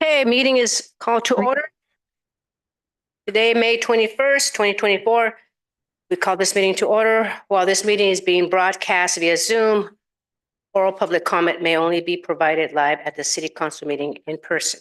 Okay, meeting is called to order. Today, May 21st, 2024. We call this meeting to order. While this meeting is being broadcast via Zoom, oral public comment may only be provided live at the City Council meeting in person.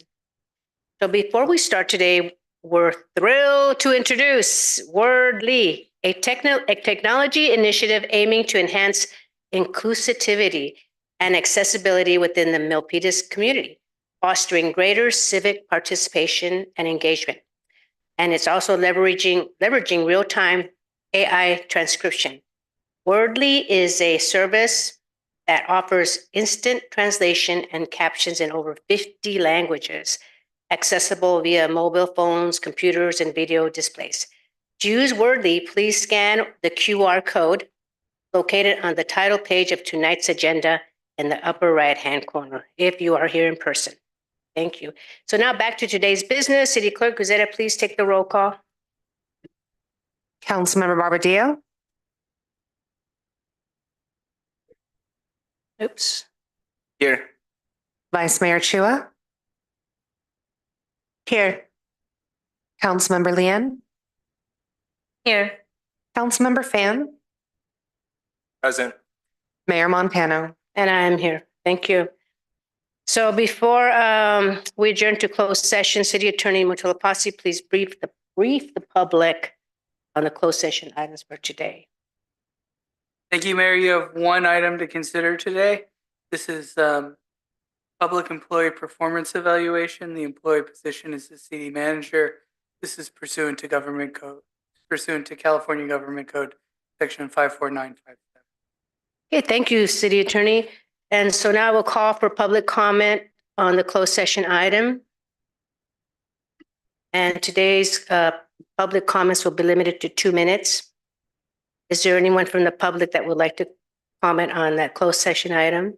So before we start today, we're thrilled to introduce Wordly, a technology initiative aiming to enhance inclusivity and accessibility within the Milpitas community, fostering greater civic participation and engagement. And it's also leveraging real-time AI transcription. Wordly is a service that offers instant translation and captions in over 50 languages, accessible via mobile phones, computers, and video displays. To use Wordly, please scan the QR code located on the title page of tonight's agenda in the upper right-hand corner, if you are here in person. Thank you. So now back to today's business. City Clerk Gazetta, please take the roll call. Councilmember Barbadillo, Oops. Here. Vice Mayor Chua, Here. Councilmember Lian, Here. Councilmember Fan, Present. Mayor Montano. And I am here. Thank you. So before we adjourn to closed session, City Attorney Mutalapasi, please brief the public on the closed session items for today. Thank you, Mayor. You have one item to consider today. This is public employee performance evaluation. The employee position is the city manager. This is pursuant to California Government Code, Section 54957. Okay, thank you, City Attorney. And so now we'll call for public comment on the closed session item. And today's public comments will be limited to 2 minutes. Is there anyone from the public that would like to comment on that closed session item?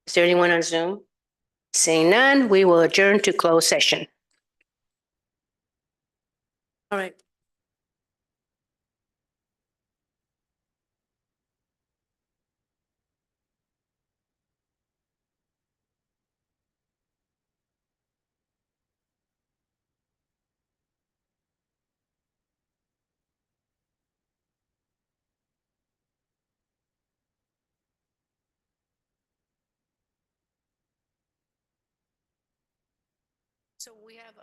Is there anyone on Zoom? Seeing none, we will adjourn to closed session. All right. So we have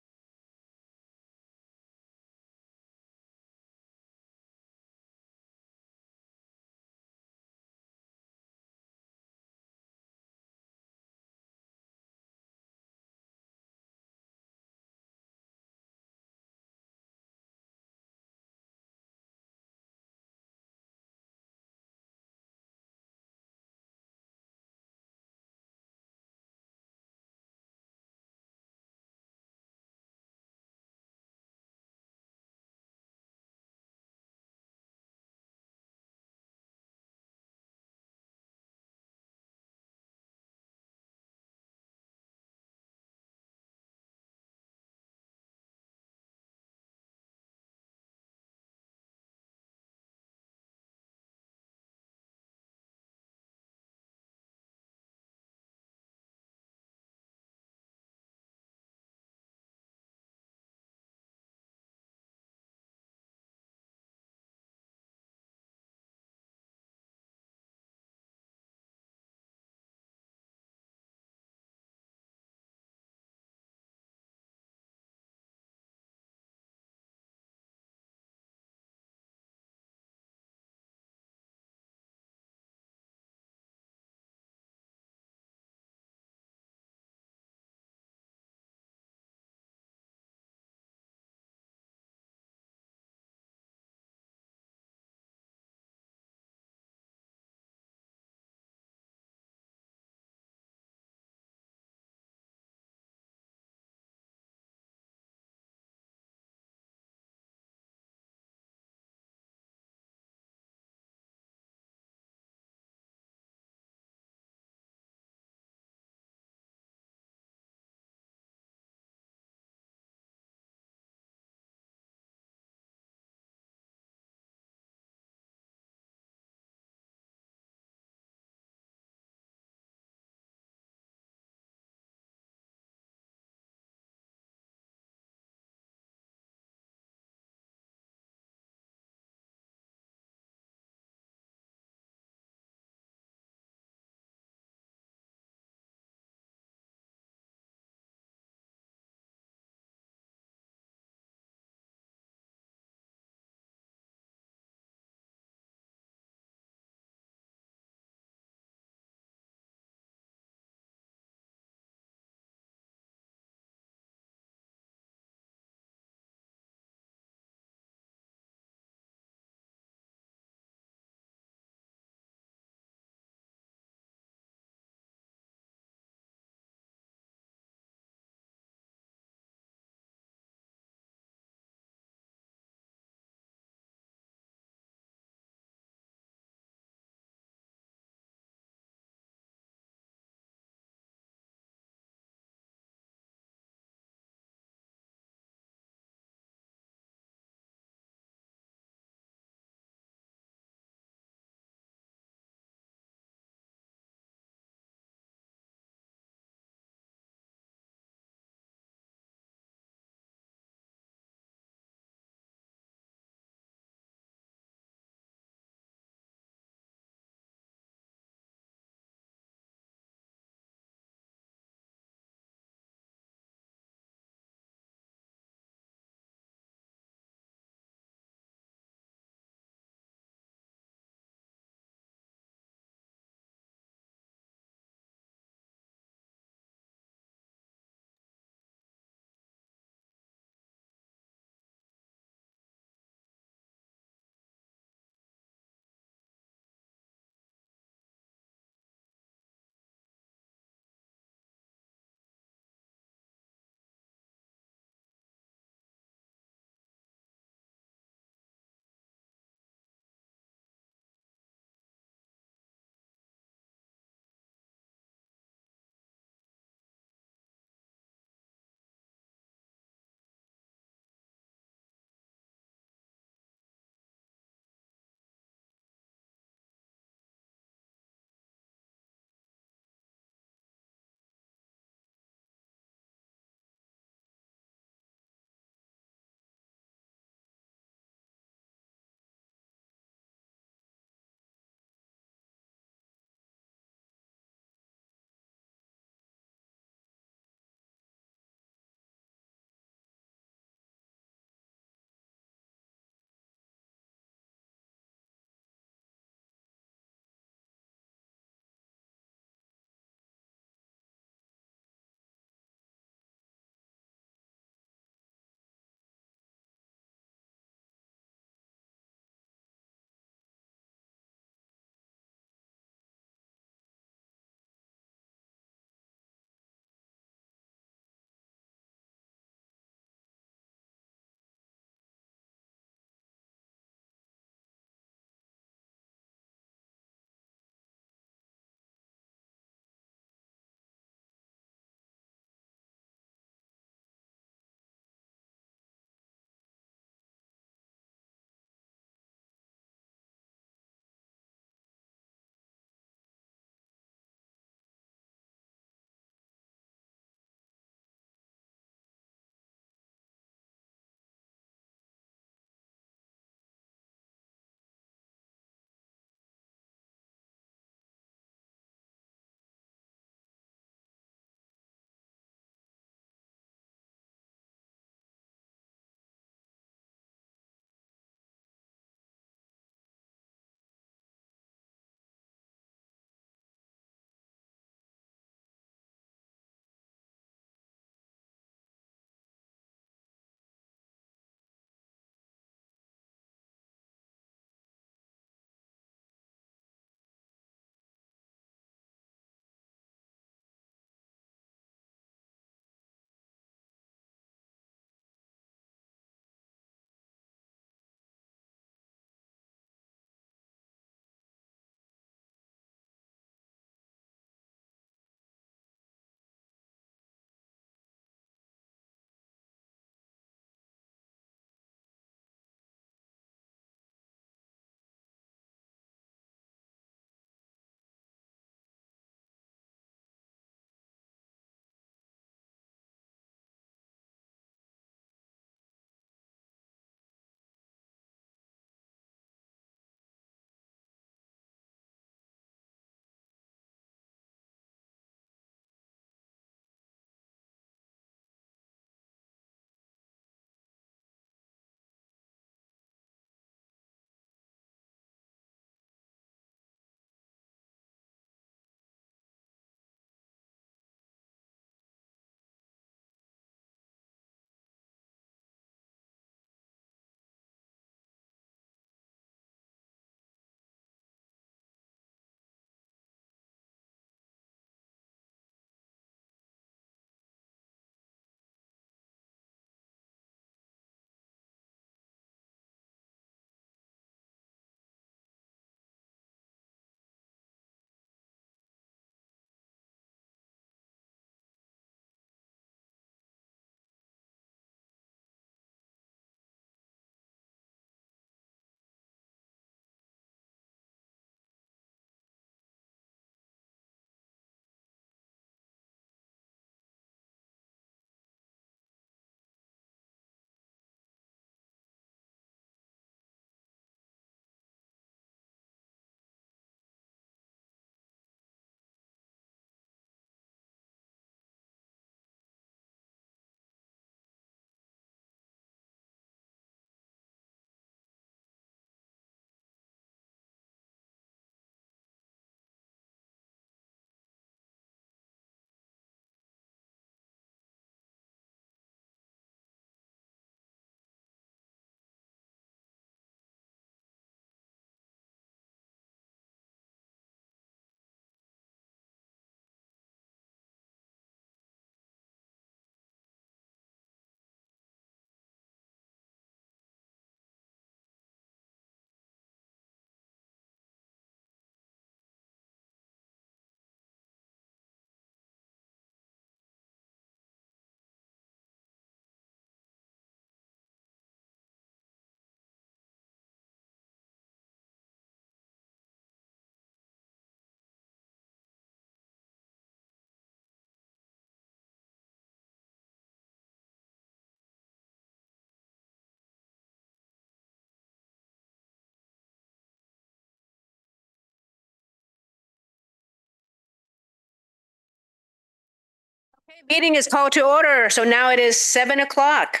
Meeting is called to order. So now it is 7 o'clock.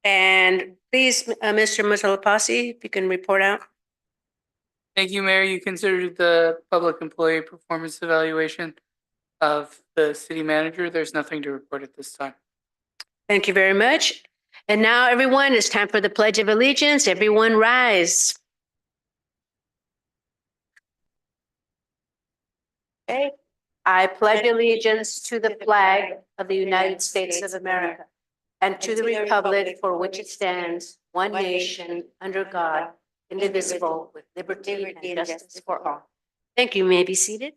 And please, Mr. Musalapasi, if you can report out. Thank you, Mayor. You considered the public employee performance evaluation of the city manager. There's nothing to report at this time. Thank you very much. And now, everyone, it's time for the Pledge of Allegiance. Everyone rise. Okay. I pledge allegiance to the flag of the United States of America and to the republic for which it stands, one nation, under God, indivisible, with liberty and justice for all. Thank you. You may be seated.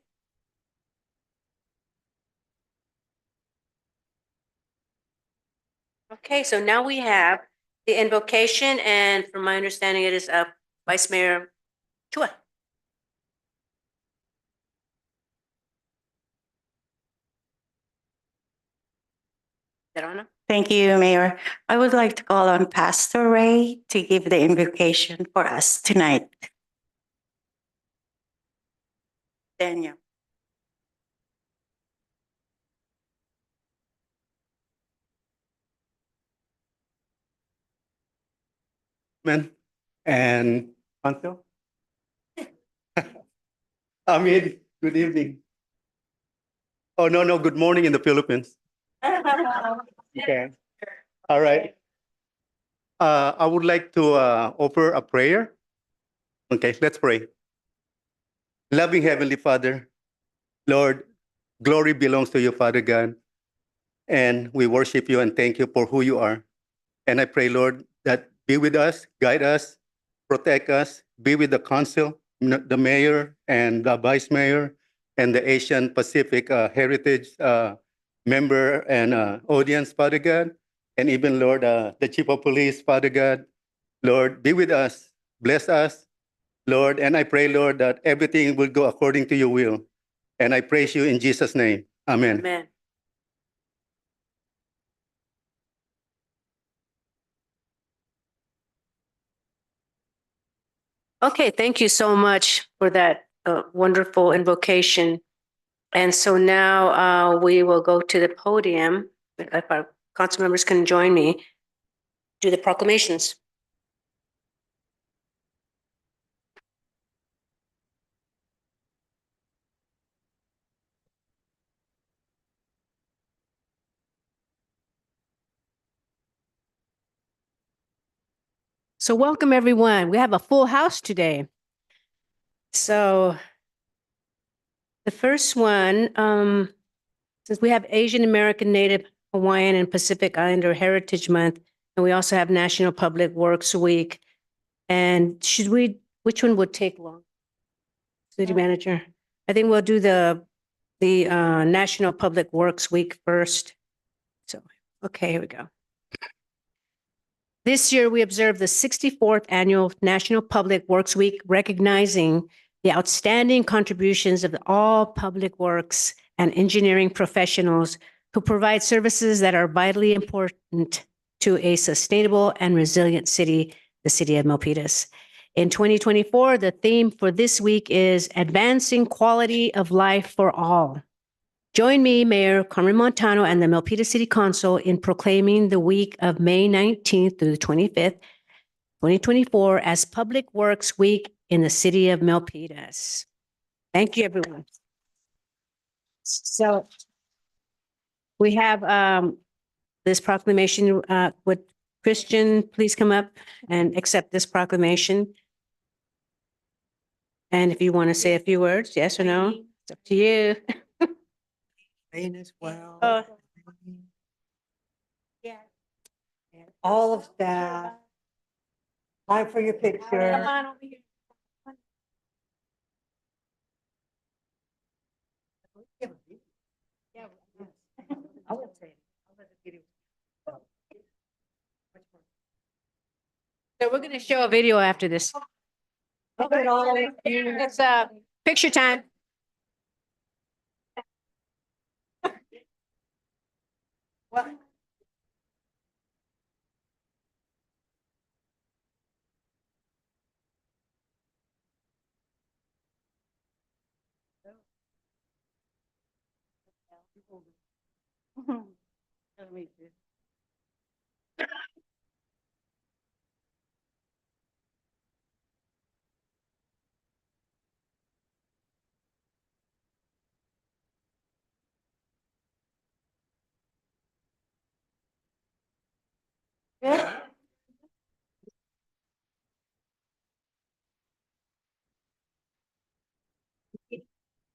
Okay, so now we have the invocation, and from my understanding, it is Vice Mayor Chua. Verona? Thank you, Mayor. I would like to call on Pastor Ray to give the invocation for us tonight. Daniel. And counsel. Good evening. Oh, no, good morning in the Philippines. Okay. All right. I would like to offer a prayer. Okay, let's pray. Loving Heavenly Father, Lord, glory belongs to you, Father God. And we worship you and thank you for who you are. And I pray, Lord, that be with us, guide us, protect us, be with the council, the mayor and the vice mayor, and the Asian Pacific Heritage member and audience, Father God, and even, Lord, the chief of police, Father God. Lord, be with us, bless us, Lord, and I pray, Lord, that everything will go according to your will. And I praise you in Jesus' name. Amen. Amen. Okay, thank you so much for that wonderful invocation. And so now we will go to the podium. If our council members can join me, do the proclamations. So welcome, everyone. We have a full house today. So the first one, since we have Asian American, Native Hawaiian, and Pacific Islander Heritage Month, and we also have National Public Works Week. And which one would take long? City Manager? I think we'll do the National Public Works Week first. So, okay, here we go. This year, we observe the 64th Annual National Public Works Week, recognizing the outstanding contributions of all public works and engineering professionals who provide services that are vitally important to a sustainable and resilient city, the city of Milpitas. In 2024, the theme for this week is Advancing Quality of Life for All. Join me, Mayor Carmen Montano, and the Milpitas City Council in proclaiming the week of May 19th through the 25th, 2024 as Public Works Week in the city of Milpitas. Thank you, everyone. So we have this proclamation. Would Christian please come up and accept this proclamation? And if you want to say a few words, yes or no, it's up to you. As well. Yeah. And all of that. Time for your picture. Come on over here. Yeah. I would say. So we're going to show a video after this. Okay, all. It's picture time. What?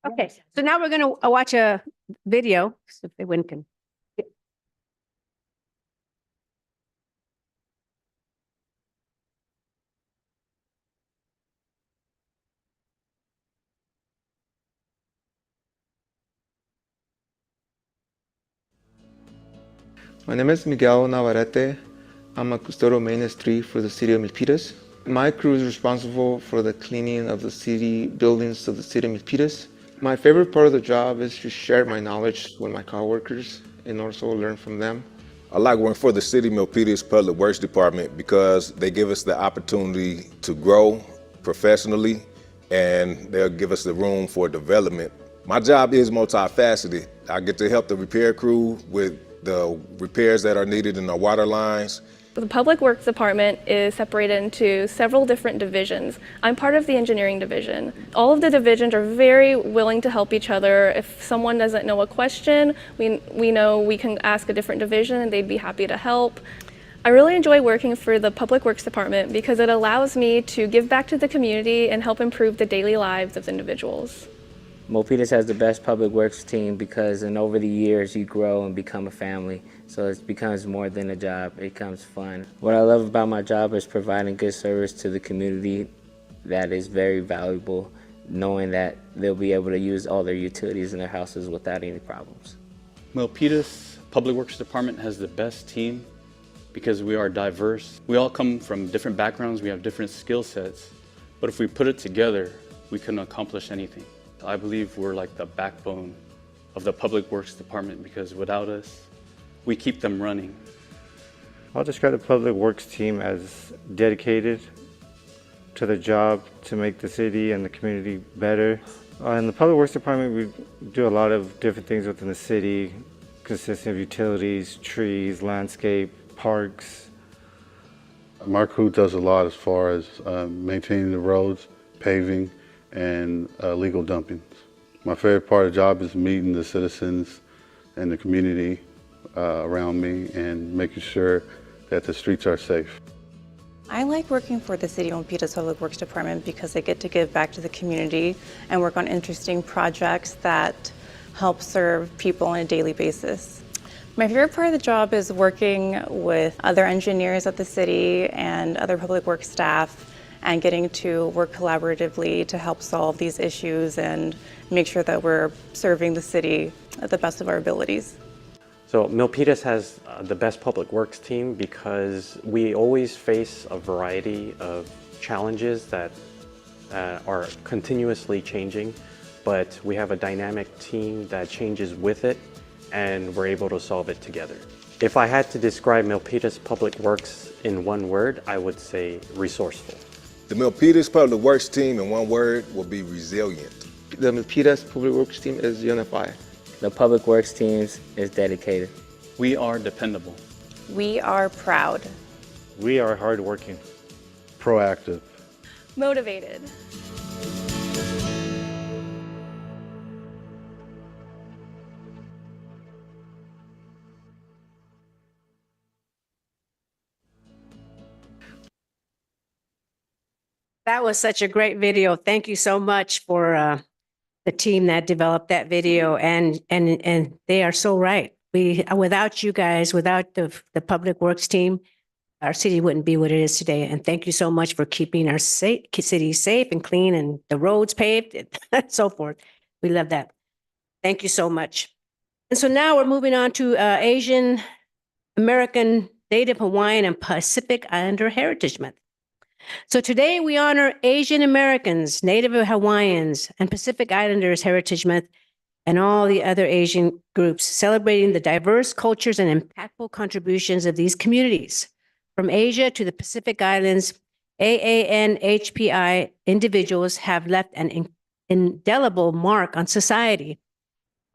Okay, so now we're going to watch a video. So if they win can. My name is Miguel Navarrete. I'm a custodial maintenance 3 for the city of Milpitas. My crew is responsible for the cleaning of the city buildings of the city of Milpitas. My favorite part of the job is to share my knowledge with my coworkers and also learn from them. I like working for the City of Milpitas Public Works Department because they give us the opportunity to grow professionally and they'll give us the room for development. My job is multifaceted. I get to help the repair crew with the repairs that are needed in our water lines. The Public Works Department is separated into several different divisions. I'm part of the engineering division. All of the divisions are very willing to help each other. If someone doesn't know a question, we know we can ask a different division and they'd be happy to help. I really enjoy working for the Public Works Department because it allows me to give back to the community and help improve the daily lives of individuals. Milpitas has the best public works team because over the years you grow and become a family. So it becomes more than a job, it becomes fun. What I love about my job is providing good service to the community that is very valuable, knowing that they'll be able to use all their utilities in their houses without any problems. Milpitas Public Works Department has the best team because we are diverse. We all come from different backgrounds, we have different skill sets, but if we put it together, we can accomplish anything. I believe we're like the backbone of the Public Works Department because without us, we keep them running. I'll describe the Public Works team as dedicated to the job to make the city and the community better. In the Public Works Department, we do a lot of different things within the city, consisting of utilities, trees, landscape, parks. My crew does a lot as far as maintaining the roads, paving, and legal dumpings. My favorite part of the job is meeting the citizens and the community around me and making sure that the streets are safe. I like working for the City of Milpitas Public Works Department because I get to give back to the community and work on interesting projects that help serve people on a daily basis. My favorite part of the job is working with other engineers at the city and other public works staff and getting to work collaboratively to help solve these issues and make sure that we're serving the city at the best of our abilities. So Milpitas has the best public works team because we always face a variety of challenges that are continuously changing, but we have a dynamic team that changes with it and we're able to solve it together. If I had to describe Milpitas Public Works in one word, I would say resourceful. The Milpitas Public Works team in one word will be resilient. The Milpitas Public Works team is unified. The Public Works teams is dedicated. We are dependable. We are proud. We are hardworking. Proactive. Motivated. That was such a great video. Thank you so much for the team that developed that video, and they are so right. Without you guys, without the Public Works team, our city wouldn't be what it is today. And thank you so much for keeping our city safe and clean and the roads paved and so forth. We love that. Thank you so much. And so now we're moving on to Asian American, Native Hawaiian, and Pacific Islander Heritage Month. So today we honor Asian Americans, Native Hawaiians, and Pacific Islanders Heritage Month, and all the other Asian groups, celebrating the diverse cultures and impactful contributions of these communities. From Asia to the Pacific Islands, AAPI individuals have left an indelible mark on society,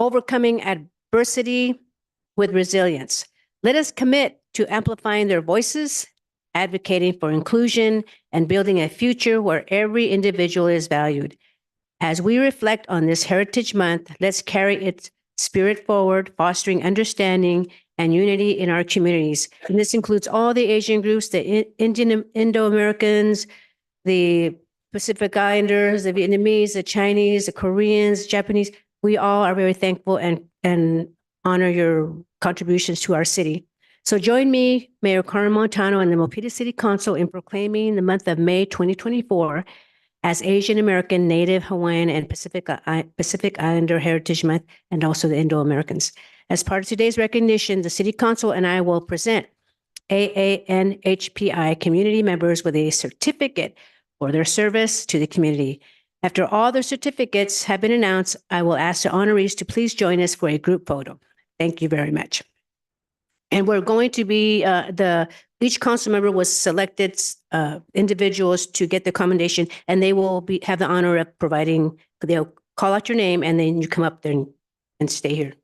overcoming adversity with resilience. Let us commit to amplifying their voices, advocating for inclusion, and building a future where every individual is valued. As we reflect on this Heritage Month, let's carry its spirit forward, fostering understanding and unity in our communities. And this includes all the Asian groups, the Indian, Indo-Americans, the Pacific Islanders, the Vietnamese, the Chinese, the Koreans, Japanese. We all are very thankful and honor your contributions to our city. So join me, Mayor Carmen Montano, and the Milpitas City Council in proclaiming the month of May 2024 as Asian American, Native Hawaiian, and Pacific Islander Heritage Month, and also the Indo-Americans. As part of today's recognition, the City Council and I will present AANHPI community members with a certificate for their service to the community. After all the certificates have been announced, I will ask the honorees to please join us for a group photo. Thank you very much. And we're going to be, each council member was selected individuals to get the commendation, and they will have the honor of providing, they'll call out your name and then you come up there and stay here.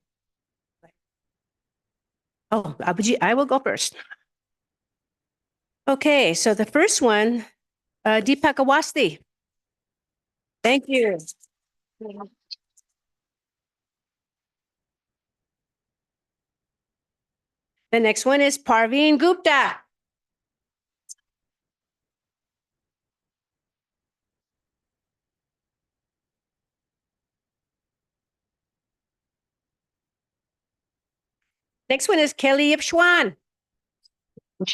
Oh, I will go first. Okay, so the first one, Deepak Awasthi. Thank you. The next one is Parveen Gupta. Next one is Kelly Ipschwan.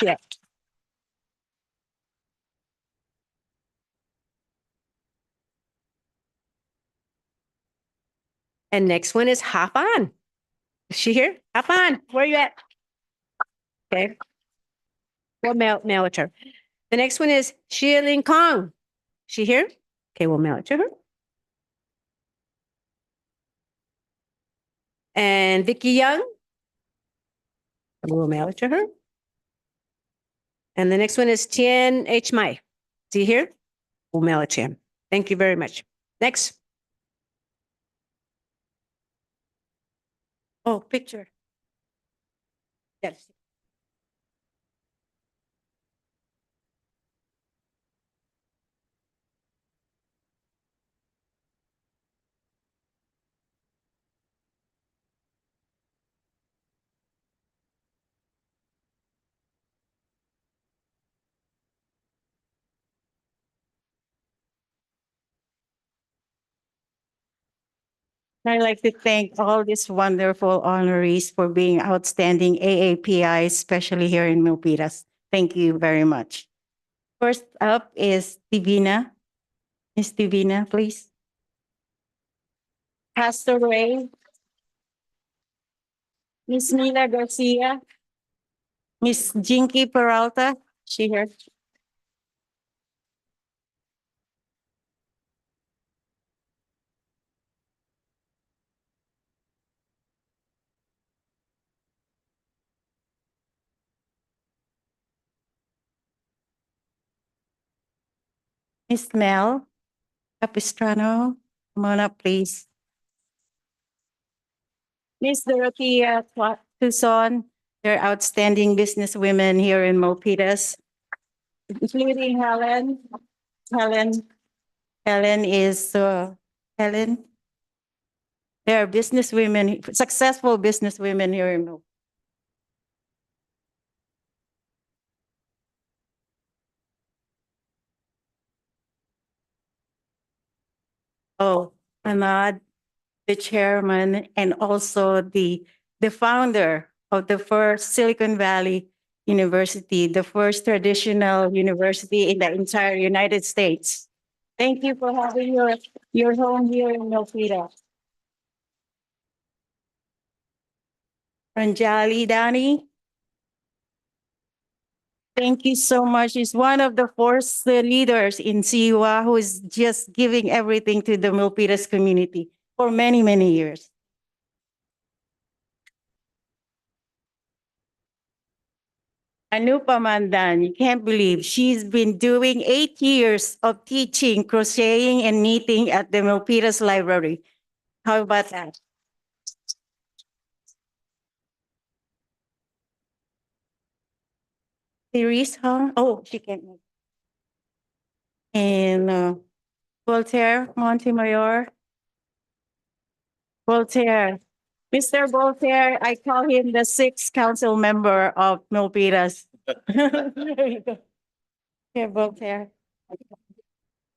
Yeah. And next one is Hafan. Is she here? Hafan, where are you at? Okay. We'll mail it to her. The next one is Xia Kong. She here? Okay, we'll mail it to her. And Vicky Young. We'll mail it to her. And the next one is Tien H. Mai. Is he here? We'll mail it to him. Thank you very much. Next. Oh, picture. Yes. I'd like to thank all these wonderful honorees for being outstanding AAPI, especially here in Milpitas. Thank you very much. First up is Divina. Miss Divina, please. Pastor Ray. Miss Mila Garcia. Miss Jinky Peralta. She here. Miss Mel Capistrano, come on up, please. Miss Dorothea Tucson, they're outstanding businesswomen here in Milpitas, including Helen. Helen is Helen. They are businesswomen, successful businesswomen here in Milpitas. Oh, Ahmad, the chairman, and also the founder of the first Silicon Valley University, the first traditional university in the entire United States. Thank you for having your home here in Milpitas. Ranjali Dani. Thank you so much. She's one of the first leaders in CUA who is just giving everything to the Milpitas community for many, many years. Anupa Mandan, you can't believe she's been doing 8 years of teaching crocheting and knitting at the Milpitas Library. How about that? Therese Hong. Oh, she can't make. And Voltaire Montemayor. Voltaire. Mr. Voltaire, I call him the sixth council member of Milpitas. There you go. Here, Voltaire.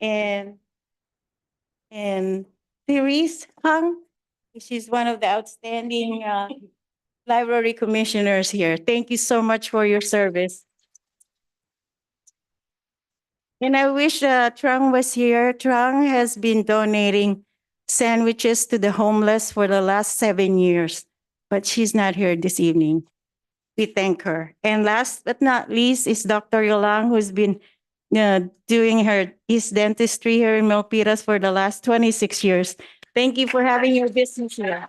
And Therese Hung, she's one of the outstanding library commissioners here. Thank you so much for your service. And I wish Trung was here. Trung has been donating sandwiches to the homeless for the last 7 years, but she's not here this evening. We thank her. And last but not least is Dr. Yolang, who's been doing his dentistry here in Milpitas for the last 26 years. Thank you for having your business here.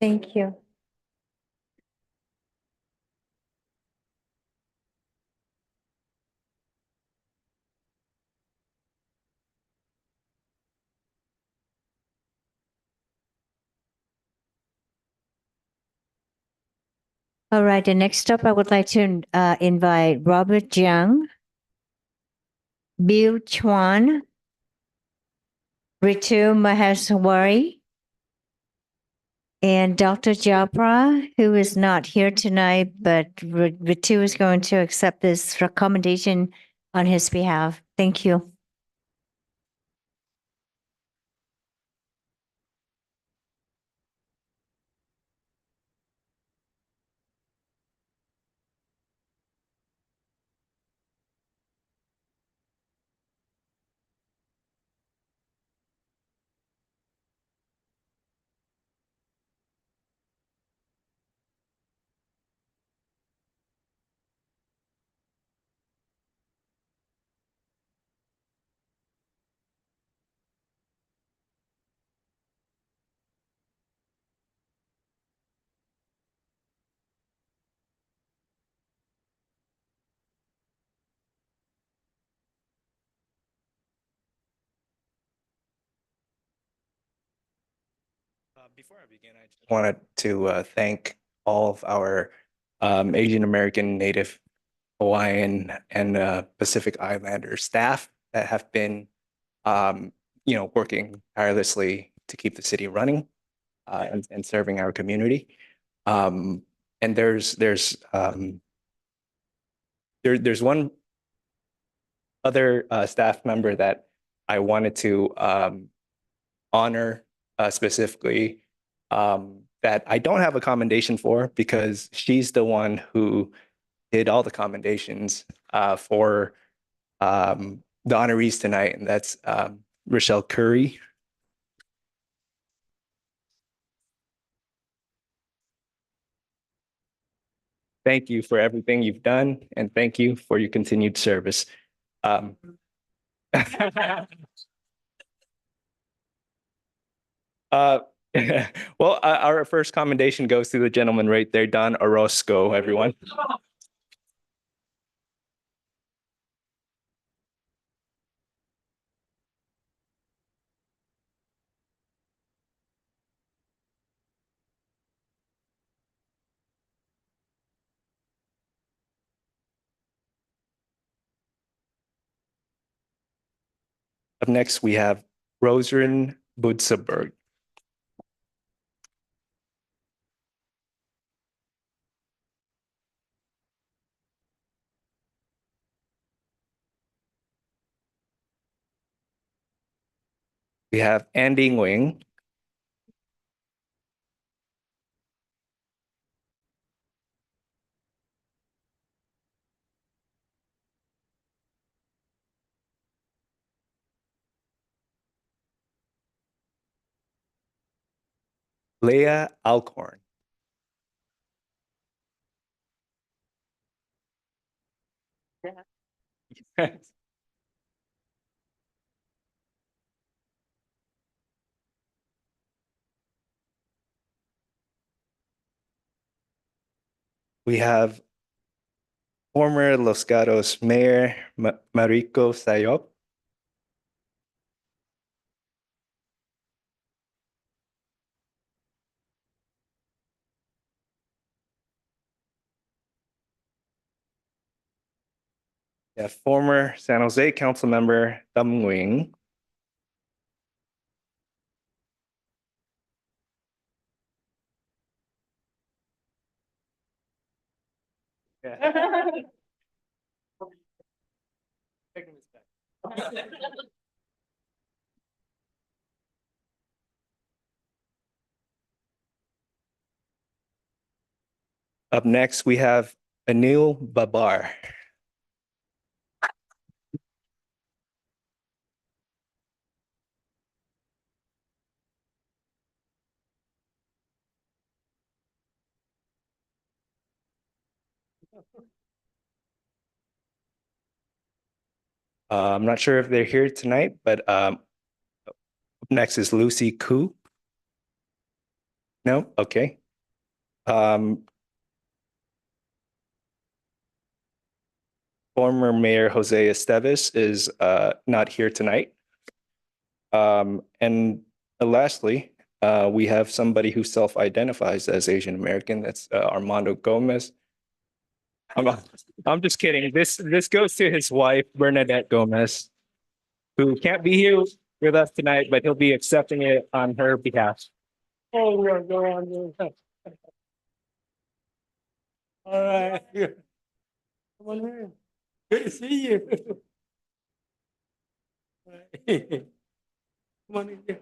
Thank you. All right, and next up, I would like to invite Robert Jiang, Bill Chuan, Ritu Maheshwari, and Dr. Japra, who is not here tonight, but Ritu is going to accept this recommendation on his behalf. Thank you. Before I begin, I just wanted to thank all of our Asian American, Native, Hawaiian, and Pacific Islander staff that have been, working tirelessly to keep the city running and serving our community. And there's one other staff member that I wanted to honor specifically that I don't have a commendation for because she's the one who did all the commendations for the honorees tonight, and that's Rochelle Curry. Thank you for everything you've done, and thank you for your continued service. Well, our first commendation goes to the gentleman right there, Don Orozco, everyone. Up next, we have Rosalind Butzeberg. We have Andy Nguyen. Leah Alcorn. We have former Los Gatos Mayor Marico Sayop. We have former San Jose Council Member Tam Nguyen. Up next, we have Anil Babar. I'm not sure if they're here tonight, but up next is Lucy Koo. No? Okay. Former Mayor Jose Esteves is not here tonight. And lastly, we have somebody who self-identifies as Asian American. That's Armando Gomez. I'm just kidding. This goes to his wife, Bernadette Gomez, who can't be here with us tonight, but he'll be accepting it on her behalf. Oh, we're going on. All right. Come on in. Good to see you. Come on in.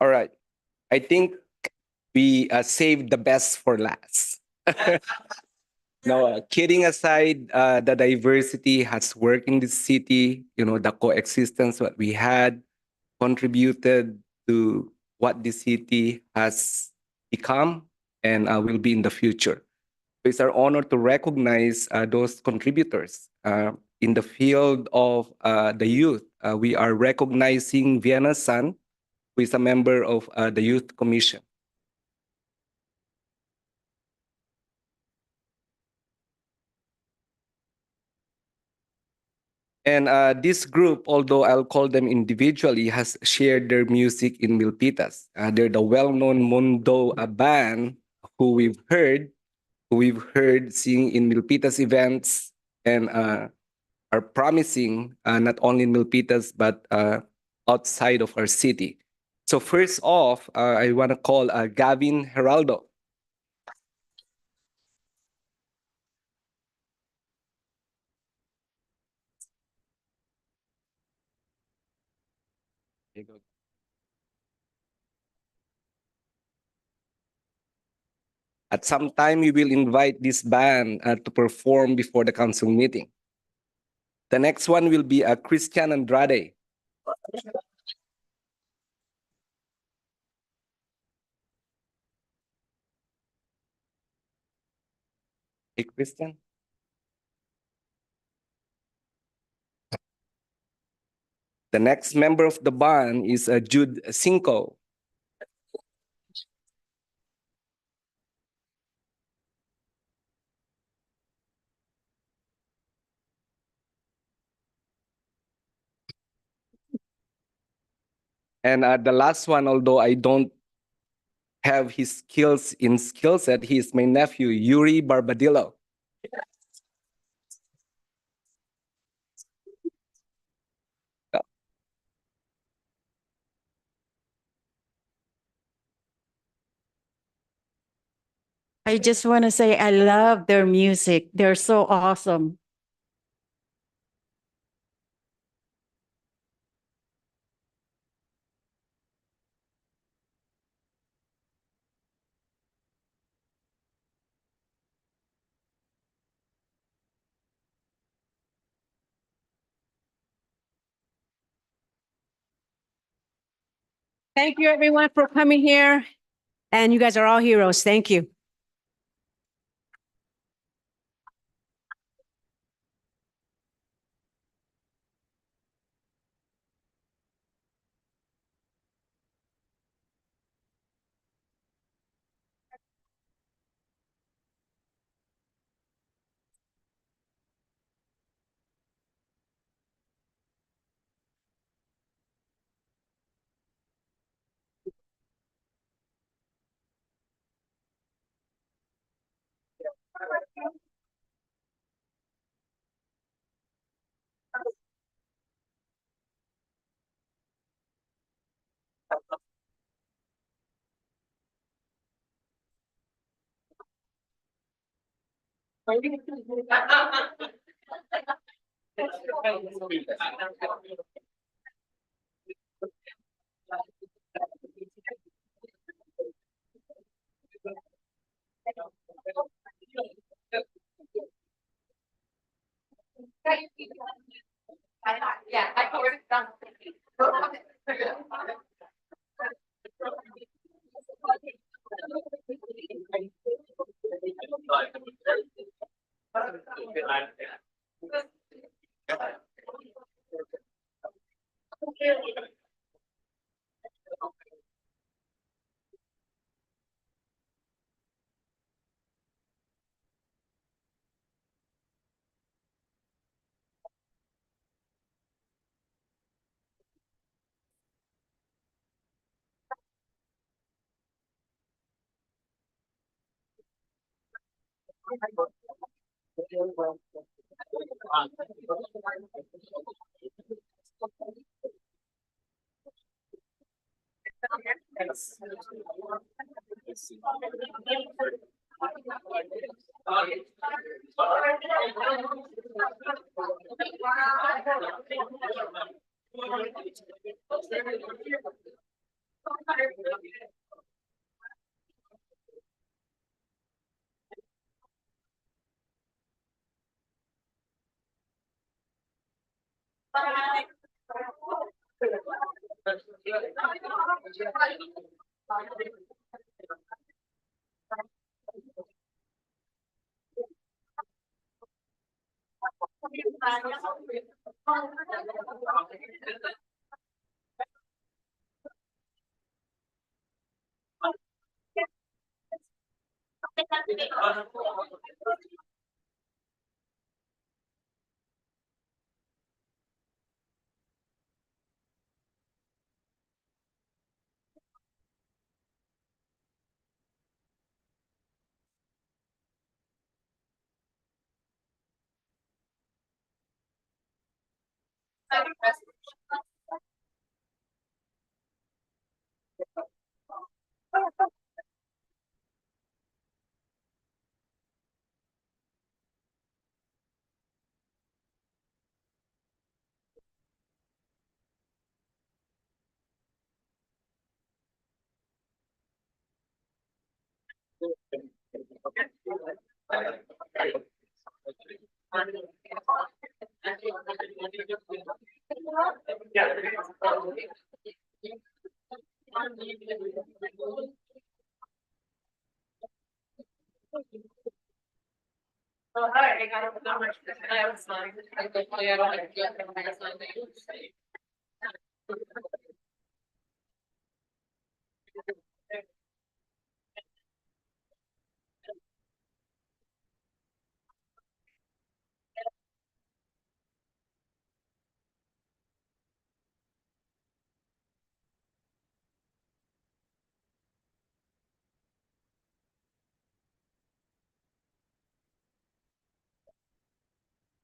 All right. I think we saved the best for last. No, kidding aside, the diversity has worked in this city. You know, the coexistence what we had contributed to what the city has become and will be in the future. It's our honor to recognize those contributors. In the field of the youth, we are recognizing Vienna San, who is a member of the Youth Commission. And this group, although I'll call them individually, has shared their music in Milpitas. They're the well-known Mundo band who we've heard sing in Milpitas events and are promising not only in Milpitas but outside of our city. So first off, I want to call Gavin Geraldo. At some time, we will invite this band to perform before the council meeting. The next one will be Christian Andrade. A Christian. The next member of the band is Jude Cinco. And the last one, although I don't have his skills in skill set, he is my nephew, Yuri Barbadillo. I just want to say I love their music. They're so awesome. Thank you, everyone, for coming here. And you guys are all heroes. Thank you.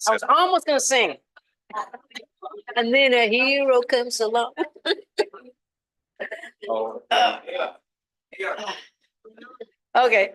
I was almost gonna sing. And then a hero comes along. Okay.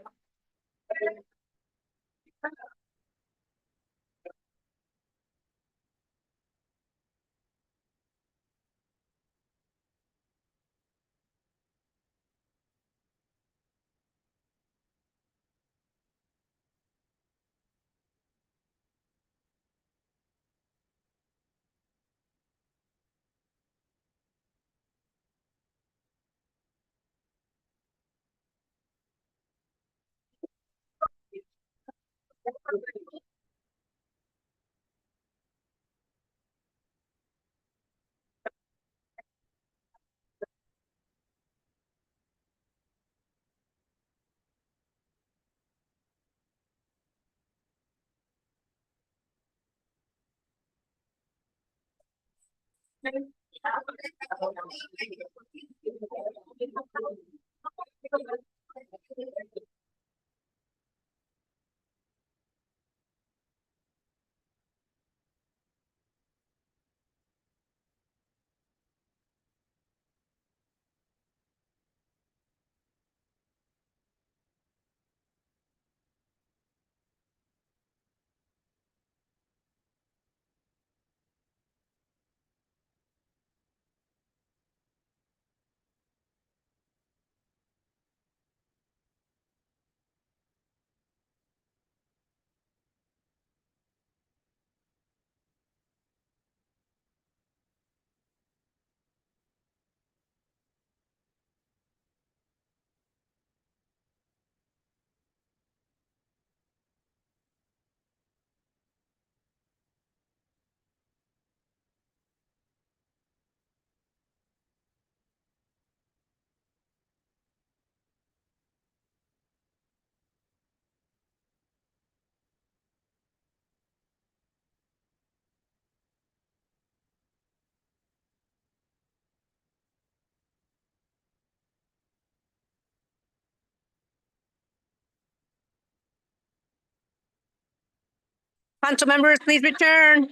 Council members, please return.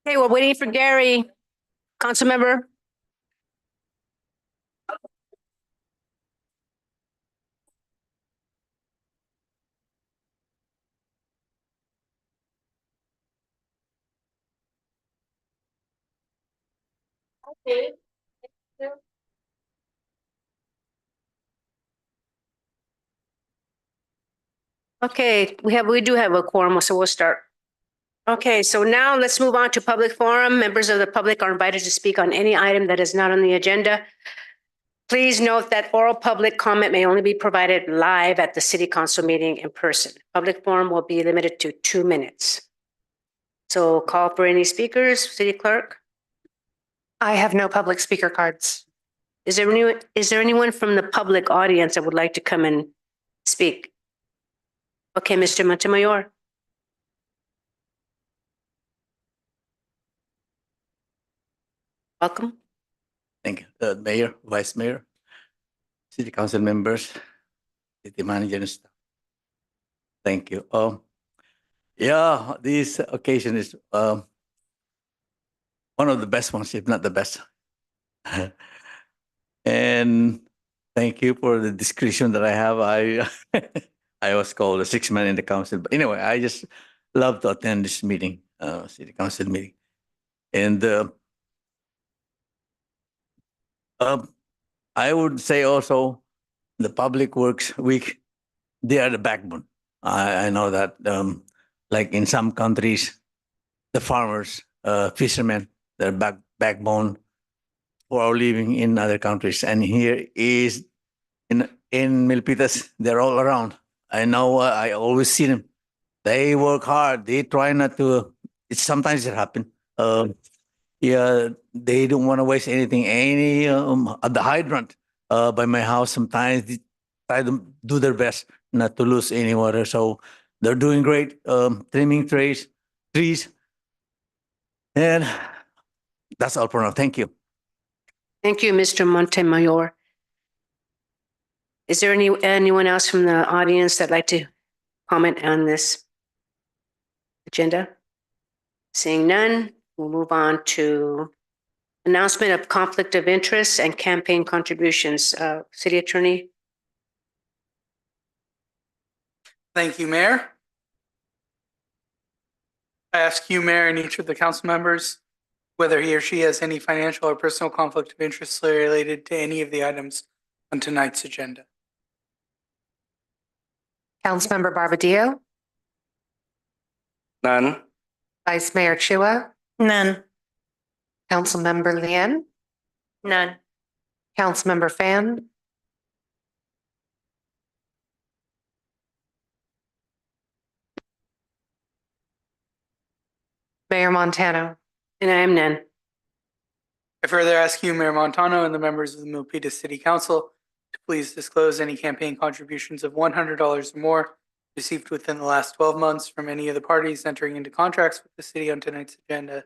Okay, we're waiting for Gary. Council member. Okay, we do have a quorum, so we'll start. Okay, so now let's move on to public forum. Members of the public are invited to speak on any item that is not on the agenda. Please note that oral public comment may only be provided live at the city council meeting in person. Public forum will be limited to 2 minutes. So call for any speakers, city clerk. I have no public speaker cards. Is there anyone from the public audience that would like to come and speak? Okay, Mr. Montemayor. Welcome. Thank you. Mayor, Vice Mayor, City Council members, City Manager and staff. Thank you. Yeah, this occasion is one of the best ones, if not the best. And thank you for the discretion that I have. I was called a 6th man in the council. But anyway, I just love to attend this meeting, City Council meeting. And I would say also the Public Works Week, they are the backbone. I know that like in some countries, the farmers, fishermen, they're backbone for our living in other countries. And here is in Milpitas, they're all around. I know, I always see them. They work hard. They try not to, sometimes it happens. Yeah, they don't want to waste anything. At the hydrant by my house, sometimes they try to do their best not to lose any water. So they're doing great, trimming trees. And that's all for now. Thank you. Thank you, Mr. Montemayor. Is there anyone else from the audience that'd like to comment on this agenda? Seeing none, we'll move on to announcement of conflict of interest and campaign contributions. City Attorney. Thank you, Mayor. I ask you, Mayor, and each of the council members whether he or she has any financial or personal conflict of interest related to any of the items on tonight's agenda. Councilmember Barbadillo, None. Vice Mayor Chua, None. Councilmember Lien, None. Councilmember Fan, Mayor Montano. And I am none. I further ask you, Mayor Montano, and the members of the Milpitas City Council to please disclose any campaign contributions of $100 or more received within the last 12 months from any of the parties entering into contracts with the city on tonight's agenda,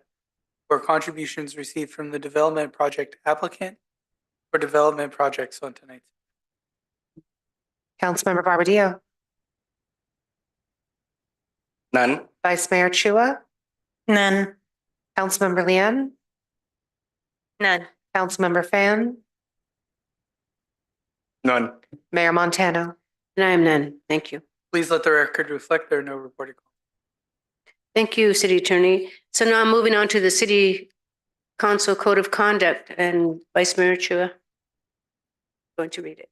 or contributions received from the development project applicant or development projects on tonight's. Councilmember Barbadillo, None. Vice Mayor Chua, None. Councilmember Lien, None. Councilmember Fan, None. Mayor Montano. And I am none. Thank you. Please let the record reflect there are no reported calls. Thank you, City Attorney. So now I'm moving on to the City Council Code of Conduct, and Vice Mayor Chua going to read it.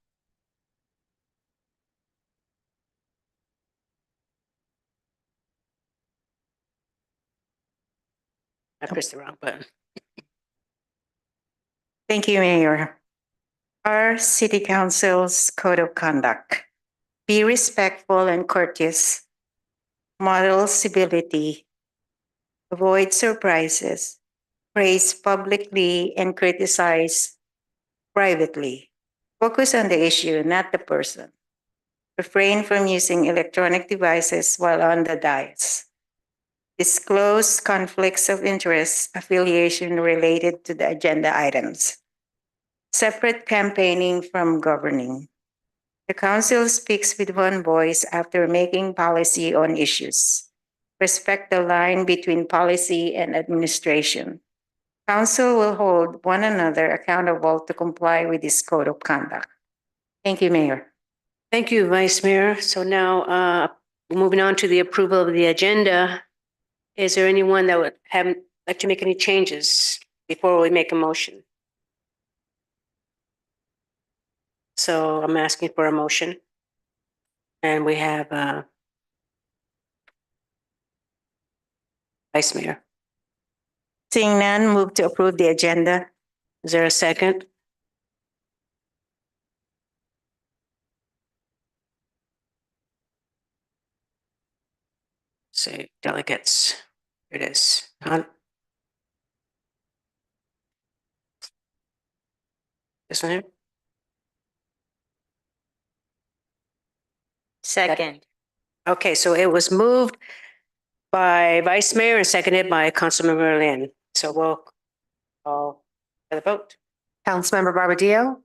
I pressed the wrong button. Thank you, Mayor. Our City Council's Code of Conduct. Be respectful and courteous. Model civility. Avoid surprises. Praise publicly and criticize privately. Focus on the issue, not the person. Refrain from using electronic devices while on the dais. Disclose conflicts of interest, affiliation related to the agenda items. Separate campaigning from governing. The council speaks with one voice after making policy on issues. respect the line between policy and administration. Council will hold one another accountable to comply with this code of conduct. Thank you, Mayor. Thank you, Vice Mayor. So now, moving on to the approval of the agenda. Is there anyone that would like to make any changes before we make a motion? So I'm asking for a motion. And we have Vice Mayor. Seeing none, move to approve the agenda. Is there a second? Say delegates. Here it is. This one here? Second. Okay, so it was moved by Vice Mayor and seconded by Councilmember Lin. So we'll call for the vote. Councilmember Barbadillo,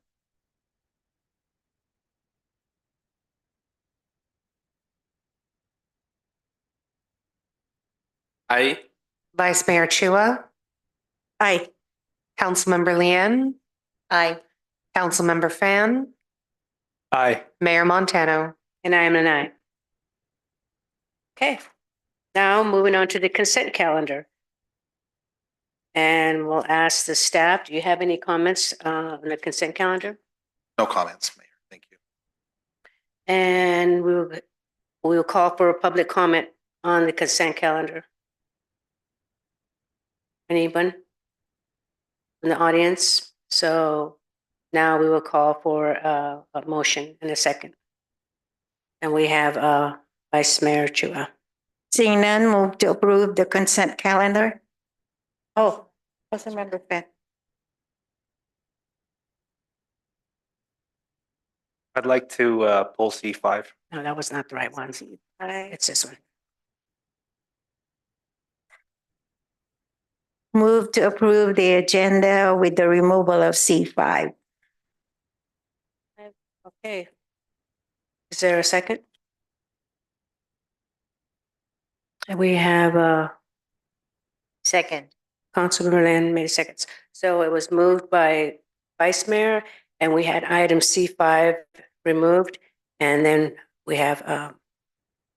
Aye. Vice Mayor Chua, Aye. Councilmember Lian, Aye. Councilmember Fan, Aye. Mayor Montano. And I am an aye. Okay, now moving on to the consent calendar. And we'll ask the staff, do you have any comments on the consent calendar? No comments, Mayor. Thank you. And we'll call for a public comment on the consent calendar. Anyone in the audience? So now we will call for a motion in a second. And we have Vice Mayor Chua. Seeing none, move to approve the consent calendar. Oh, Councilmember Fan. I'd like to pull C5. No, that was not the right one. It's this one. Move to approve the agenda with the removal of C5. Okay. Is there a second? And we have Second. Councilmember Lin made seconds. So it was moved by Vice Mayor and we had item C5 removed. And then we have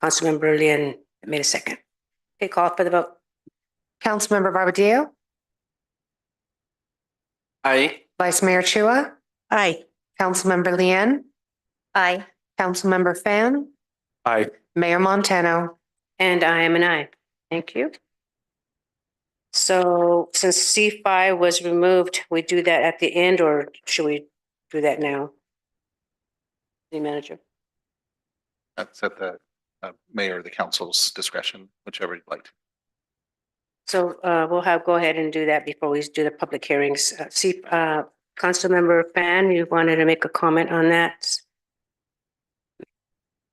Councilmember Lin made a second. Okay, call for the vote. Councilmember Barbadillo, Aye. Vice Mayor Chua, Aye. Councilmember Lian, Aye. Councilmember Fan, Aye. Mayor Montano. And I am an aye. Thank you. So since C5 was removed, we do that at the end or should we do that now? The manager. That's at the mayor or the council's discretion, whichever you'd like to. So we'll go ahead and do that before we do the public hearings. Councilmember Fan, you wanted to make a comment on that?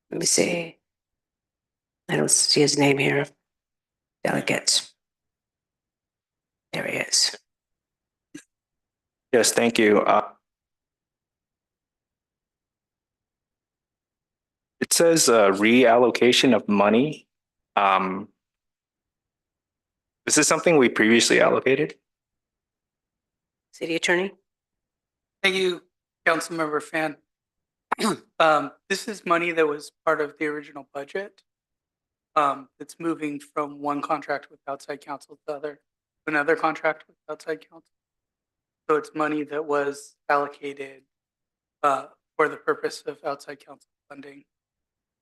Let me see. I don't see his name here. Delegates. There he is. Yes, thank you. It says reallocation of money. Is this something we previously allocated? City Attorney? Thank you, Councilmember Fan. This is money that was part of the original budget. It's moving from one contract with outside counsel to another contract with outside counsel. So it's money that was allocated for the purpose of outside counsel funding,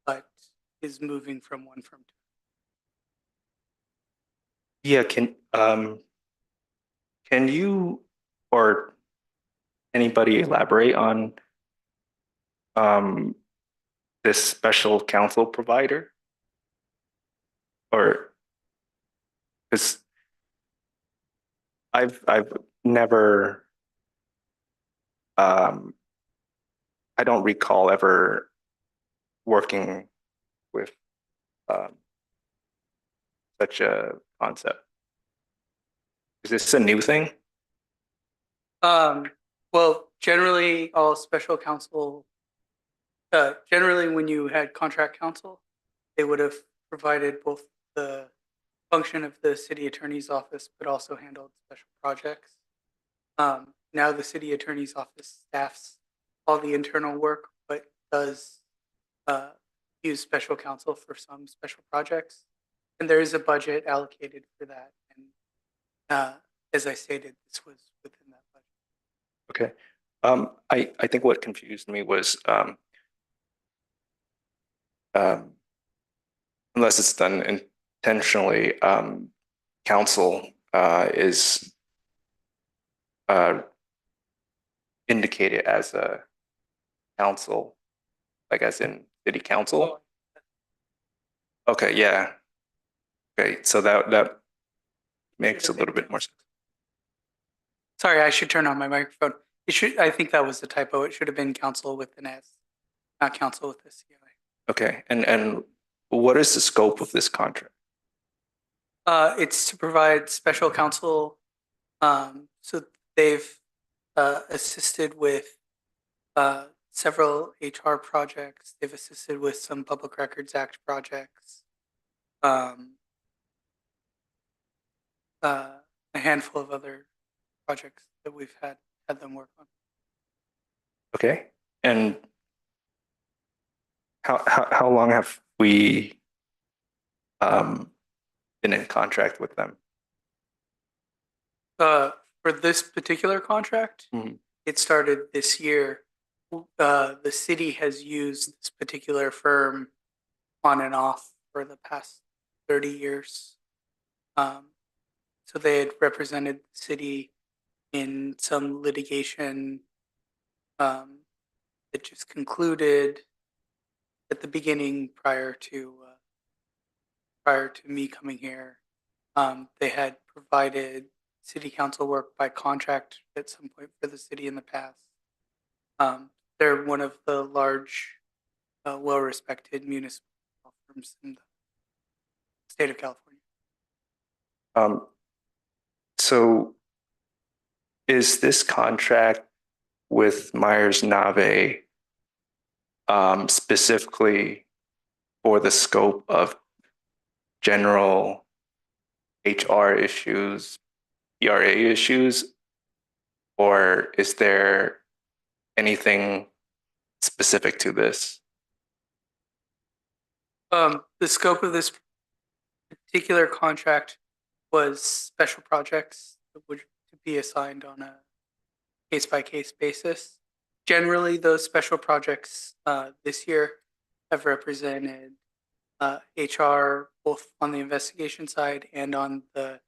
but is moving from one firm to Yeah, can you or anybody elaborate on this special counsel provider? Or because I've never I don't recall ever working with such a concept. Is this a new thing? Well, generally, all special counsel, generally when you had contract counsel, they would have provided both the function of the city attorney's office, but also handled special projects. Now the city attorney's office staffs all the internal work, but does use special counsel for some special projects. And there is a budget allocated for that. And as I stated, this was within that budget. Okay. I think what confused me was unless it's done intentionally, council is indicated as a council, like as in city council. Okay, yeah. Okay, so that makes a little bit more sense. Sorry, I should turn on my microphone. It should. I think that was the typo. It should have been council with an S, not council with a COA. Okay, and what is the scope of this contract? It's to provide special counsel. So they've assisted with several HR projects. They've assisted with some Public Records Act projects. A handful of other projects that we've had them work on. Okay, and how long have we been in contract with them? For this particular contract, it started this year. The city has used this particular firm on and off for the past 30 years. So they had represented the city in some litigation that just concluded at the beginning prior to me coming here. They had provided city council work by contract at some point for the city in the past. They're one of the large, well-respected municipal firms in the state of California. So is this contract with Myers-Nave specifically for the scope of general HR issues, ERA issues, or is there anything specific to this? The scope of this particular contract was special projects that would be assigned on a case-by-case basis. Generally, those special projects this year have represented HR both on the investigation side and on the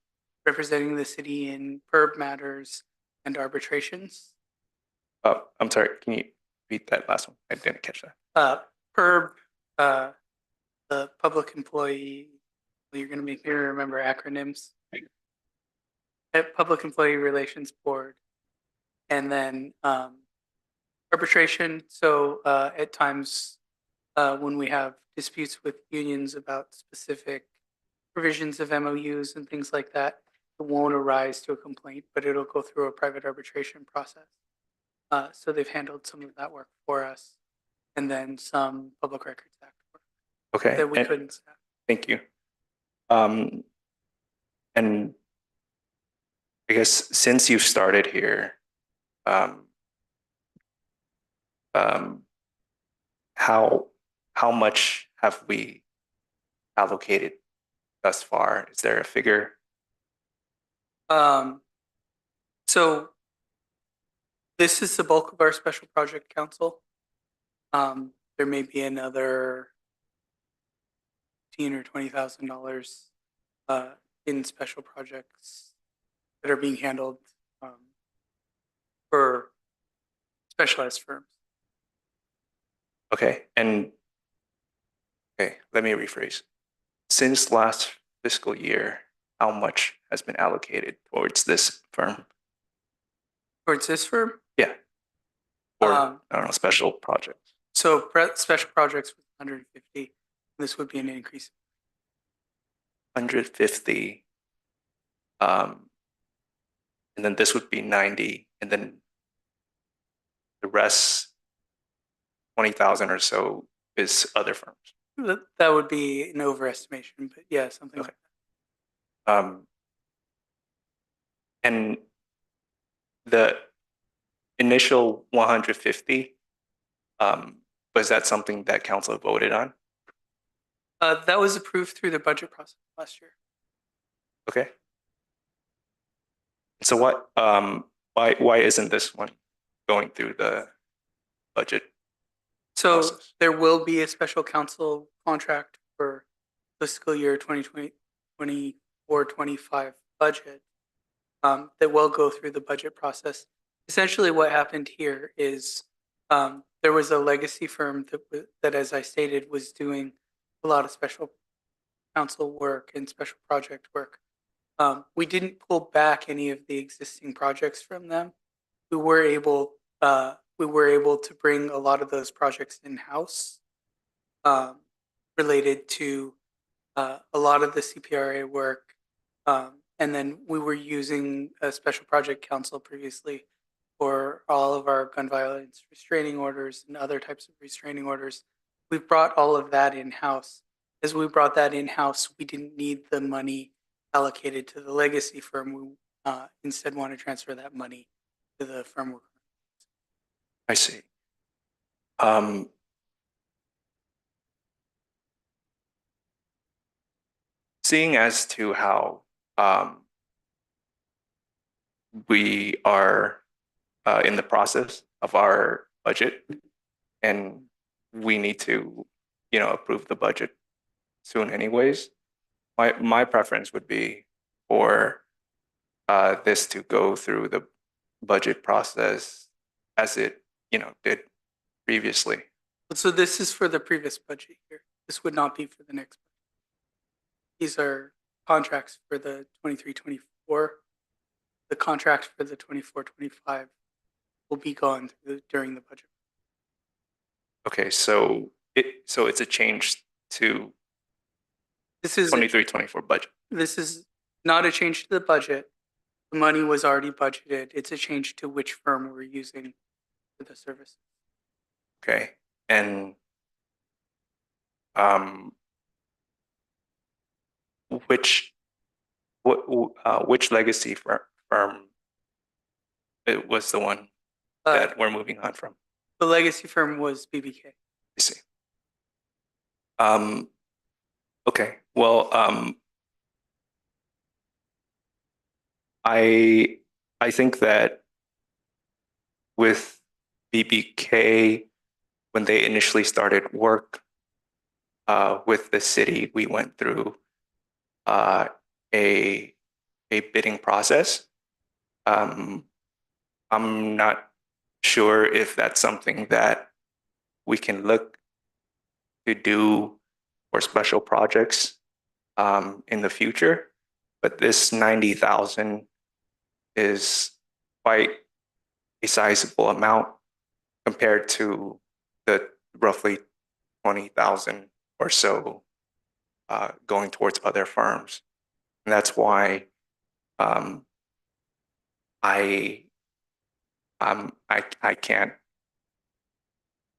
representing the city in PERB matters and arbitrations. Oh, I'm sorry. Can you repeat that last one? I didn't catch that. PERB, the public employee. You're going to make me remember acronyms. Public Employee Relations Board, and then arbitration. So at times when we have disputes with unions about specific provisions of MOUs and things like that, it won't arise to a complaint, but it'll go through a private arbitration process. So they've handled some of that work for us, and then some Public Records Act work Okay. that we couldn't staff. Thank you. And I guess since you've started here, how much have we allocated thus far? Is there a figure? So this is the bulk of our special project council. There may be another $15,000 or $20,000 in special projects that are being handled for specialized firms. Okay, and okay, let me rephrase. Since last fiscal year, how much has been allocated towards this firm? Towards this firm? Yeah. Or I don't know, special projects. So special projects was 150. This would be an increase. 150. And then this would be 90, and then the rest, 20,000 or so, is other firms. That would be an overestimation, but yeah, something like that. And the initial 150, was that something that council voted on? That was approved through the budget process last year. Okay. So what, why isn't this one going through the budget? So there will be a special counsel contract for fiscal year 2020, 24-25 budget that will go through the budget process. Essentially what happened here is there was a legacy firm that, as I stated, was doing a lot of special counsel work and special project work. We didn't pull back any of the existing projects from them. We were able to bring a lot of those projects in-house related to a lot of the CPRA work. And then we were using a special project counsel previously for all of our gun violence restraining orders and other types of restraining orders. We've brought all of that in-house. As we brought that in-house, we didn't need the money allocated to the legacy firm. We instead want to transfer that money to the firm. I see. Seeing as to how we are in the process of our budget, and we need to, approve the budget soon anyways, my preference would be for this to go through the budget process as it, did previously. So this is for the previous budget year. This would not be for the next budget. These are contracts for the 23-24. The contract for the 24-25 will be gone during the budget. Okay, so it's a change to This is 23-24 budget. This is not a change to the budget. The money was already budgeted. It's a change to which firm we're using for the service. Okay, and which legacy firm it was the one that we're moving on from? The legacy firm was BBK. I see. Okay, well, I think that with BBK, when they initially started work with the city, we went through a bidding process. I'm not sure if that's something that we can look to do for special projects in the future, but this 90,000 is quite a sizable amount compared to the roughly 20,000 or so going towards other firms. And that's why I can't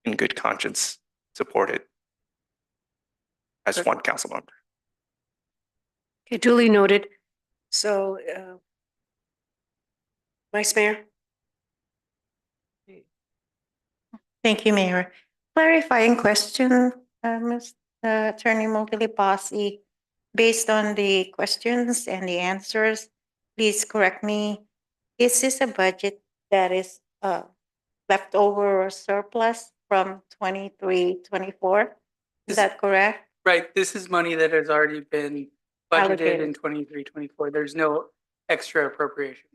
in good conscience support it as one council member. Okay, duly noted. So, Vice Mayor? Thank you, Mayor. Clarifying question, Ms. Attorney Montili. Based on the questions and the answers, please correct me. Is this a budget that is left over or surplus from 23-24? Is that correct? Right. This is money that has already been budgeted Allocated. in 23-24. There's no extra appropriation.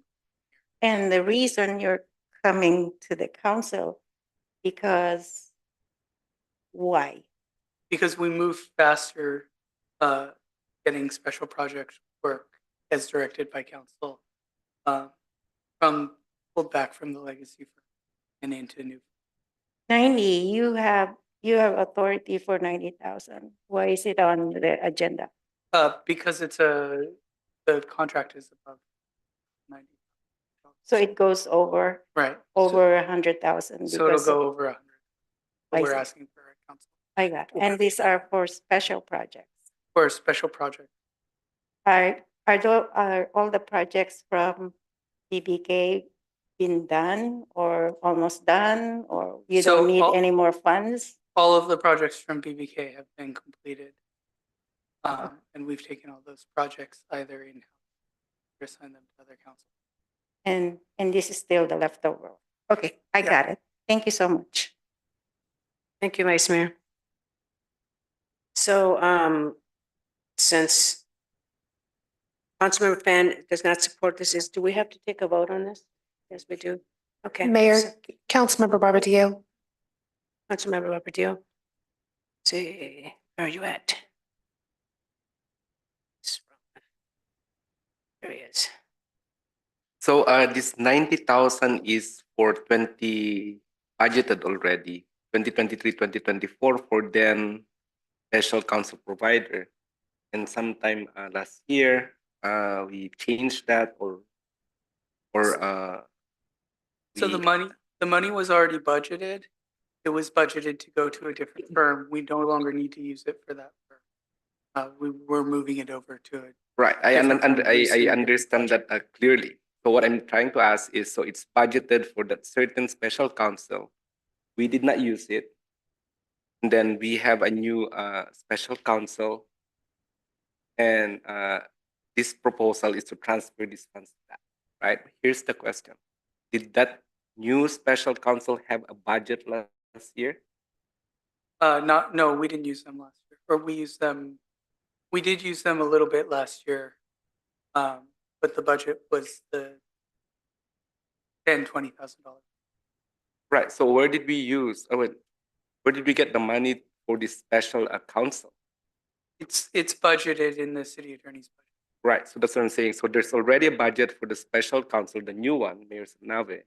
And the reason you're coming to the council, because why? Because we move faster getting special project work as directed by council from pulled back from the legacy firm and into new. 90, you have authority for 90,000. Why is it on the agenda? Because the contract is above 90. So it goes over Right. over 100,000. So it'll go over 100. But I we're see. asking for a council. I got it. And these are for special projects. for a special project. Are all the projects from BBK been done or almost done, or you So don't need all- any more funds? All of the projects from BBK have been completed. And we've taken all those projects either in or assigned them to other council. And this is still the leftover. Okay, I got it. Thank you so much. Thank you, Vice Mayor. So, since Councilmember Fan does not support this, do we have to take a vote on this? Yes, we do. Okay. Mayor, So, Councilmember Barbadillo. Councilmember Lapidillo. See, where are you at? There he is. So this 90,000 is for 20 budgeted already, 2023, 2024 for then special counsel provider. And sometime last year, we changed that or So the money was already budgeted. It was budgeted to go to a different firm. We no longer need to use it for that firm. We're moving it over to it. right. I understand that clearly. So what I'm trying to ask is, so it's budgeted for that certain special counsel. We did not use it. And then we have a new special counsel. And this proposal is to transfer these funds to that, right? Here's the question. Did that new special counsel have a budget last year? No, we didn't use them last year. Or we did use them a little bit last year. But the budget was the $20,000. Right. So where did we use? Where did we get the money for this special counsel? It's budgeted in the city attorney's budget. Right. So that's what I'm saying. So there's already a budget for the special counsel, the new one, Mayor Nave,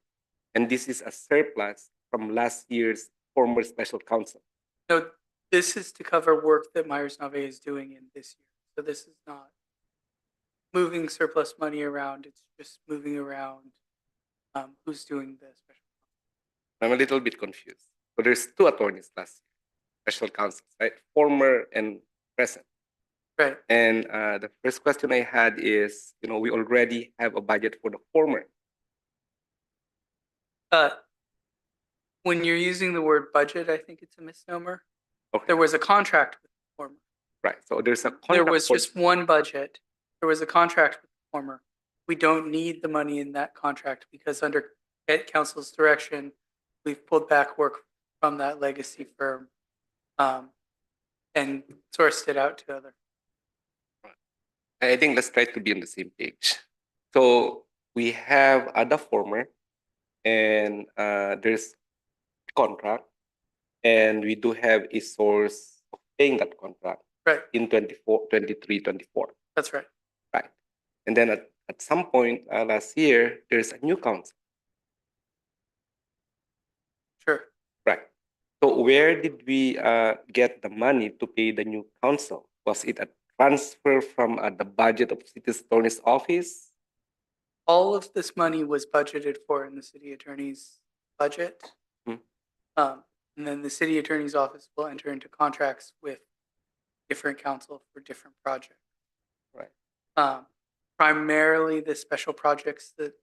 and this is a surplus from last year's former special counsel. No, this is to cover work that Myers Nave is doing in this year. So this is not moving surplus money around. It's just moving around who's doing the special counsel. I'm a little bit confused. So there's two attorneys last year, special counsels, right? Former and present. Right. And the first question I had is, we already have a budget for the former. When you're using the word budget, I think it's a misnomer. Okay. There was a contract with the former. Right. So there's a contract. There was just one budget. There was a contract with the former. We don't need the money in that contract because under council's direction, we've pulled back work from that legacy firm and sourced it out to other. I think let's try to be on the same page. So we have the former, and there's contract, and we do have a source of paying that contract. Right. In 23, 24. That's right. Right. And then at some point last year, there's a new council. Sure. Right. So where did we get the money to pay the new council? Was it a transfer from the budget of city attorney's office? All of this money was budgeted for in the city attorney's budget. And then the city attorney's office will enter into contracts with different council for different projects. Right. Primarily the special projects that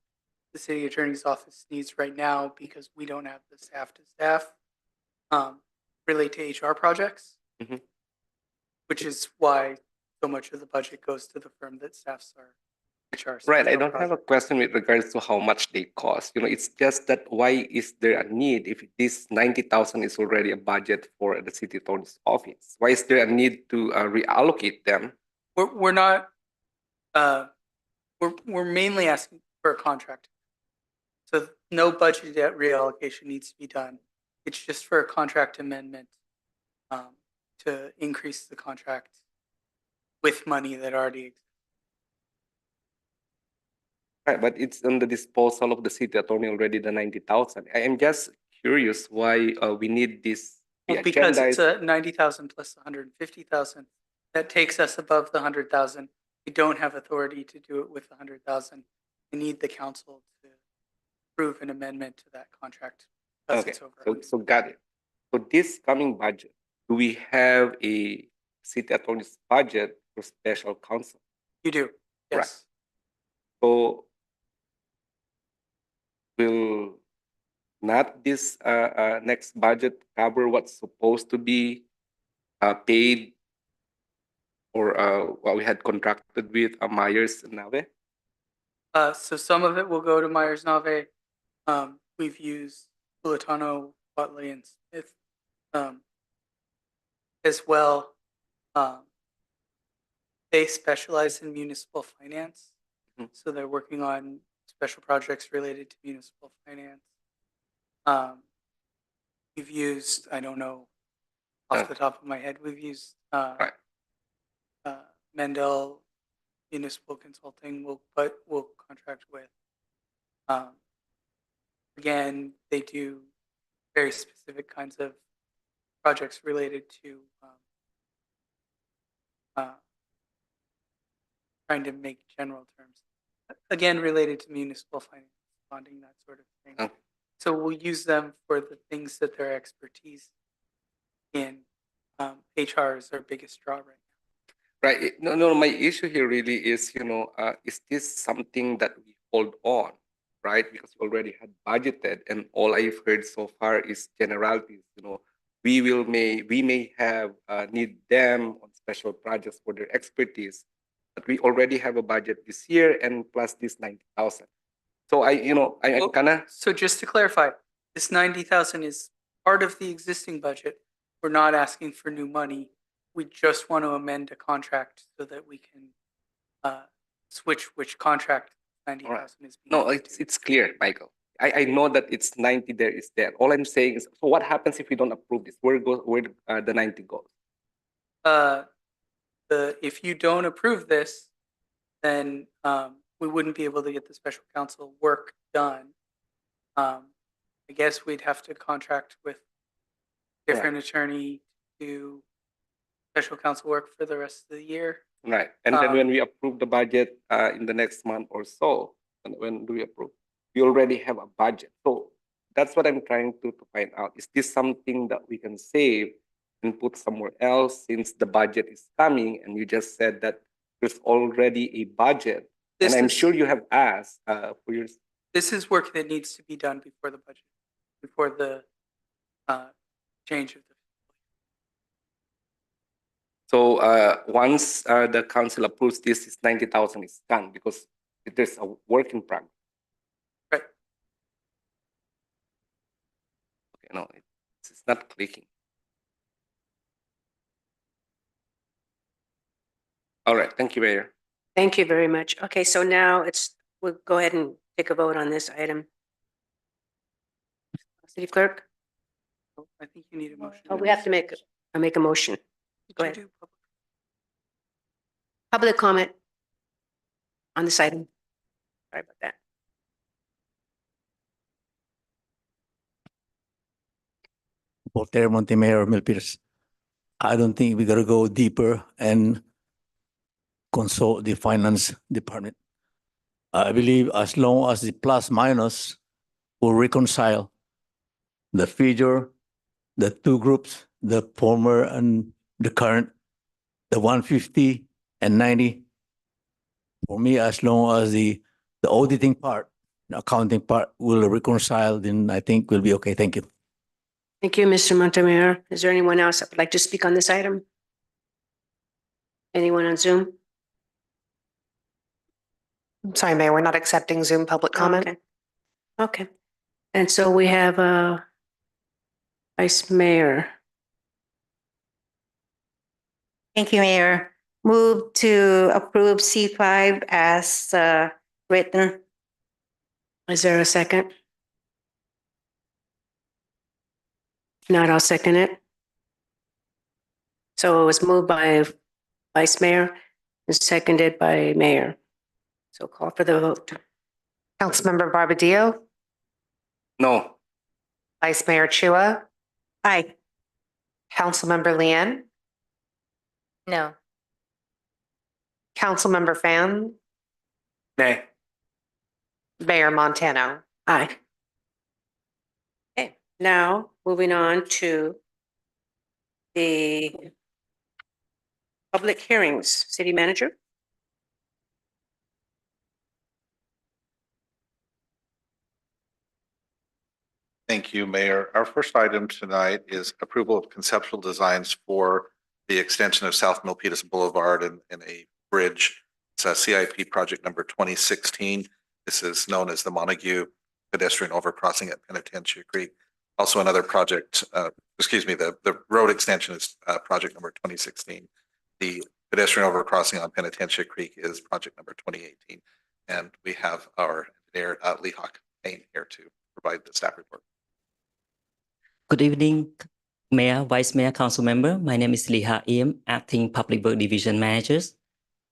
the city attorney's office needs right now, because we don't have the staff to staff, relate to HR projects, which is why so much of the budget goes to the firm that staffs our HR. Right. I don't have a question with regards to how much they cost. It's just that why is there a need if this 90,000 is already a budget for the city attorney's office? Why is there a need to reallocate them? We're not. We're mainly asking for a contract, so no budget reallocation needs to be done. It's just for a contract amendment to increase the contract with money that already exists. Right, but it's on the disposal of the city attorney already, the 90,000. I am just curious why we need this. Because it's a 90,000 plus 150,000. That takes us above the 100,000. We don't have authority to do it with 100,000. We need the council to approve an amendment to that contract. Okay, so got it. So this coming budget, do we have a city attorney's budget for special counsel? You do, yes. So will not this next budget cover what's supposed to be paid or what we had contracted with Myers and Nave? So some of it will go to Myers Nave. We've used Pulatano, Watley, and Smith as well. They specialize in municipal finance, so they're working on special projects related to municipal finance. We've used, I don't know off the top of my head, we've used Mendel Municipal Consulting, but we'll contract with. Again, they do very specific kinds of projects related to trying to make general terms. Again, related to municipal finance, bonding, that sort of thing. So we'll use them for the things that their expertise in. HR is our biggest draw right now. Right. No, my issue here really is, is this something that we hold on, right? Because we already had budgeted and all I've heard so far is generalities, we may have need them on special projects for their expertise, but we already have a budget this year and plus this 90,000. So I kind of. So just to clarify, this 90,000 is part of the existing budget. We're not asking for new money. We just want to amend a contract so that we can switch which contract 90,000 is being. No, it's clear, Michael. I know that it's 90 there is there. All I'm saying is, so what happens if we don't approve this? Where the 90 goes? If you don't approve this, then we wouldn't be able to get the special counsel work done. I guess we'd have to contract with different attorney to do special counsel work for the rest of the year. Right. And then when we approve the budget in the next month or so, and when do we approve? We already have a budget. So that's what I'm trying to find out. Is this something that we can save and put somewhere else since the budget is coming? And you just said that there's already a budget. And I'm sure you have asked for your. This is work that needs to be done before the budget, before the change of the. So once the council approves this 90,000 is done because there's a work in progress. Right. Okay, no, it's not clicking. All right, thank you, Mayor. Thank you very much. Okay, so now we'll go ahead and take a vote on this item. City Clerk? I think you need a motion. Oh, we have to make a motion. Go ahead. Public comment on this item. Sorry about that. Voltaire Montemayor, Milpitas. I don't think we gotta go deeper and consult the finance department. I believe as long as the plus minus will reconcile the figure, the two groups, the former and the current, the 150 and 90. For me, as long as the auditing part, the accounting part will reconcile, then I think we'll be okay. Thank you. Thank you, Mr. Montemayor. Is there anyone else that would like to speak on this item? Anyone on Zoom? I'm sorry, Mayor, we're not accepting Zoom public comment. Okay. And so we have Vice Mayor. Thank you, Mayor. Move to approve C5 as written. Is there a second? If not, I'll second it. So it was moved by Vice Mayor and seconded by Mayor. So call for the vote. Councilmember Barbadillo, No. Vice Mayor Chua, Aye. Councilmember Lian, No. Councilmember Fan, Nay. Mayor Montano. Aye. Okay, now moving on to the public hearings. City Manager? Thank you, Mayor. Our first item tonight is approval of conceptual designs for the extension of South Milpitas Boulevard and a bridge. It's a CIP project number 2016. This is known as the Montague pedestrian overcrossing at Penitentiary Creek. Also another project, the road extension is project number 2016. The pedestrian overcrossing on Penitentiary Creek is project number 2018. And we have our engineer, Lee Hawk Payne, here to provide the staff report. Good evening, Mayor, Vice Mayor, Council Member. My name is Lee Ha Im, Acting Public Work Division Managers.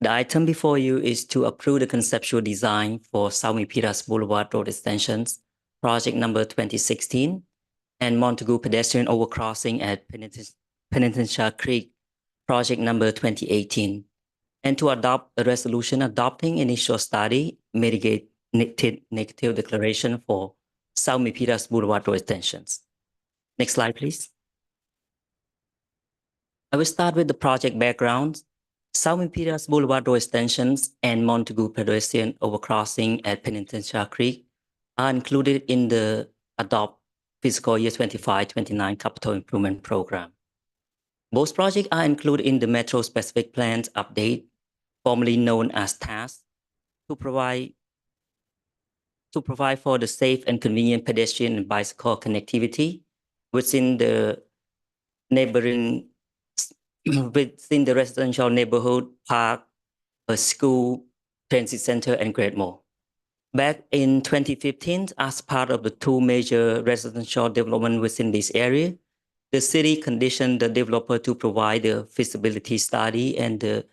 The item before you is to approve the conceptual design for South Milpitas Boulevard Road Extensions, project number 2016, and Montague Pedestrian Overcrossing at Penitentiary Creek, project number 2018, and to adopt a resolution adopting initial study, mitigate negative declaration for South Milpitas Boulevard Road Extensions. Next slide, please. I will start with the project background. South Milpitas Boulevard Road Extensions and Montague Pedestrian Overcrossing at Penitentiary Creek are included in the ADOPT Fiscal Year 25-29 Capital Improvement Program. Both projects are included in the Metro Specific Plans Update, formerly known as TASK, to provide for the safe and convenient pedestrian and bicycle connectivity within the residential neighborhood, park, a school, transit center, and great more. Back in 2015, as part of the two major residential development within this area, the city conditioned the developer to provide the feasibility study and the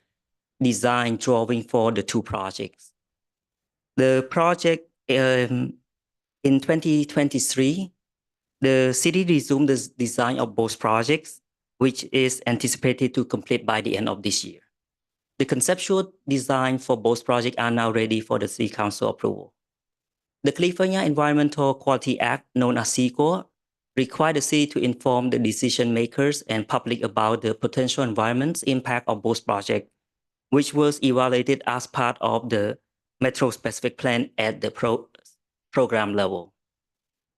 design drawing for the two projects. The project in 2023, the city resumed the design of both projects, which is anticipated to complete by the end of this year. The conceptual design for both projects are now ready for the City Council approval. The California Environmental Quality Act, known as CEQA, requires the city to inform the decision makers and public about the potential environmental impact of both projects, which was evaluated as part of the Metro Specific Plan at the program level.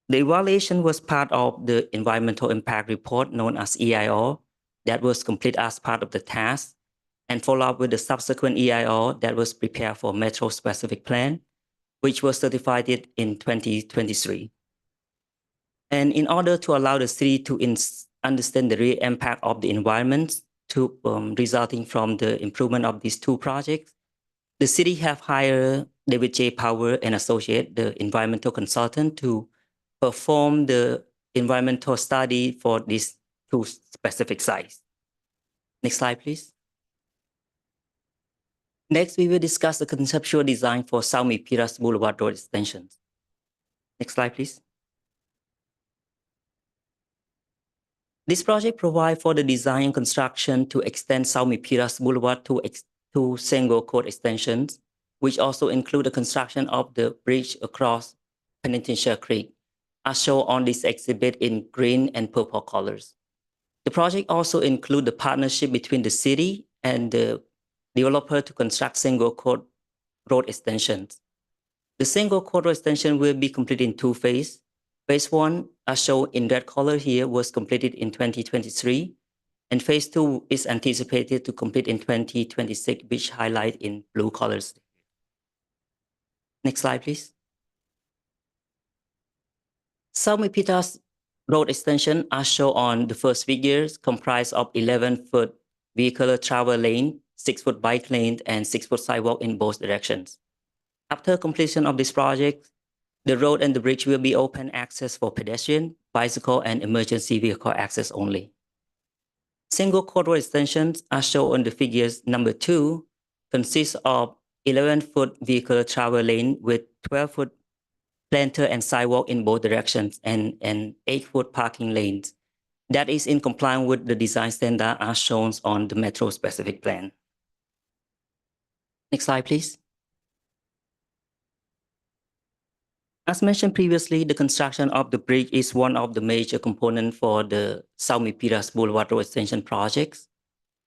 The evaluation was part of the Environmental Impact Report, known as EIR, that was completed as part of the task, and followed up with the subsequent EIR that was prepared for Metro Specific Plan, which was certified in 2023. And in order to allow the city to understand the real impact of the environment resulting from the improvement of these two projects, the city have hired David J. Power and Associate, the environmental consultant, to perform the environmental study for these two specific sites. Next slide, please. Next, we will discuss the conceptual design for South Milpitas Boulevard Road Extensions. Next slide, please. This project provides for the design and construction to extend South Milpitas Boulevard to single court extensions, which also include the construction of the bridge across Penitentiary Creek, as shown on this exhibit in green and purple colors. The project also includes the partnership between the city and the developer to construct single court road extensions. The single court road extension will be completed in two phases. Phase 1, as shown in red color here, was completed in 2023, and phase 2 is anticipated to complete in 2026, which highlight in blue colors. Next slide, please. South Milpitas Road Extension, as shown on the first figures, comprise of 11-foot vehicular travel lane, 6-foot bike lane, and 6-foot sidewalk in both directions. After completion of this project, the road and the bridge will be open access for pedestrian, bicycle, and emergency vehicle access only. Single court road extensions, as shown on the figures number 2, consists of 11-foot vehicular travel lane with 12-foot planter and sidewalk in both directions and 8-foot parking lanes. That is in compliance with the design standard as shown on the Metro Specific Plan. Next slide, please. As mentioned previously, the construction of the bridge is one of the major components for the South Milpitas Boulevard Road Extension projects.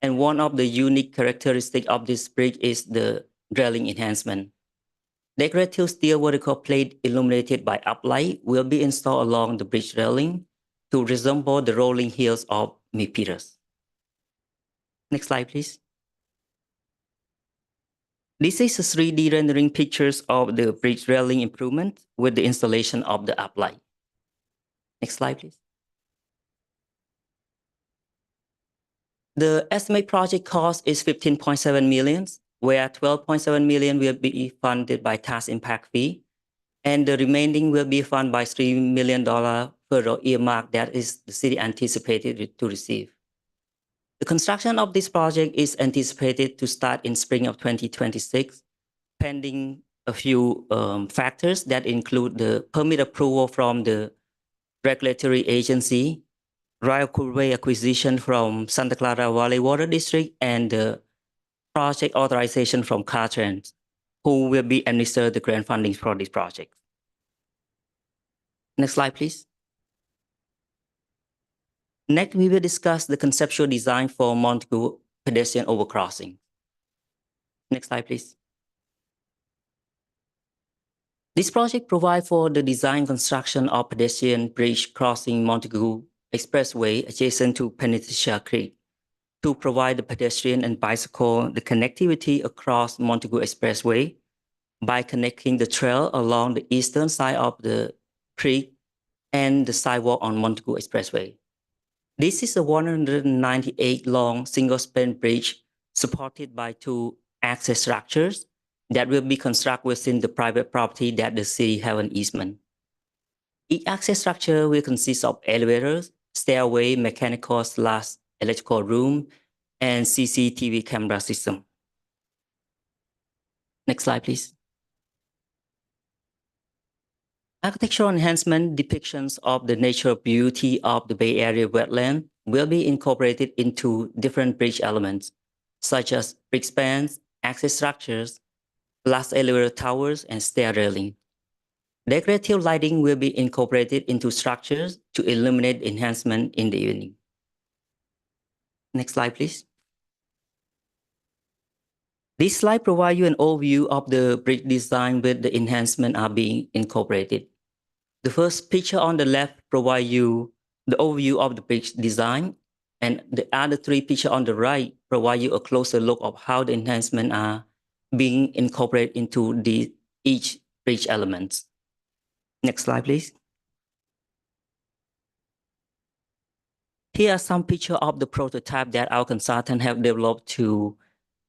And one of the unique characteristics of this bridge is the railing enhancement. Decorative steel vertical plate illuminated by uplight will be installed along the bridge railing to resemble the rolling hills of Milpitas. Next slide, please. This is a 3D rendering pictures of the bridge railing improvement with the installation of the uplight. Next slide, please. The estimated project cost is 15.7 million, where 12.7 million will be funded by tax impact fee, and the remaining will be funded by $3 million federal earmark that is the city anticipated to receive. The construction of this project is anticipated to start in spring of 2026, pending a few factors that include the permit approval from the regulatory agency, right-of-way acquisition from Santa Clara Valley Water District, and the project authorization from Caltrans, who will be administer the grant funding for this project. Next slide, please. Next, we will discuss the conceptual design for Montague pedestrian overcrossing. Next slide, please. This project provides for the design construction of pedestrian bridge crossing Montague Expressway adjacent to Peninsula Creek to provide the pedestrian and bicycle the connectivity across Montague Expressway by connecting the trail along the eastern side of the creek and the sidewalk on Montague Expressway. This is a 198-long single-span bridge supported by 2 access structures that will be constructed within the private property that the city have an easement. Each access structure will consist of elevators, stairway, mechanical/electrical room, and CCTV camera system. Next slide, please. Architectural enhancement depictions of the natural beauty of the Bay Area wetland will be incorporated into different bridge elements, such as bridge spans, access structures, glass elevator towers, and stair railing. Decorative lighting will be incorporated into structures to illuminate enhancement in the evening. Next slide, please. This slide provides you an overview of the bridge design with the enhancement are being incorporated. The first picture on the left provides you the overview of the bridge design, and the other 3 pictures on the right provide you a closer look of how the enhancements are being incorporated into each bridge elements. Next slide, please. Here are some pictures of the prototype that our consultant have developed to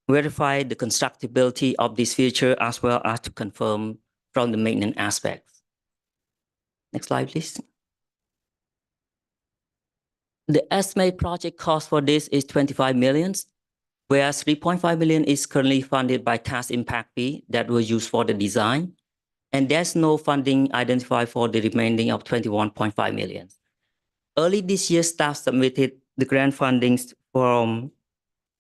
verify the constructability of this feature as well as to confirm from the maintenance aspects. Next slide, please. The estimated project cost for this is 25 million, whereas 3.5 million is currently funded by tax impact fee that was used for the design, and there's no funding identified for the remaining of 21.5 million. Early this year, staff submitted the grant fundings from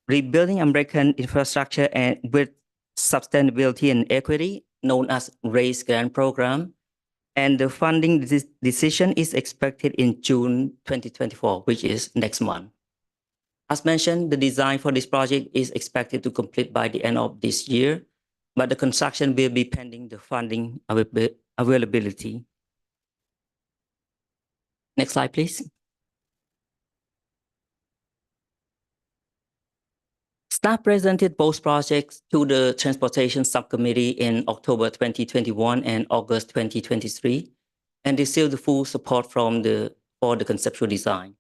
Rebuilding American Infrastructure and with Sustainability and Equity, known as RAISE grant program, and the funding decision is expected in June 2024, which is next month. As mentioned, the design for this project is expected to complete by the end of this year, but the construction will be pending the funding availability. Next slide, please. Staff presented both projects to the Transportation Subcommittee in October 2021 and August 2023, and received the full support for the conceptual design.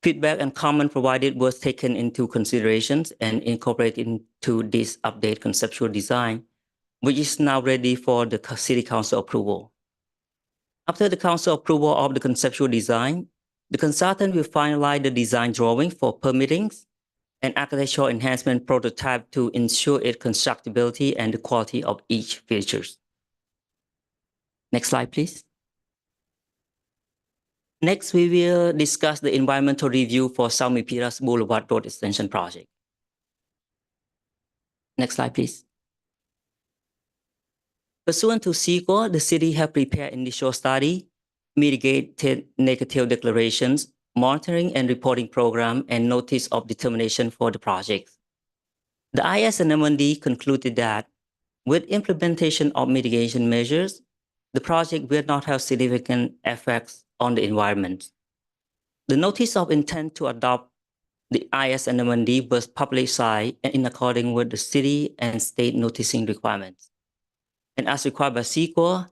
Feedback and comment provided was taken into considerations and incorporated into this updated conceptual design, which is now ready for the City Council approval. After the Council approval of the conceptual design, the consultant will finalize the design drawing for permitting and architectural enhancement prototype to ensure its constructability and the quality of each features. Next slide, please. Next, we will discuss the environmental review for South Milpitas Boulevard Road Extension project. Next slide, please. Pursuant to CEQA, the city have prepared initial study, mitigated negative declarations, monitoring and reporting program, and notice of determination for the project. The ISNMND concluded that with implementation of mitigation measures, the project will not have significant effects on the environment. The notice of intent to adopt the ISNMND was publicized in accordance with the city and state noticing requirements. And as required by CEQA,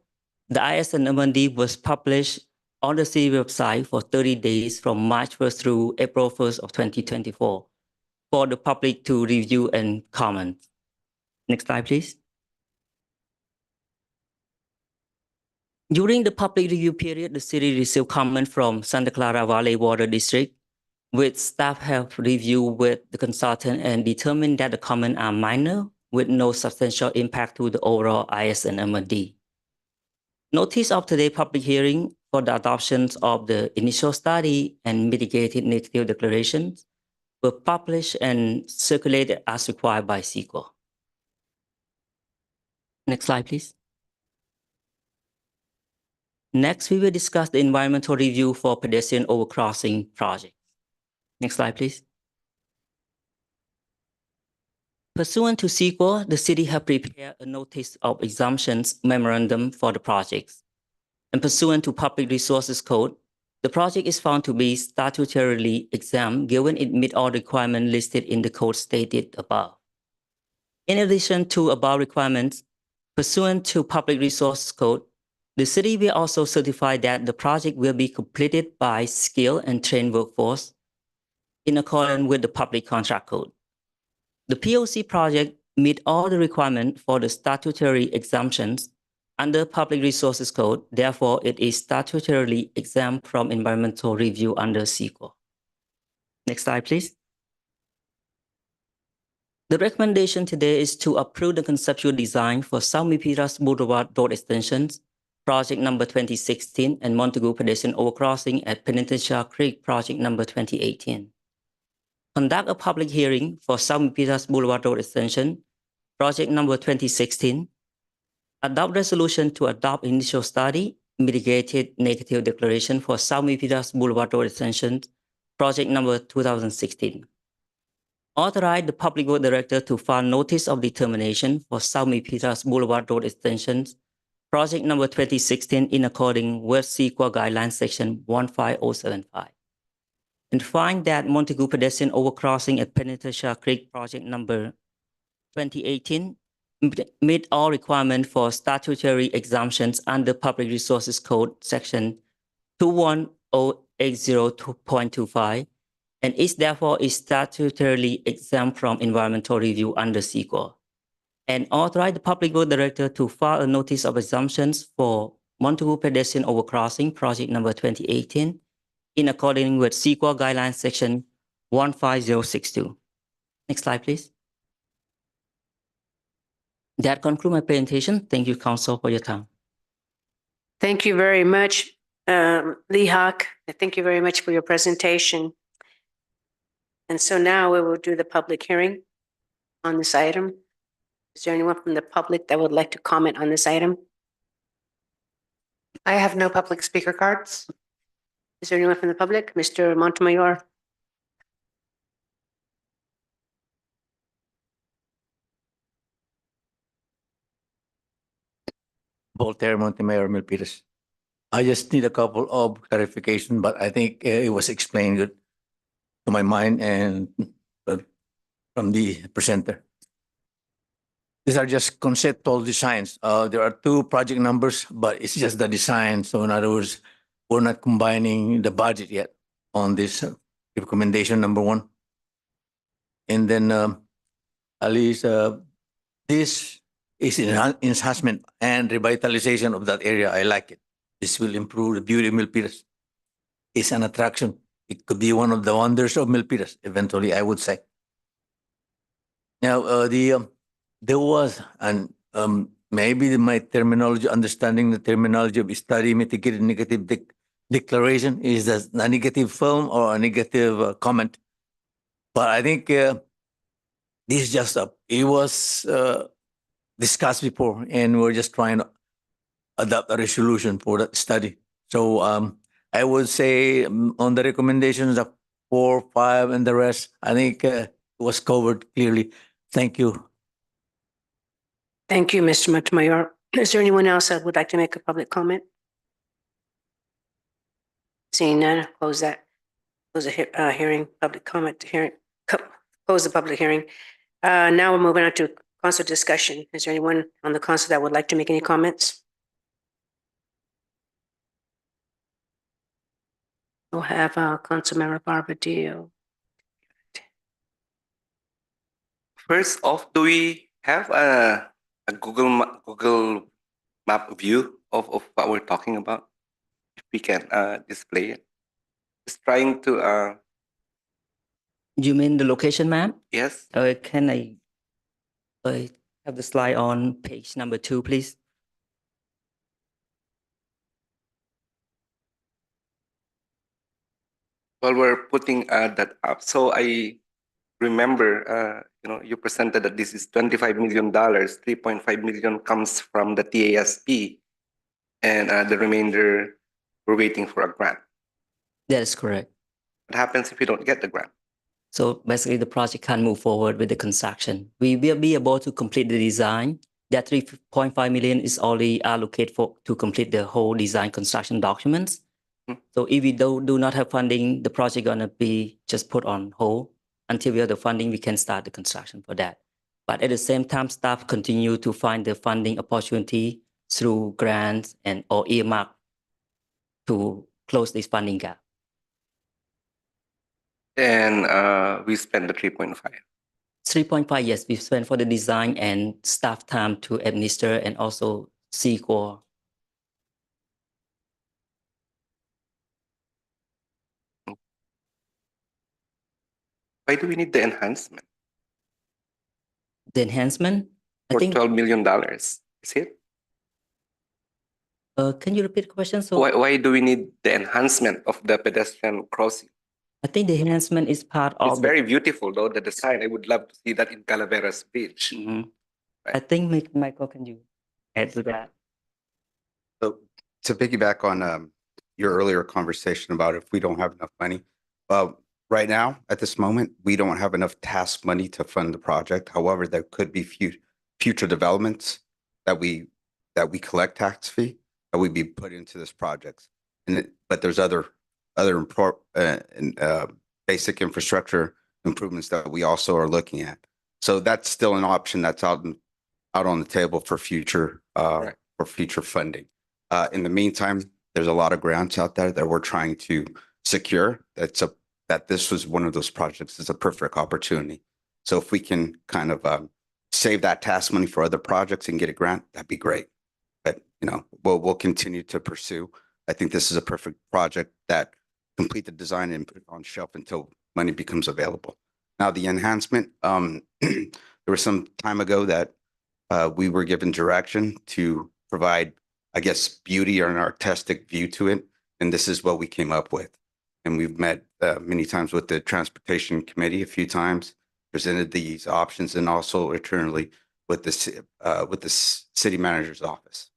the ISNMND was published on the city website for 30 days from March 1st through April 1st of 2024 for the public to review and comment. Next slide, please. During the public review period, the city received comment from Santa Clara Valley Water District, which staff have reviewed with the consultant and determined that the comments are minor with no substantial impact to the overall ISNMND. Notice of today's public hearing for the adoption of the initial study and mitigated negative declarations were published and circulated as required by CEQA. Next slide, please. Next, we will discuss the environmental review for pedestrian overcrossing project. Next slide, please. Pursuant to CEQA, the city have prepared a notice of exemptions memorandum for the projects. And pursuant to Public Resources Code, the project is found to be statutorily exempt given it meets all requirements listed in the code stated above. In addition to above requirements, pursuant to Public Resources Code, the city will also certify that the project will be completed by skilled and trained workforce in accordance with the Public Contract Code. The POC project meets all the requirements for the statutory exemptions under Public Resources Code. Therefore, it is statutorily exempt from environmental review under CEQA. Next slide, please. The recommendation today is to approve the conceptual design for South Milpitas Boulevard Road Extensions, project number 2016, and Montague Pedestrian Overcrossing at Penitentiary Creek, project number 2018. Conduct a public hearing for South Milpitas Boulevard Road Extension, project number 2016. Adopt resolution to adopt initial study, mitigated negative declaration for South Milpitas Boulevard Road Extension, project number 2016. Authorize the Public Works Director to file notice of determination for South Milpitas Boulevard Road Extensions, project number 2016 in accordance with CEQA guidelines section 15075. And find that Montague Pedestrian Overcrossing at Penitentiary Creek, project number 2018, meet all requirements for statutory exemptions under Public Resources Code section 21080.25, and is therefore statutorily exempt from environmental review under CEQA. And authorize the Public Works Director to file a notice of exemptions for Montague Pedestrian Overcrossing, project number 2018, in accordance with CEQA guidelines section 15062. Next slide, please. That concludes my presentation. Thank you, Council, for your time. Thank you very much, Lee Hawk. Thank you very much for your presentation. And so now we will do the public hearing on this item. Is there anyone from the public that would like to comment on this item? I have no public speaker cards. Is there anyone from the public? Mr. Montemayor? Voltaire Montemayor Milpitas. I just need a couple of clarification, but I think it was explained good to my mind and from the presenter. These are just conceptual designs. There are two project numbers, but it's just the design. So in other words, we're not combining the budget yet on this recommendation number one. And then at least this is an enhancement and revitalization of that area. I like it. This will improve the beauty of Milpitas. It's an attraction. It could be one of the wonders of Milpitas, eventually, I would say. Now, there was, and maybe my terminology, understanding the terminology of study mitigated negative declaration is a negative film or a negative comment. But I think this is just it was discussed before, and we're just trying to adopt a resolution for that study. So I would say on the recommendations of 4, 5, and the rest, I think it was covered clearly. Thank you. Thank you, Mr. Montemayor. Is there anyone else that would like to make a public comment? Seeing none, close the hearing, public comment hearing, close the public hearing. Now we're moving on to council discussion. Is there anyone on the council that would like to make any comments? We'll have Councilmember Barbadillo. First off, do we have a Google map view of what we're talking about? If we can display it. Just trying to You mean the location map? yes. Can I have the slide on page number 2, please? Well, we're putting that up. So I remember, you presented that this is $25 million. 3.5 million comes from the TASP, and the remainder we're waiting for a grant. That is correct. What happens if we don't get the grant? So basically, the project can't move forward with the construction. We will be able to complete the design. That 3.5 million is already allocated to complete the whole design construction documents. So if we do not have funding, the project gonna be just put on hold until we have the funding. We can start the construction for that. But at the same time, staff continue to find the funding opportunity through grants and or earmark to close this funding gap. And we spend the 3.5. 3.5, yes, we spent for the design and staff time to administer and also CEQA. Why do we need the enhancement? The enhancement? For $12 million, is it? Can you repeat the question? So Why do we need the enhancement of the pedestrian crossing? I think the enhancement is part of. It's very beautiful, though, the design. I would love to see that in Calaveras Beach. I think Michael, can you add to that? So to piggyback on your earlier conversation about if we don't have enough money, right now, at this moment, we don't have enough task money to fund the project. However, there could be future developments that we collect tax fee that we be put into this project. But there's other basic infrastructure improvements that we also are looking at. So that's still an option that's out on the table for future funding. In the meantime, there's a lot of grants out there that we're trying to secure. That this was one of those projects. It's a perfect opportunity. So if we can kind of save that task money for other projects and get a grant, that'd be great. But we'll continue to pursue. I think this is a perfect project that complete the design and put it on shelf until money becomes available. Now the enhancement, there was some time ago that we were given direction to provide, I guess, beauty or an artistic view to it. And this is what we came up with. And we've met many times with the Transportation Committee a few times, presented these options, and also internally with the city manager's office.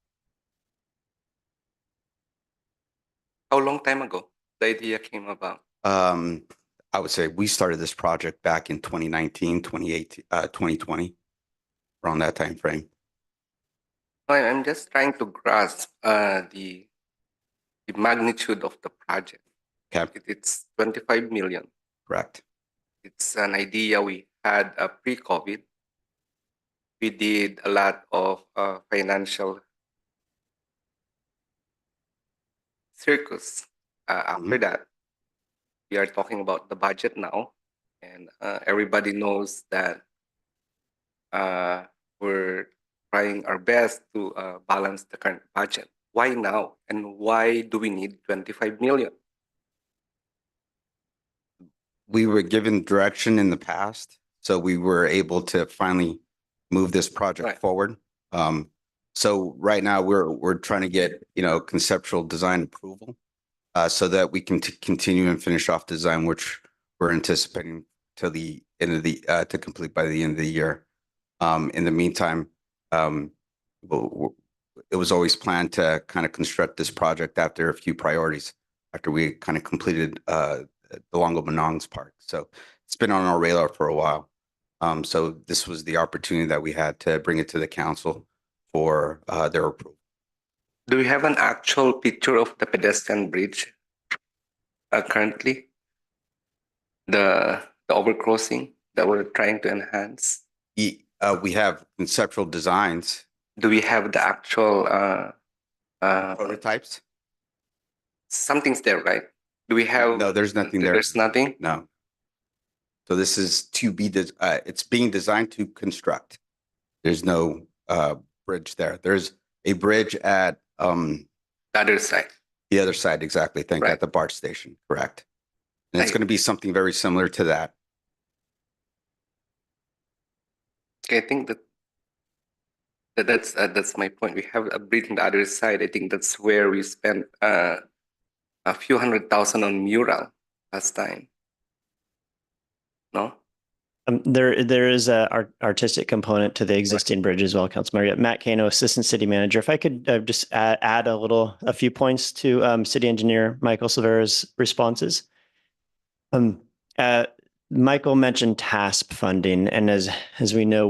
How long time ago the idea came about? I would say we started this project back in 2019, 2018, 2020, around that time frame. I'm just trying to grasp the magnitude of the project. Okay. It's 25 million. Correct. It's an idea we had pre-COVID. We did a lot of financial circus. After that, we are talking about the budget now, and everybody knows that we're trying our best to balance the current budget. Why now? And why do we need 25 million? We were given direction in the past, so we were able to finally move this project forward. So right now we're trying to get conceptual design approval so that we can continue and finish off design, which we're anticipating till the end of the to complete by the end of the year. In the meantime, But it was always planned to kind of construct this project after a few priorities, after we kind of completed the Longo Manongs Park. So it's been on our radar for a while. So this was the opportunity that we had to bring it to the council for their approval. Do we have an actual picture of the pedestrian bridge currently? The overcrossing that we're trying to enhance? We have conceptual designs. Do we have the actual prototypes? Something's there, right? Do we have? No, there's nothing there. There's nothing? No. So this is to be, it's being designed to construct. There's no bridge there. There's a bridge at the other side. The other side, exactly. Thank you, at the BART station, correct. And it's going to be something very similar to that. Okay, I think that's my point. We have a bridge on the other side. I think that's where we spent a few $100,000 on mural last time. No? There is a artistic component to the existing bridge as well, Councilmember. Matt Cano, Assistant City Manager. If I could just add a few points to City Engineer Michael Silvera's responses. Michael mentioned TASP funding, and as we know,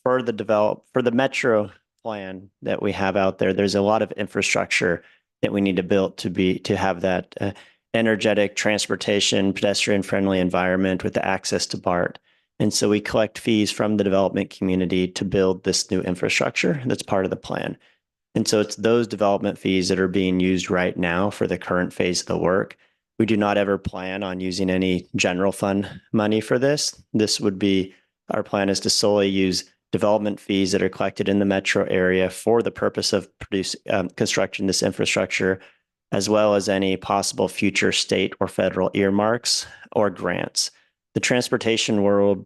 for the metro plan that we have out there, there's a lot of infrastructure that we need to build to have that energetic transportation, pedestrian-friendly environment with the access to BART. And so we collect fees from the development community to build this new infrastructure that's part of the plan. And so it's those development fees that are being used right now for the current phase of the work. We do not ever plan on using any general fund money for this. Our plan is to solely use development fees that are collected in the metro area for the purpose of constructing this infrastructure, as well as any possible future state or federal earmarks or grants. The transportation world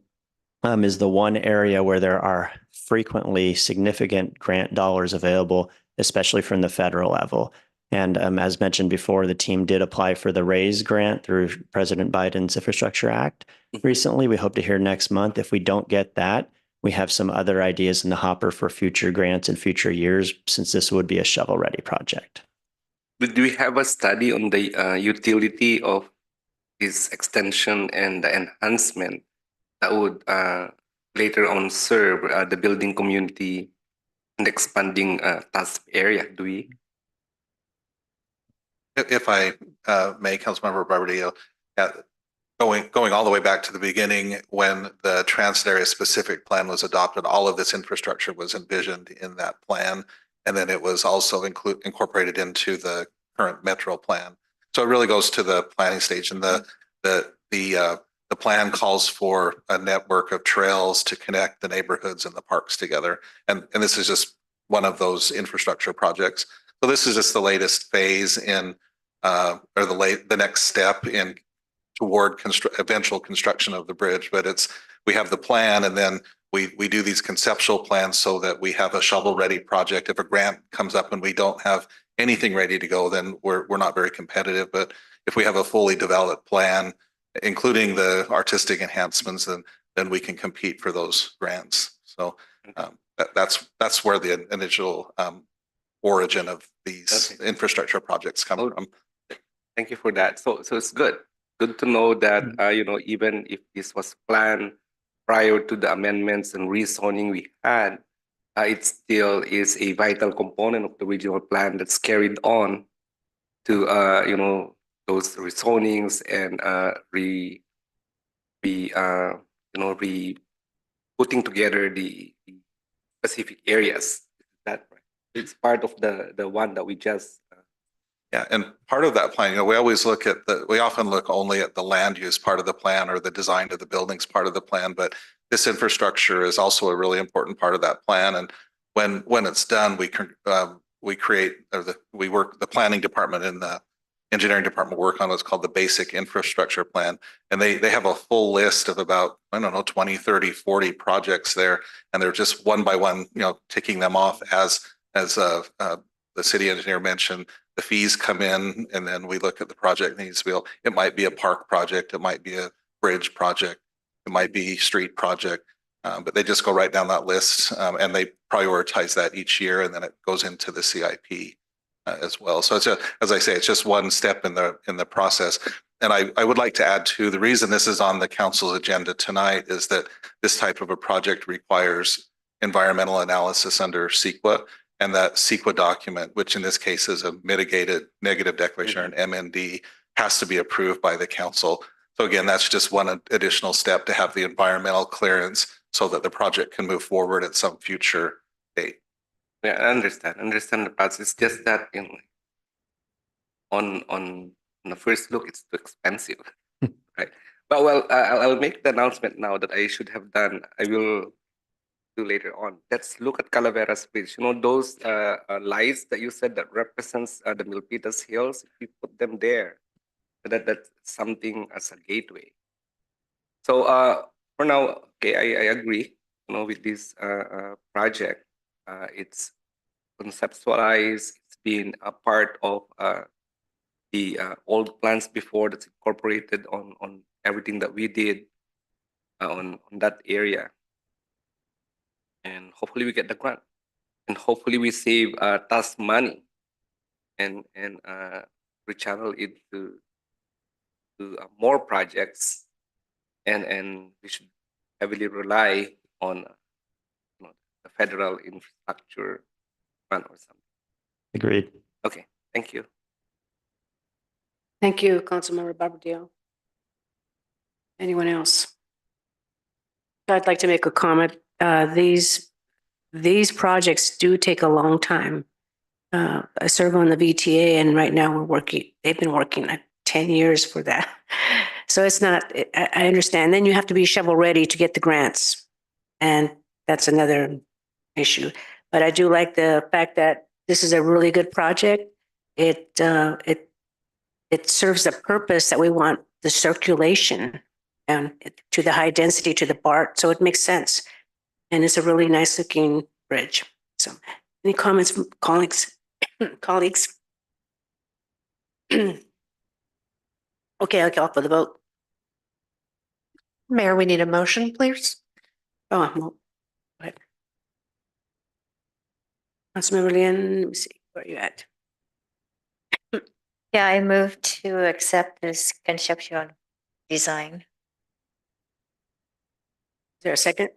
is the one area where there are frequently significant grant dollars available, especially from the federal level. And as mentioned before, the team did apply for the RAISE grant through President Biden's Infrastructure Act recently. We hope to hear next month. If we don't get that, we have some other ideas in the hopper for future grants in future years, since this would be a shovel-ready project. Do we have a study on the utility of this extension and the enhancement that would later on serve the building community and expanding task area? Do we? If I may, Councilmember Barbadillo, going all the way back to the beginning, when the transit area specific plan was adopted, all of this infrastructure was envisioned in that plan, and then it was also incorporated into the current metro plan. So it really goes to the planning stage, and the plan calls for a network of trails to connect the neighborhoods and the parks together, and this is just one of those infrastructure projects. So this is just the latest phase in, or the next step in toward eventual construction of the bridge. But we have the plan, and then we do these conceptual plans so that we have a shovel-ready project. If a grant comes up and we don't have anything ready to go, then we're not very competitive. But if we have a fully developed plan, including the artistic enhancements, then we can compete for those grants. So that's where the initial origin of these infrastructure projects come from. Thank you for that. So it's good to know that even if this was planned prior to the amendments and rezoning we had, it still is a vital component of the regional plan that's carried on to those rezonings and putting together the specific areas. Is that right? It's part of the one that we just. Yeah, and part of that plan, we often look only at the land use part of the plan or the design of the buildings part of the plan, but this infrastructure is also a really important part of that plan. And when it's done, the planning department and the engineering department work on what's called the basic infrastructure plan. And they have a full list of about, 20, 30, 40 projects there. And they're just one by one, ticking them off as the city engineer mentioned. The fees come in, and then we look at the project needs to be. It might be a park project, it might be a bridge project, it might be street project. But they just go right down that list, and they prioritize that each year, and then it goes into the CIP as well. So as I say, it's just one step in the process. And I would like to add too, the reason this is on the council's agenda tonight is that this type of a project requires environmental analysis under CEQA, and that CEQA document, which in this case is a mitigated negative declaration, or an MND, has to be approved by the council. So again, that's just one additional step to have the environmental clearance so that the project can move forward at some future date. Yeah, I understand the process. It's just that on the first look, it's too expensive, right? But well, I'll make the announcement now that I should have done. I will do later on. Let's look at Calaveras Bridge. You know those lights that you said that represents the Milpitas Hills. If you put them there, that's something as a gateway. So for now, okay, I agree. You know, with this project, it's conceptualized. It's been a part of the old plans before that's incorporated on everything that we did on that area. And hopefully we get the grant, and hopefully we save tax money and rechannel it to more projects, and we should heavily rely on the federal infrastructure fund or something. Agreed. Okay, thank you. Thank you, Councilmember Barbadillo. Anyone else? I'd like to make a comment. These projects do take a long time. I serve on the VTA, and right now they've been working like 10 years for that. So it's not, I understand. Then you have to be shovel ready to get the grants. And that's another issue. But I do like the fact that this is a really good project. It serves the purpose that we want, the circulation and to the high density to the BART. So it makes sense. And it's a really nice looking bridge. So any comments from colleagues? Okay, I'll call for the vote. Mayor, we need a motion, please. Oh, well, go ahead. Councilmember Lin, let me see, where are you at? Yeah, I move to accept this conceptual design. Is there a second?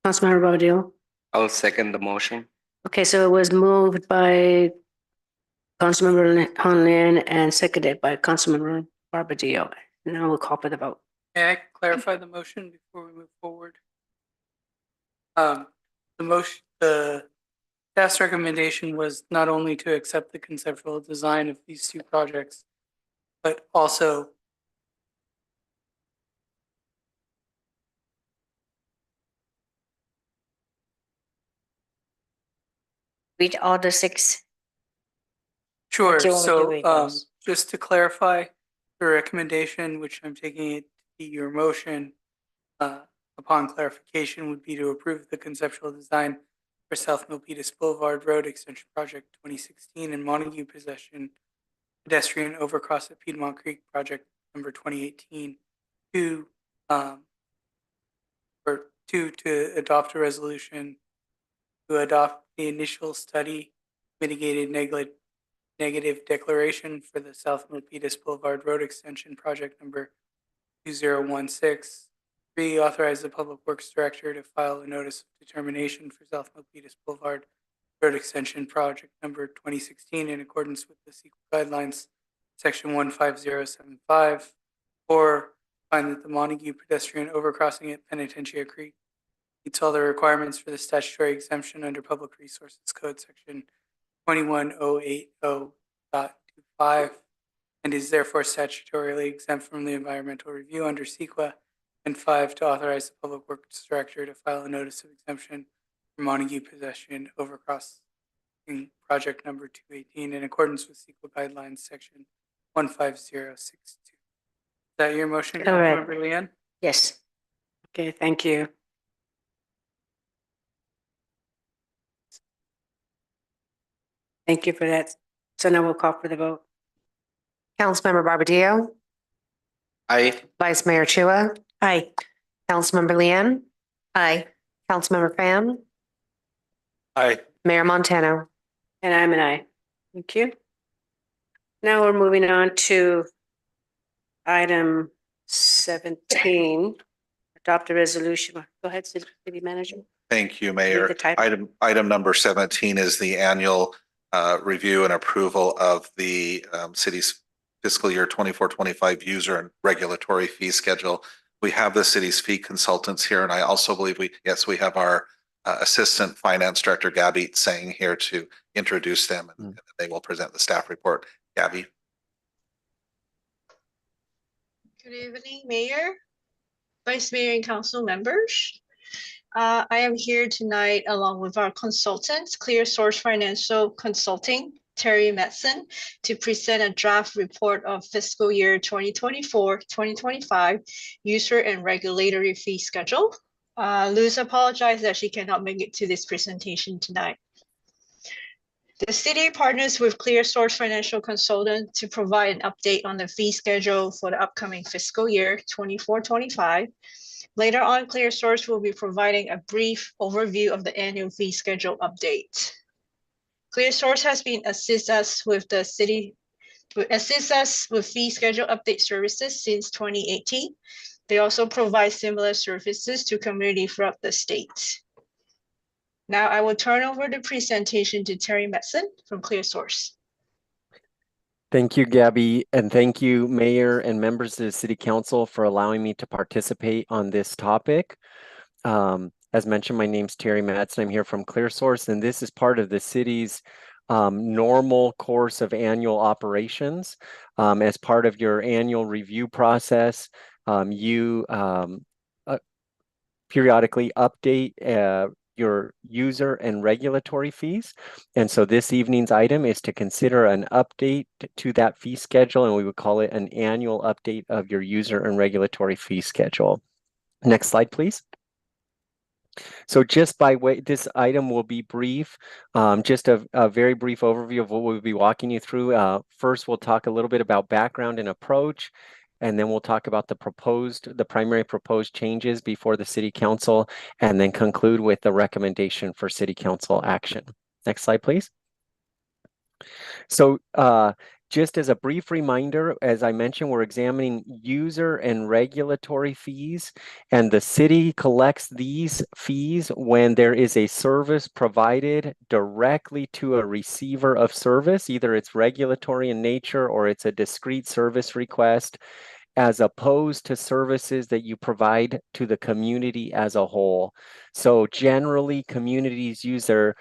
Councilmember Barbadillo? I'll second the motion. Okay, so it was moved by Councilmember Hanlin and seconded by Councilmember Barbadillo. Now we'll call for the vote. May I clarify the motion before we move forward? The staff's recommendation was not only to accept the conceptual design of these two projects, but also Read all the 6. Sure. What do you want me to So read those? just to clarify, the recommendation, which I'm taking it to be your motion, upon clarification, would be to approve the conceptual design for South Milpitas Boulevard Road Extension Project 2016 and Montague Possession Pedestrian Overcross at Piedmont Creek Project number 2018 to adopt a resolution to adopt the initial study mitigated negative declaration for the South Milpitas Boulevard Road Extension Project number 2016. 3, authorize the Public Works Director to file a notice of determination for South Milpitas Boulevard Road Extension Project number 2016 in accordance with the CEQA guidelines, section 15075. 4, find that the Montague pedestrian overcrossing at Penitentiary Creek meets all the requirements for the statutory exemption under Public Resources Code section 21080.25 and is therefore statutorily exempt from the environmental review under CEQA. And 5, to authorize the Public Works Director to file a notice of exemption for Montague possession overcrossing project number 218 in accordance with CEQA guidelines section 15062. Is that your motion, Correct. Councilmember Leanne? Yes. Okay, thank you. Thank you for that. So now we'll call for the vote. Councilmember Barbadillo, Aye. Vice Mayor Chua, Aye. Councilmember Leanne, Aye. Councilmember Pham, Aye. Mayor Montano. And I'm an aye. Thank you. Now we're moving on to item 17. Adopt a resolution. Go ahead, City Manager. Thank you, Read Mayor. the title. Item number 17 is the annual review and approval of the city's fiscal year 24-25 user and regulatory fee schedule. We have the city's fee consultants here, and I also believe we have our Assistant Finance Director, Gabby, saying here to introduce them, and they will present the staff report. Gabby. Good evening, Mayor, Vice Mayor, and Council members. I am here tonight along with our consultants, Clear Source Financial Consulting, Terry Metzen, to present a draft report of fiscal year 2024-2025 user and regulatory fee schedule. Luz apologizes that she cannot make it to this presentation tonight. The city partners with Clear Source Financial Consultant to provide an update on the fee schedule for the upcoming fiscal year 24-25. Later on, Clear Source will be providing a brief overview of the annual fee schedule update. Clear Source has been assist us with fee schedule update services since 2018. They also provide similar services to community throughout the state. Now I will turn over the presentation to Terry Metzen from Clear Source. Thank you, Gabby, and thank you, Mayor and members of the City Council, for allowing me to participate on this topic. As mentioned, my name's Terry Matz, and I'm here from Clear Source, and this is part of the city's normal course of annual operations. As part of your annual review process, you periodically update your user and regulatory fees. And so this evening's item is to consider an update to that fee schedule, and we would call it an annual update of your user and regulatory fee schedule. Next slide, please. So just by way, this item will be brief, just a very brief overview of what we'll be walking you through. First, we'll talk a little bit about background and approach, and then we'll talk about the primary proposed changes before the City Council, and then conclude with the recommendation for City Council action. Next slide, please. So just as a brief reminder, as I mentioned, we're examining user and regulatory fees, and the city collects these fees when there is a service provided directly to a receiver of service. Either it's regulatory in nature or it's a discrete service request, as opposed to services that you provide to the community as a whole. So generally, communities use their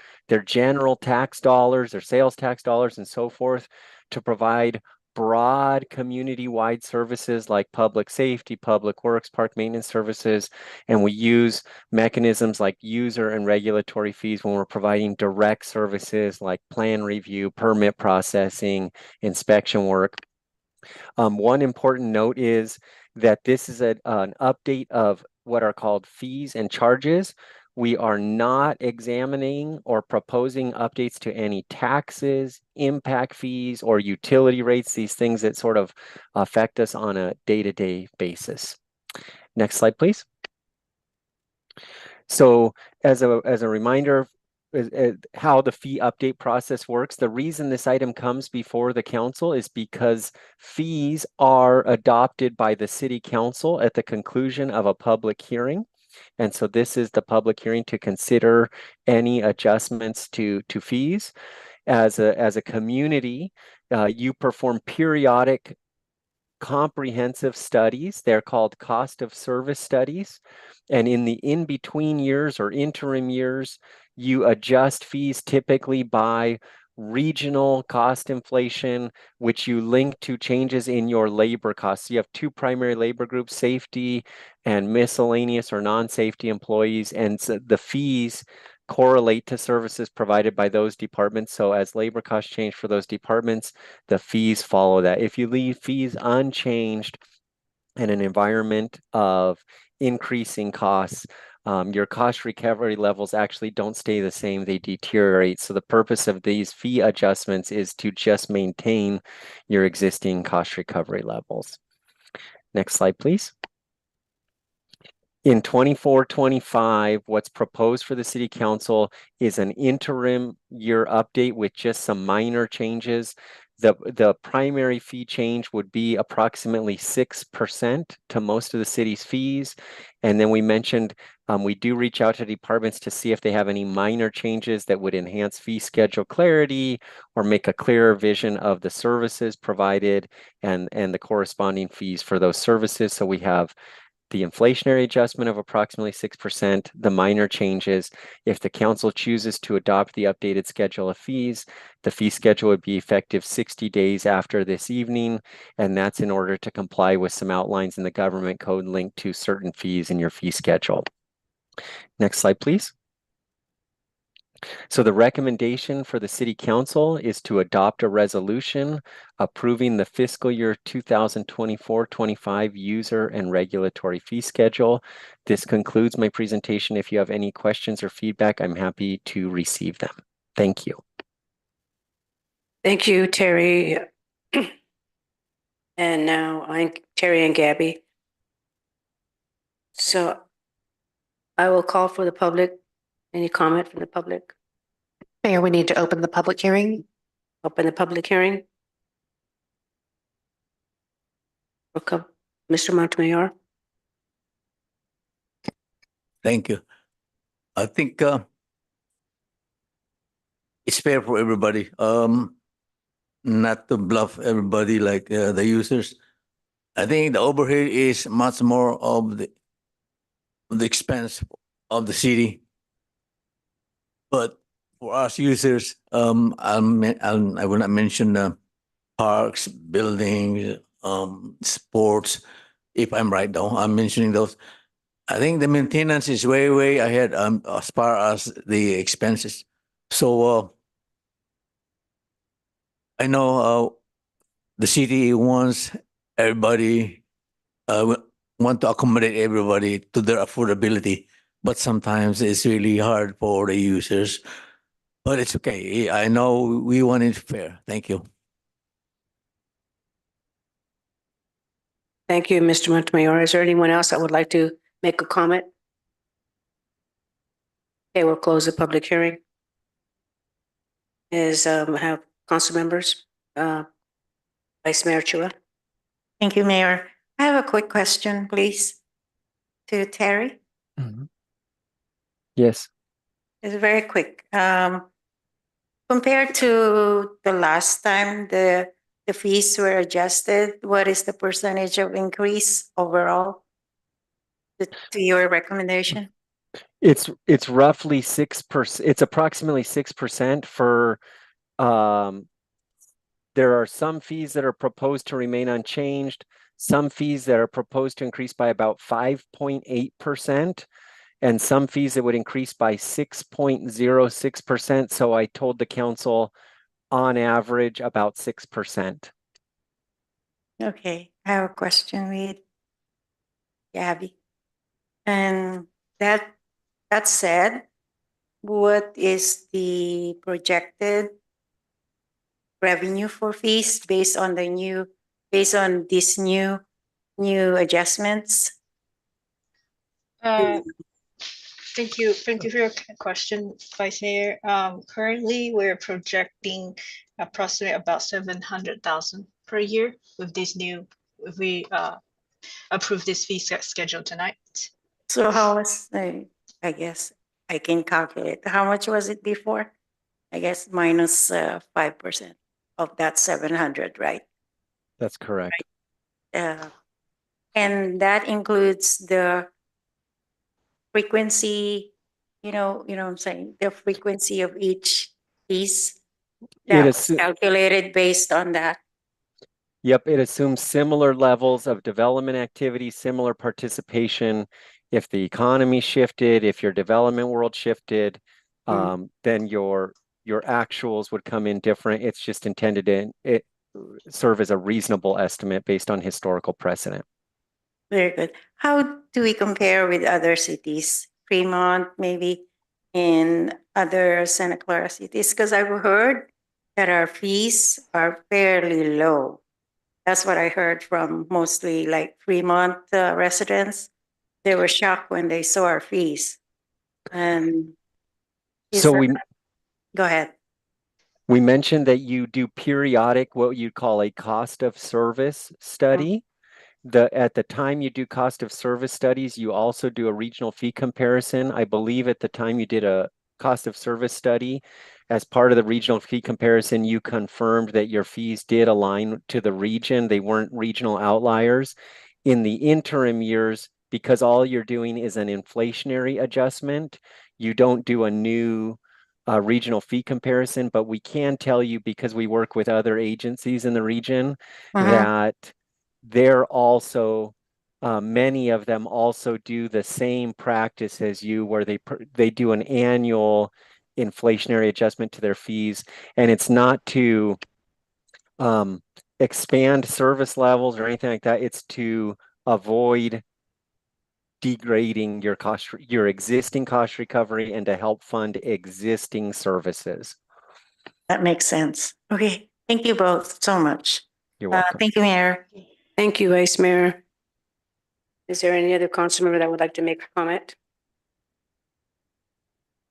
general tax dollars, their sales tax dollars, and so forth to provide broad community-wide services like public safety, public works, park maintenance services, and we use mechanisms like user and regulatory fees when we're providing direct services like plan review, permit processing, inspection work. One important note is that this is an update of what are called fees and charges. We are not examining or proposing updates to any taxes, impact fees, or utility rates, these things that sort of affect us on a day-to-day basis. Next slide, please. So as a reminder, how the fee update process works. The reason this item comes before the council is because fees are adopted by the City Council at the conclusion of a public hearing. And so this is the public hearing to consider any adjustments to fees. As a community, you perform periodic comprehensive studies. They're called cost of service studies. And in the in-between years or interim years, you adjust fees typically by regional cost inflation, which you link to changes in your labor costs. So you have two primary labor groups, safety and miscellaneous or non-safety employees, and so the fees correlate to services provided by those departments. So as labor costs change for those departments, the fees follow that. If you leave fees unchanged in an environment of increasing costs, your cost recovery levels actually don't stay the same, they deteriorate. So the purpose of these fee adjustments is to just maintain your existing cost recovery levels. Next slide, please. In 24-25, what's proposed for the City Council is an interim year update with just some minor changes. The primary fee change would be approximately 6% to most of the city's fees. And then we mentioned we do reach out to departments to see if they have any minor changes that would enhance fee schedule clarity or make a clearer vision of the services provided and the corresponding fees for those services. So we have the inflationary adjustment of approximately 6%, the minor changes. If the council chooses to adopt the updated schedule of fees, the fee schedule would be effective 60 days after this evening, and that's in order to comply with some outlines in the government code linked to certain fees in your fee schedule. Next slide, please. So the recommendation for the City Council is to adopt a resolution approving the fiscal year 2024-25 user and regulatory fee schedule. This concludes my presentation. If you have any questions or feedback, I'm happy to receive them. Thank you. Thank you, Terry. And now I'm Terry and Gabby. So I will call for the public. Any comment from the public? Mayor, we need to open the public hearing. Open the public hearing. Okay. Mr. Montemayor. Thank you. I think it's fair for everybody. Not to bluff everybody like the users. I think the overhead is much more of the expense of the city. But for us users, I will not mention parks, buildings, sports. If I'm right, though, I'm mentioning those. I think the maintenance is way, way ahead as far as the expenses. So I know the city wants everybody, want to accommodate everybody to their affordability, but sometimes it's really hard for the users. But it's okay. I know we want it fair. Thank you. Thank you, Mr. Montemayor. Is there anyone else that would like to make a comment? Okay, we'll close the public hearing. Have council members, Vice Mayor Chua. Thank you, Mayor. I have a quick question, please, to Terry. Yes. It's very quick. Compared to the last time the fees were adjusted, what is the percentage of increase overall to your recommendation? It's roughly 6%. It's approximately 6% for there are some fees that are proposed to remain unchanged, some fees that are proposed to increase by about 5.8%, and some fees that would increase by 6.06%. So I told the council on average about 6%. Okay, I have a question with Gabby. And that said, what is the projected revenue for fees based on these new adjustments? Thank you for your question, Vice Mayor. Currently, we're projecting approximately about 700,000 per year with this new, if we approve this fee schedule tonight. So how was, I guess I can calculate. How much was it before? I guess minus 5% of that 700, right? That's correct. And that includes the frequency, you know what I'm saying, the frequency of each piece that was calculated based on that. Yep, it assumes similar levels of development activity, similar participation. If the economy shifted, if your development world shifted, then your actuals would come in different. It's just intended to serve as a reasonable estimate based on historical precedent. Very good. How do we compare with other cities Fremont, maybe in other Santa Clara cities? Because I've heard that our fees are fairly low. That's what I heard from mostly like Fremont residents. They were shocked when they saw our fees. And So go ahead. we mentioned that you do periodic, what you call a cost of service study. At the time you do cost of service studies, you also do a regional fee comparison. I believe at the time you did a cost of service study, as part of the regional fee comparison, you confirmed that your fees did align to the region. They weren't regional outliers. In the interim years, because all you're doing is an inflationary adjustment, you don't do a new regional fee comparison, but we can tell you, because we work with other agencies in the region, that they're also, many of them also do the same practice as you, where they do an annual inflationary adjustment to their fees, and it's not to expand service levels or anything like that. It's to avoid degrading your existing cost recovery and to help fund existing services. That makes sense. Okay, thank you both so much. You're welcome. Thank you, Mayor. Thank you, Vice Mayor. Is there any other council member that would like to make a comment?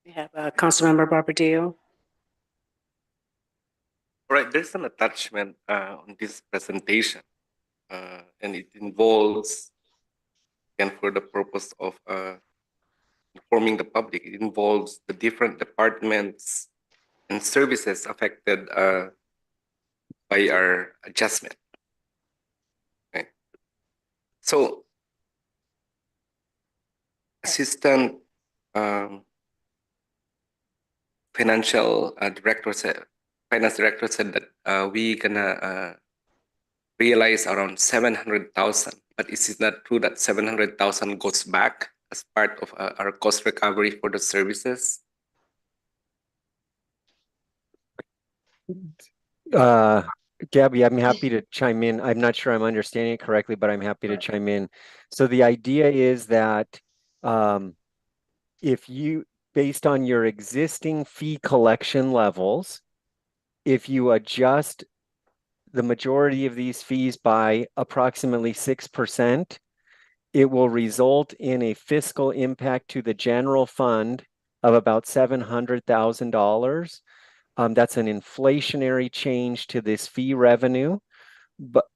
We have Council Member Barbara Dio. All right, there's an attachment on this presentation, and it involves, and for the purpose of informing the public, it involves the different departments and services affected by our adjustment. Okay. So, Assistant Financial Director said, Finance Director said that we gonna realize around 700,000, but is it not true that 700,000 goes back as part of our cost recovery for the services? Gabby, I'm happy to chime in. I'm not sure I'm understanding it correctly, but I'm happy to chime in. So the idea is that if you, based on your existing fee collection levels, if you adjust the majority of these fees by approximately 6%, it will result in a fiscal impact to the general fund of about $700,000. That's an inflationary change to this fee revenue. But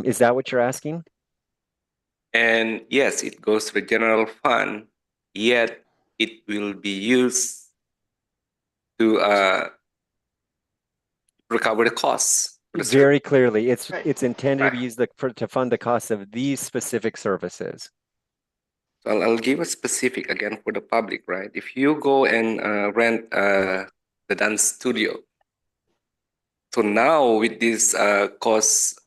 is that what you're asking? And yes, it goes to the general fund, yet it will be used to recover the costs. Very clearly, it's intended to be used to fund the cost of these specific services. So I'll give a specific again for the public, right? If you go and rent the dance studio, so now with this cost,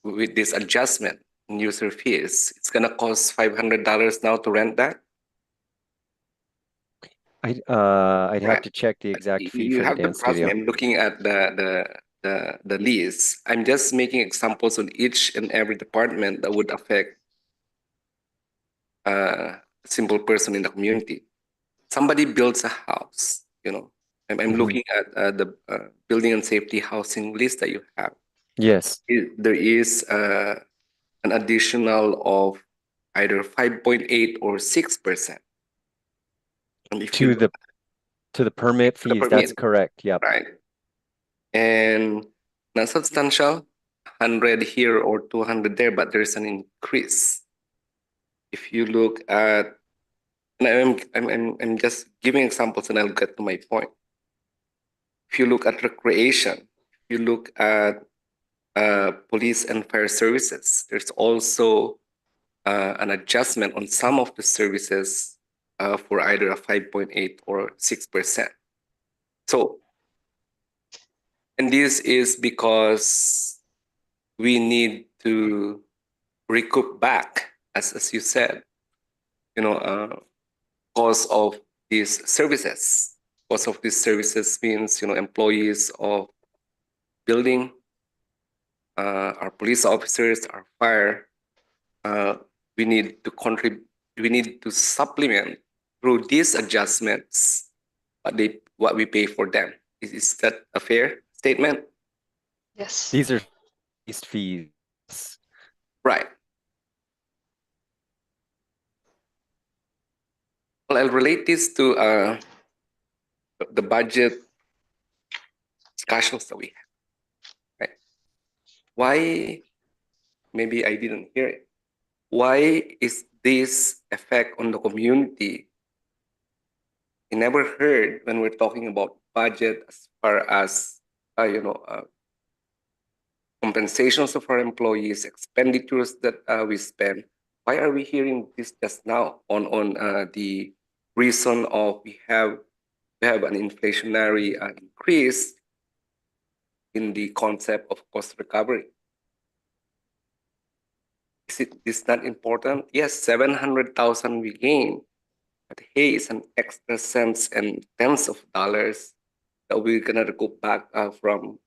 with this adjustment in user fees, it's gonna cost $500 now to rent that. I'd have to check the exact fee You for the have to dance trust me. studio. I'm looking at the lease. I'm just making examples on each and every department that would affect a simple person in the community. Somebody builds a house, you know. I'm looking at the building and safety housing list that you have. Yes. There is an additional of either 5.8 or 6%. To the permit fees, that's correct. Yep. Right. And not substantial, 100 here or 200 there, but there's an increase. If you look at, and I'm just giving examples and I'll get to my point. If you look at recreation, if you look at police and fire services, there's also an adjustment on some of the services for either a 5.8 or 6%. So, and this is because we need to recoup back, as you said, you know, cost of these services. Cost of these services means, you know, employees of building, our police officers, our fire. We need to contribute. We need to supplement through these adjustments what we pay for them. Is that a fair statement? Yes. These are least fees. Right. Well, I'll relate this to the budget discussions that we have. Right. Why? Maybe I didn't hear it. Why is this effect on the community? I never heard when we're talking about budget as far as compensations of our employees, expenditures that we spend. Why are we hearing this just now on the reason of we have an inflationary increase in the concept of cost recovery? Is not important? Yes, 700,000 we gain, but hey, it's an extra cents and tens of dollars that we're gonna recoup back from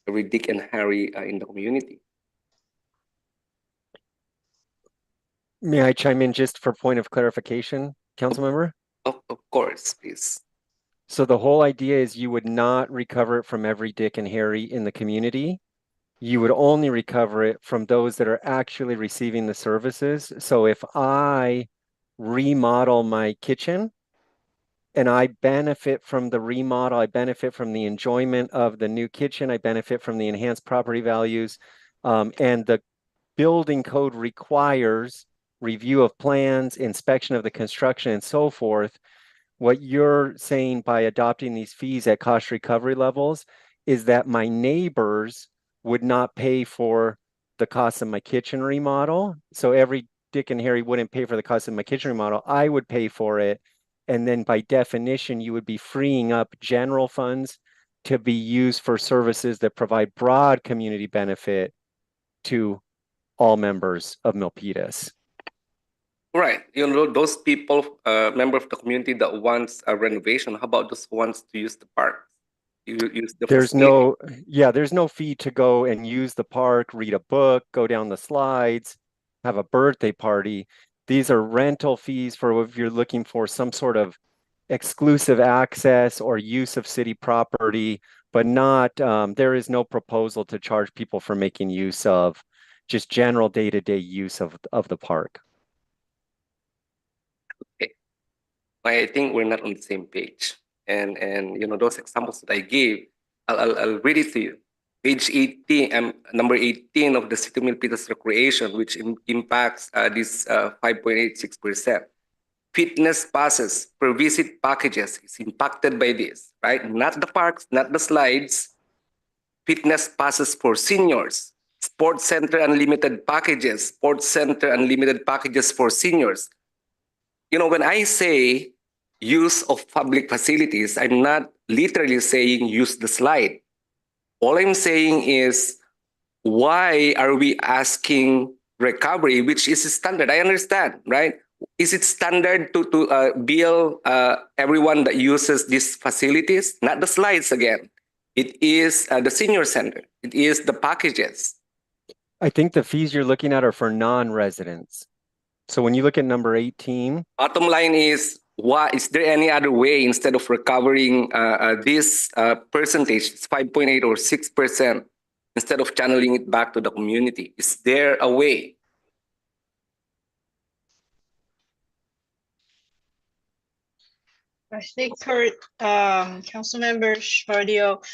every Dick and Harry in the community. May I chime in just for point of clarification, council member? Of course, please. So the whole idea is you would not recover it from every Dick and Harry in the community. You would only recover it from those that are actually receiving the services. So if I remodel my kitchen and I benefit from the remodel, I benefit from the enjoyment of the new kitchen, I benefit from the enhanced property values, and the building code requires review of plans, inspection of the construction, and so forth. What you're saying by adopting these fees at cost recovery levels is that my neighbors would not pay for the cost of my kitchen remodel. So every Dick and Harry wouldn't pay for the cost of my kitchen remodel. I would pay for it. And then by definition, you would be freeing up general funds to be used for services that provide broad community benefit to all members of Milpitas. Right. Those people, member of the community that wants a renovation, how about those who wants to use the park? Use the facility? There's no fee to go and use the park, read a book, go down the slides, have a birthday party. These are rental fees for if you're looking for some sort of exclusive access or use of city property, but not, there is no proposal to charge people for making use of just general day-to-day use of the park. Okay. I think we're not on the same page. And those examples that I gave, I'll read it to you. Page 18, number 18 of the City of Milpitas Recreation, which impacts this 5.86%. Fitness passes per visit packages is impacted by this, right? Not the parks, not the slides. Fitness passes for seniors. Sports Center Unlimited packages. Sports Center Unlimited packages for seniors. When I say use of public facilities, I'm not literally saying use the slide. All I'm saying is, why are we asking recovery, which is standard? I understand, right? Is it standard to bill everyone that uses these facilities? Not the slides again. It is the senior center. It is the packages. I think the fees you're looking at are for non-residents. So when you look at number 18. Bottom line is, is there any other way instead of recovering this percentage, it's 5.8 or 6%, instead of channeling it back to the community? Is there a way? I think Councilmember Shavardio,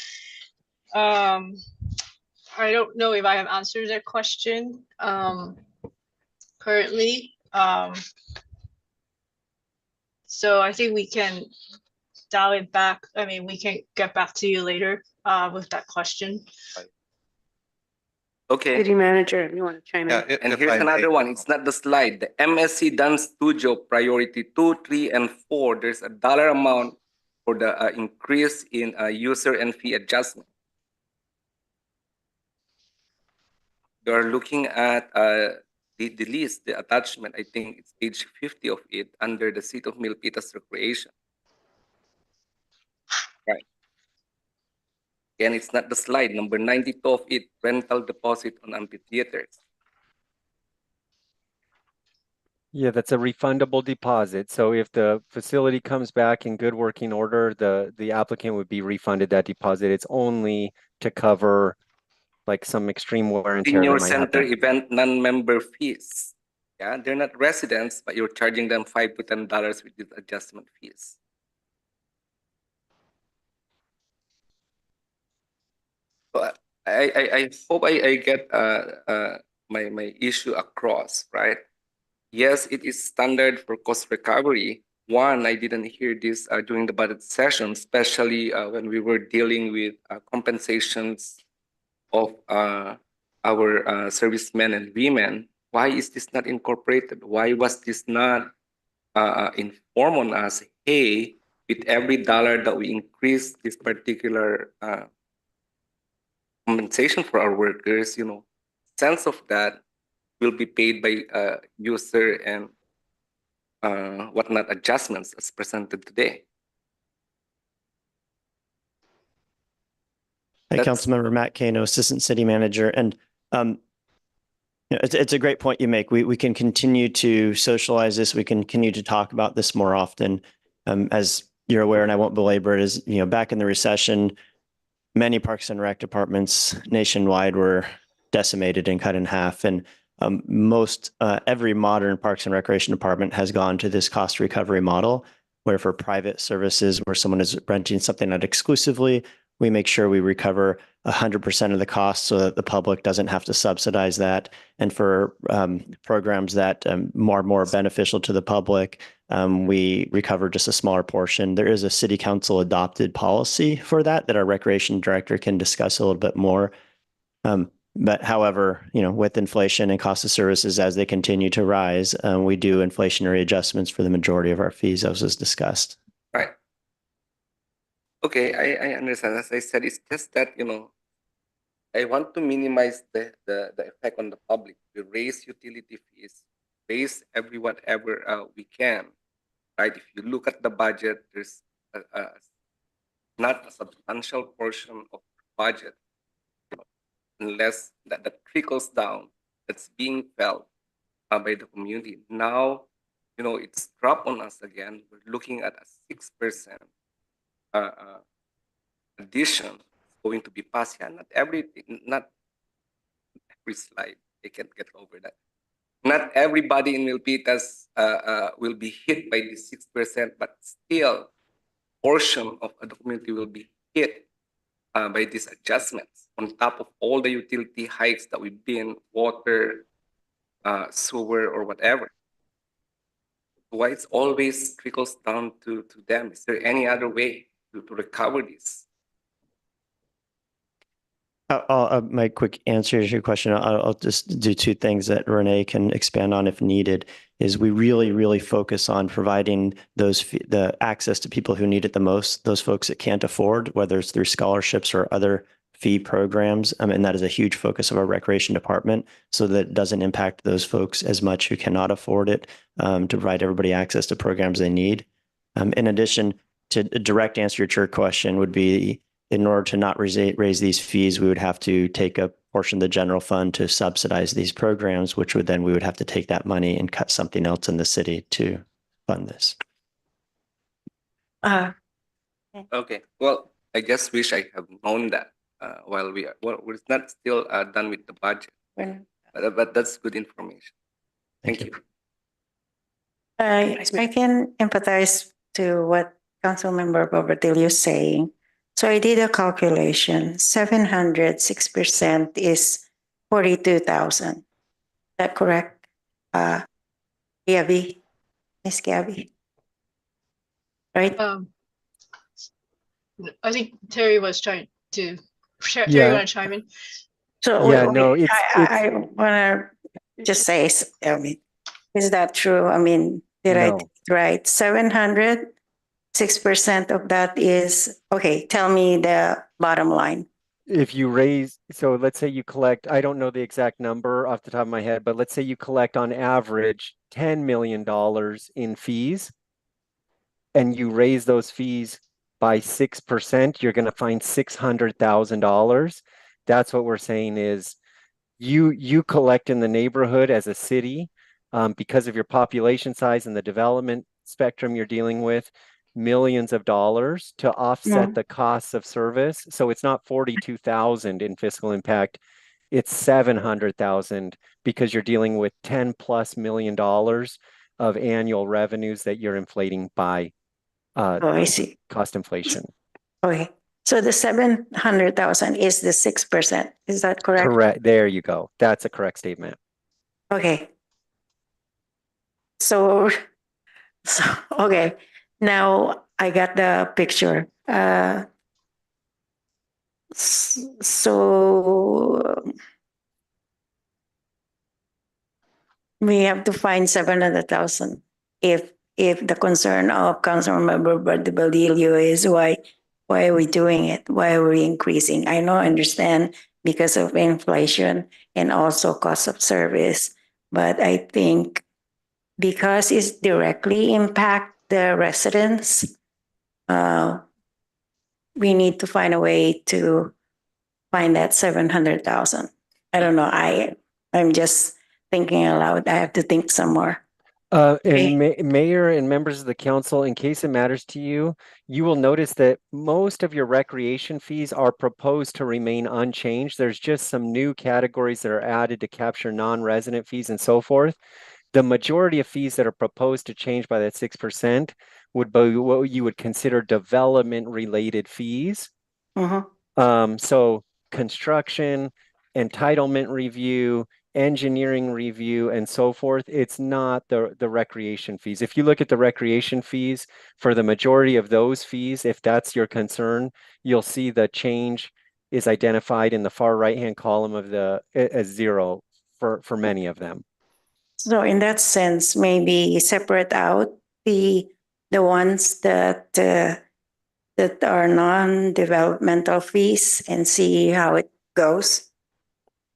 I don't know if I have answered that question currently. So I think we can dial it back. I mean, we can get back to you later with that question. Okay. City manager, you want to chime in? And here's another one. It's not the slide. The MSC Dance Studio priority 2, 3, and 4. There's a dollar amount for the increase in user and fee adjustment. You are looking at the list, the attachment. I think it's page 50 of it under the City of Milpitas Recreation. Right. And it's not the slide, number 92 of it, rental deposit on amphitheaters. Yeah, that's a refundable deposit. So if the facility comes back in good working order, the applicant would be refunded that deposit. It's only to cover like some extreme wear and tear Senior that might center happen. event non-member fees. Yeah, they're not residents, but you're charging them $5 to $10 with these adjustment fees. But I hope I get my issue across, right? Yes, it is standard for cost recovery. One, I didn't hear this during the budget session, especially when we were dealing with compensations of our servicemen and women. Why is this not incorporated? Why was this not informed on us? Hey, with every dollar that we increase this particular compensation for our workers, sense of that will be paid by user and whatnot adjustments as presented today. Hey, Councilmember Matt Kano, Assistant City Manager. And it's a great point you make. We can continue to socialize this. We can continue to talk about this more often. As you're aware, and I won't belabor it, is back in the recession, many Parks and Rec departments nationwide were decimated and cut in half. And every modern Parks and Recreation department has gone to this cost recovery model, where for private services, where someone is renting something out exclusively, we make sure we recover 100% of the cost so that the public doesn't have to subsidize that. And for programs that are more beneficial to the public, we recover just a smaller portion. There is a city council adopted policy for that our recreation director can discuss a little bit more. But however, with inflation and cost of services as they continue to rise, we do inflationary adjustments for the majority of our fees, as was discussed. Right. Okay, I understand. As I said, it's just that, I want to minimize the effect on the public. We raise utility fees, raise whatever we can, right? If you look at the budget, there's not a substantial portion of the budget, unless that trickles down, that's being felt by the community. Now, it's dropped on us again. We're looking at a 6% addition going to be passed. Yeah, not every slide. I can't get over that. Not everybody in Milpitas will be hit by this 6%, but still, portion of the community will be hit by these adjustments on top of all the utility hikes that we've been, water, sewer, or whatever. Why it always trickles down to them? Is there any other way to recover this? My quick answer to your question, I'll just do two things that Renee can expand on if needed, is we really focus on providing the access to people who need it the most, those folks that can't afford, whether it's through scholarships or other fee programs. And that is a huge focus of our recreation department, so that it doesn't impact those folks as much who cannot afford it, to provide everybody access to programs they need. In addition, to direct answer to your question would be, in order to not raise these fees, we would have to take a portion of the general fund to subsidize these programs, which would then we would have to take that money and cut something else in the city to fund this. Okay. Well, I just wish I have known that while we're not still done with the budget. But that's good information. Thank you. I can empathize to what Councilmember Bobadillo is saying. So I did a calculation. 706% is 42,000. Is that correct? Gabby, Miss Gabby, right? I think Terry was trying to. Terry, Yeah. you want to chime in? So Yeah, no, I want to just say, is that true? Did I No. think it right? 700. 6% of that is, okay, tell me the bottom line. If you raise, so let's say you collect, I don't know the exact number off the top of my head, but let's say you collect on average $10 million in fees, and you raise those fees by 6%, you're going to find $600,000. That's what we're saying is you collect in the neighborhood as a city because of your population size and the development spectrum you're dealing with, millions of dollars to offset the costs of service. So it's not 42,000 in fiscal impact, it's 700,000 because you're dealing with $10+ million of annual revenues that you're inflating by I see. cost inflation. Okay. So the 700,000 is the 6%. Is that correct? Correct. There you go. That's a correct statement. Okay. So, okay. Now I got the picture. So we have to find 700,000 if the concern of Councilmember Bardillo is why are we doing it? Why are we increasing? I understand because of inflation and also cost of service, but I think because it's directly impact the residents, we need to find a way to find that 700,000. I don't know. I'm just thinking aloud. I have to think some more. Mayor and members of the council, in case it matters to you, you will notice that most of your recreation fees are proposed to remain unchanged. There's just some new categories that are added to capture non-resident fees and so forth. The majority of fees that are proposed to change by that 6% would be what you would consider development-related fees. So construction, entitlement review, engineering review, and so forth. It's not the recreation fees. If you look at the recreation fees, for the majority of those fees, if that's your concern, you'll see the change is identified in the far right-hand column of as zero for many of them. So in that sense, maybe separate out the ones that are non-developmental fees and see how it goes.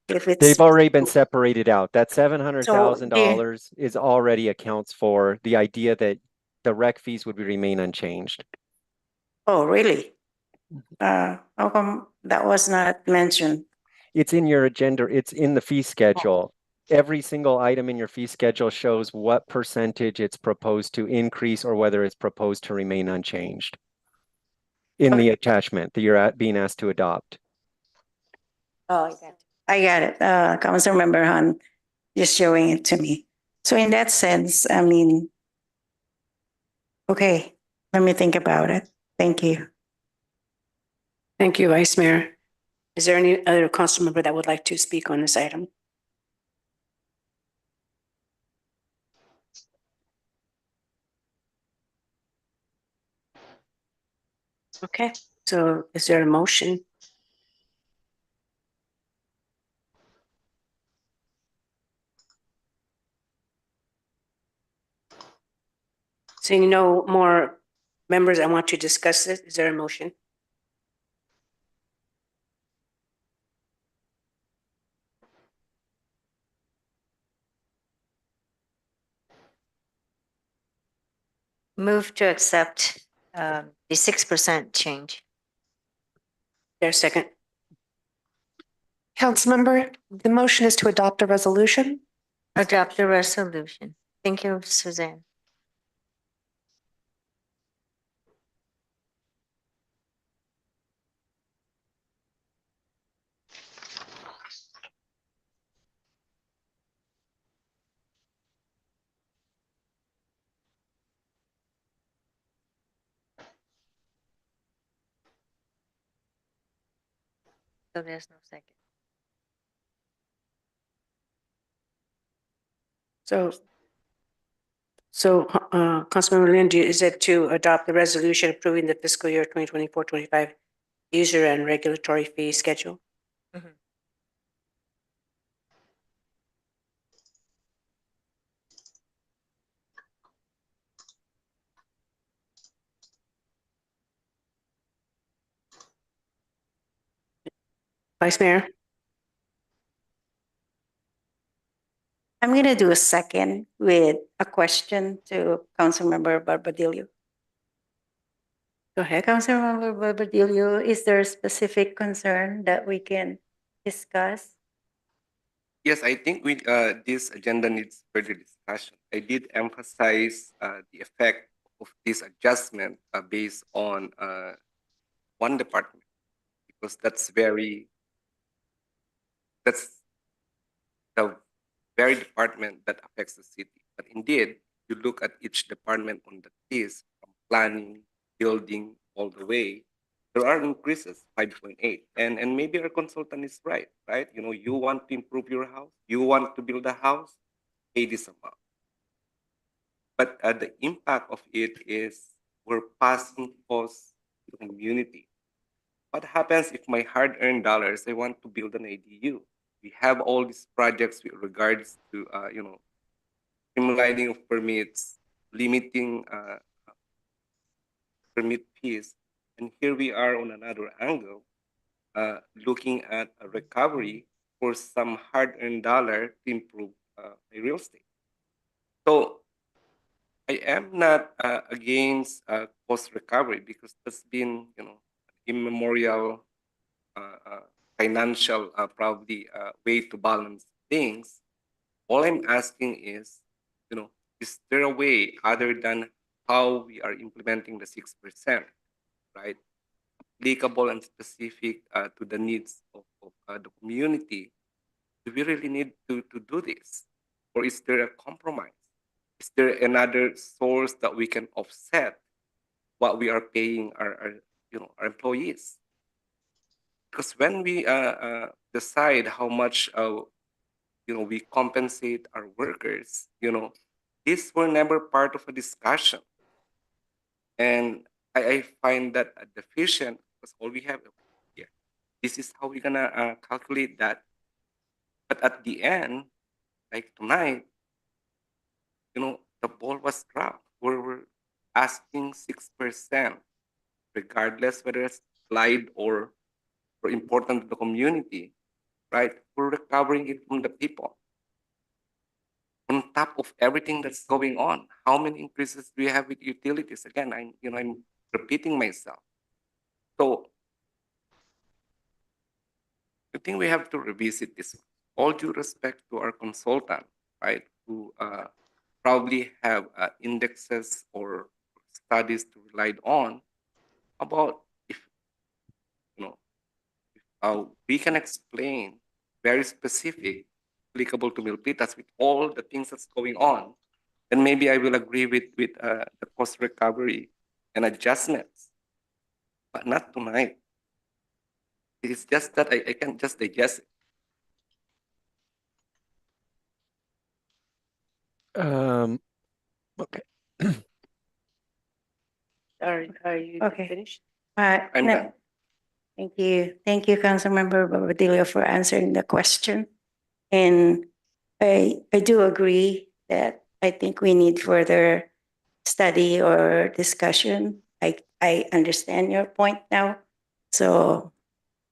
If it's They've already been separated out. That $700,000 is already accounts for the idea that the rec fees would remain unchanged. Oh, really? How come that was not mentioned? It's in your agenda. It's in the fee schedule. Every single item in your fee schedule shows what percentage it's proposed to increase or whether it's proposed to remain unchanged in the attachment that you're being asked to adopt. Oh, I got it. Councilmember Han just showing it to me. So in that sense, I mean, okay, let me think about it. Thank you. Thank you, Vice Mayor. Is there any other council member that would like to speak on this item? Okay, so is there a motion? Seeing no more members, I want to discuss this. Is there a motion? Move to accept the 6% change. There's a second. Councilmember, the motion is to adopt a resolution. Adopt the resolution. Thank you, Suzanne. So there's no second. Councilmember Lindy, is it to adopt the resolution approving the fiscal year 2024-25 user and regulatory fee schedule? Vice Mayor? I'm going to do a second with a question to Councilmember Barbadillo. Go ahead. Councilmember Barbadillo, is there a specific concern that we can discuss? Yes, I think this agenda needs further discussion. I did emphasize the effect of this adjustment based on one department, because that's the very department that affects the city. But indeed, you look at each department on the list, from planning, building, all the way, there are increases, 5.8. And maybe our consultant is right? You know, you want to improve your house, you want to build a house, pay this amount. But the impact of it is we're passing costs to the community. What happens if my hard-earned dollars, I want to build an ADU? We have all these projects with regards to, streamlining of permits, limiting permit fees. And here we are on another angle, looking at a recovery for some hard-earned dollar to improve my real estate. So I am not against cost recovery, because that's been, immemorial financial probably way to balance things. All I'm asking is, is there a way other than how we are implementing the 6%, right? Applicable and specific to the needs of the community. Do we really need to do this? Or is there a compromise? Is there another source that we can offset what we are paying our employees? Because when we decide how much we compensate our workers, these were never part of a discussion. And I find that deficient, because all we have here, this is how we're gonna calculate that. But at the end, like tonight, the ball was dropped. We're asking 6%, regardless whether it's applied or important to the community, right? We're recovering it from the people. On top of everything that's going on, how many increases do we have with utilities? Again, I'm repeating myself. So I think we have to revisit this. All due respect to our consultant, right, who probably have indexes or studies to rely on about if we can explain very specific, applicable to Milpitas with all the things that's going on, then maybe I will agree with the cost recovery and adjustments, but not tonight. It's just that I can't just digest it. Okay. Are you Okay. finished? I'm No. done. Thank you. Thank you, Councilmember Bobadilla, for answering the question. And I do agree that I think we need further study or discussion. I understand your point now. So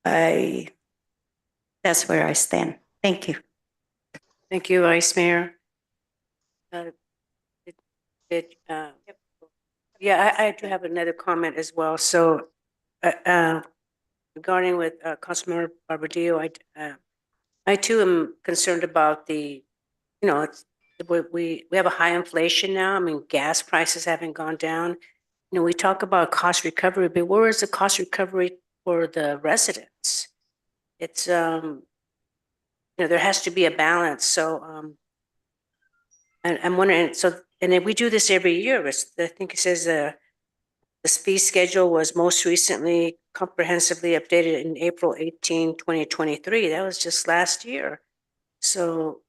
that's where I stand. Thank you. Thank you, Vice Mayor. Yeah, I do have another comment as well. So regarding with Councilmember Barbadillo, I too am concerned about we have a high inflation now. I mean, gas prices haven't gone down. We talk about cost recovery, but where is the cost recovery for the residents? It's there has to be a balance. So and I'm wondering, and then we do this every year. I think it says the fee schedule was most recently comprehensively updated in April 18, 2023. That was just last year. So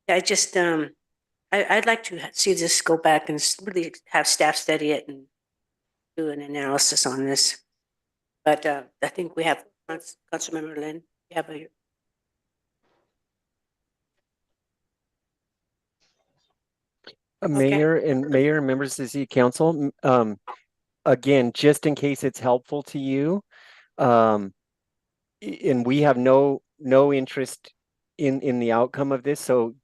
I just I'd like to see this go back and really have staff study it and do an analysis on this. But I think we have Councilmember Lynn. You have a Mayor and members of the City Council, again, just in case it's helpful to you, and we have no interest in the outcome of this. So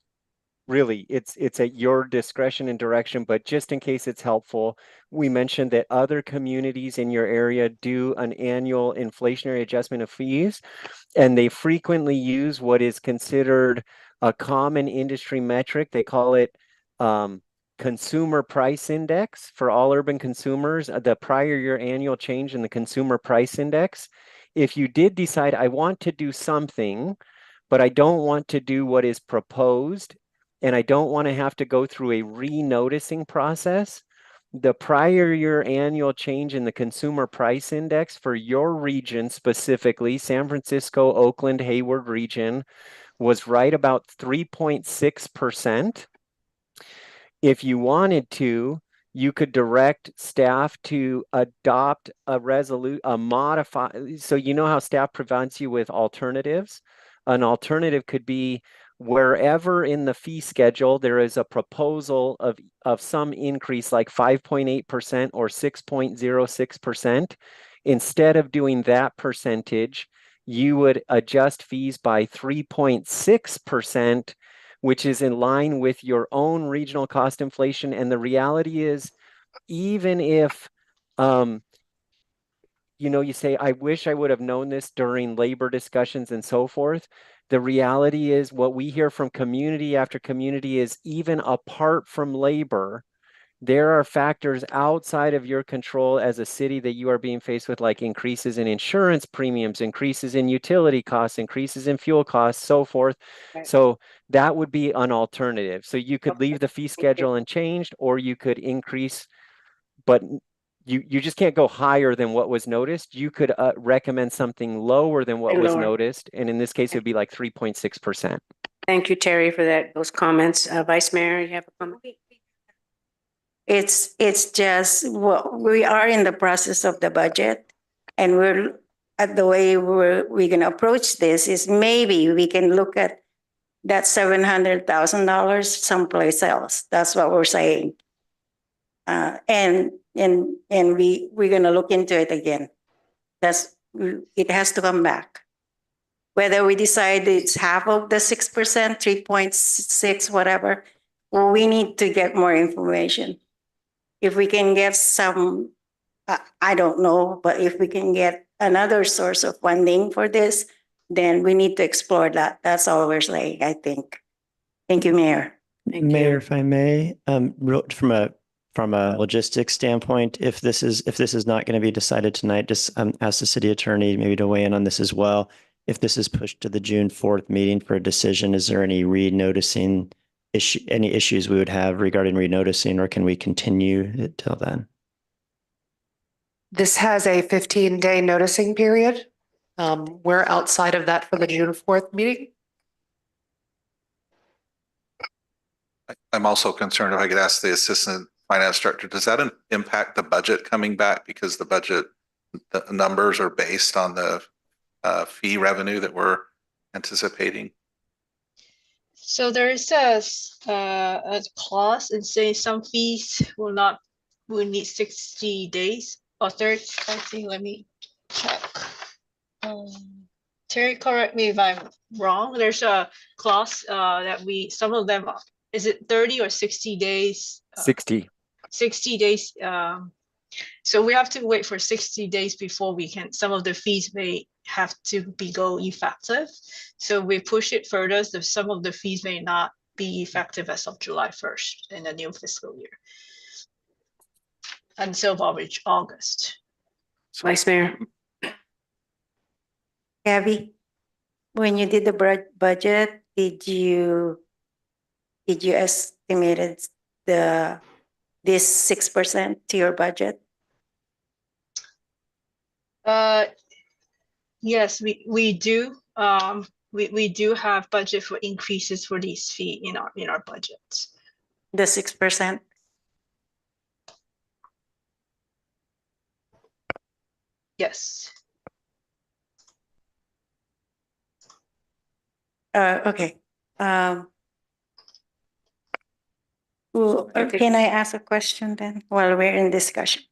really, it's at your discretion and direction, but just in case it's helpful, we mentioned that other communities in your area do an annual inflationary adjustment of fees, and they frequently use what is considered a common industry metric. They call it consumer price index for all urban consumers, the prior year annual change in the consumer price index. If you did decide, I want to do something, but I don't want to do what is proposed, and I don't want to have to go through a re-noticing process, the prior year annual change in the consumer price index for your region, specifically San Francisco, Oakland, Hayward region, was right about 3.6%. If you wanted to, you could direct staff to adopt a modify. So you know how staff provides you with alternatives? An alternative could be wherever in the fee schedule there is a proposal of some increase like 5.8% or 6.06%. Instead of doing that percentage, you would adjust fees by 3.6%, which is in line with your own regional cost inflation. And the reality is, even if you say, I wish I would have known this during labor discussions and so forth, the reality is what we hear from community after community is, even apart from labor, there are factors outside of your control as a city that you are being faced with, like increases in insurance premiums, increases in utility costs, increases in fuel costs, so forth. So that would be an alternative. So you could leave the fee schedule unchanged, or you could increase, but you just can't go higher than what was noticed. You could recommend something lower than what was noticed. And in this case, it would be like 3.6%. Thank you, Terry, for that, those comments. Vice Mayor, you have a comment? It's just, well, we are in the process of the budget, and we're at the way we're gonna approach this is maybe we can look at that $700,000 someplace else. That's what we're saying. And we're gonna look into it again. It has to come back. Whether we decide it's half of the 6%, 3.6, whatever, well, we need to get more information. If we can get some, I don't know, but if we can get another source of funding for this, then we need to explore that. That's all we're saying, I think. Thank you, Mayor. Mayor, if I may, from a logistics standpoint, if this is not going to be decided tonight, just ask the city attorney maybe to weigh in on this as well. If this is pushed to the June 4th meeting for a decision, is there any re-noticing any issues we would have regarding re-noticing, or can we continue it till then? This has a 15-day noticing period. We're outside of that for the June 4th meeting. I'm also concerned, if I could ask the assistant finance director, does that impact the budget coming back, because the budget the numbers are based on the fee revenue that we're anticipating? So there is a clause in saying some fees will need 60 days or 30. I think, let me check. Terry, correct me if I'm wrong. There's a clause that some of them, is it 30 or 60 days? 60. 60 days. So we have to wait for 60 days before some of the fees may have to go effective. So we push it further, so some of the fees may not be effective as of July 1st in the new fiscal year, until probably August. Vice Mayor. Gabby, when you did the budget, did you estimate this 6% to your budget? Yes, we do. We do have budget for increases for these fees in our budget. The 6%? Yes. Okay. Well, can I ask a question then while we're in discussion?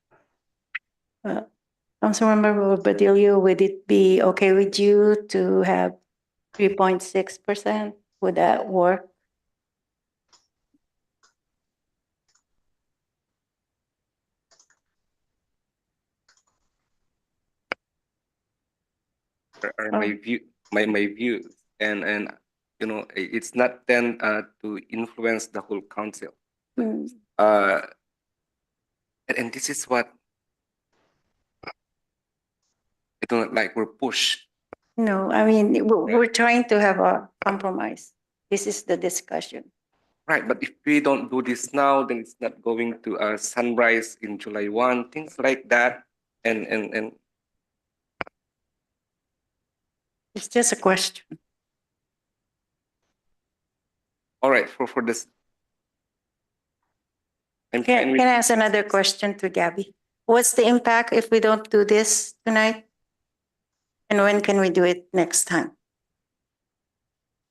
Councilmember Badillo, would it be okay with you to have 3.6%? Would that work? are my views, and you know, it's not then to influence the whole council. And this is what I don't like. We're pushed. No, I mean, we're trying to have a compromise. This is the discussion. Right, but if we don't do this now, then it's not going to sunrise in July 1, things like that. And It's just a question. all right, for this. I'm Can, fine with can I ask another question to Gabby? What's the impact if we don't do this tonight? And when can we do it next time?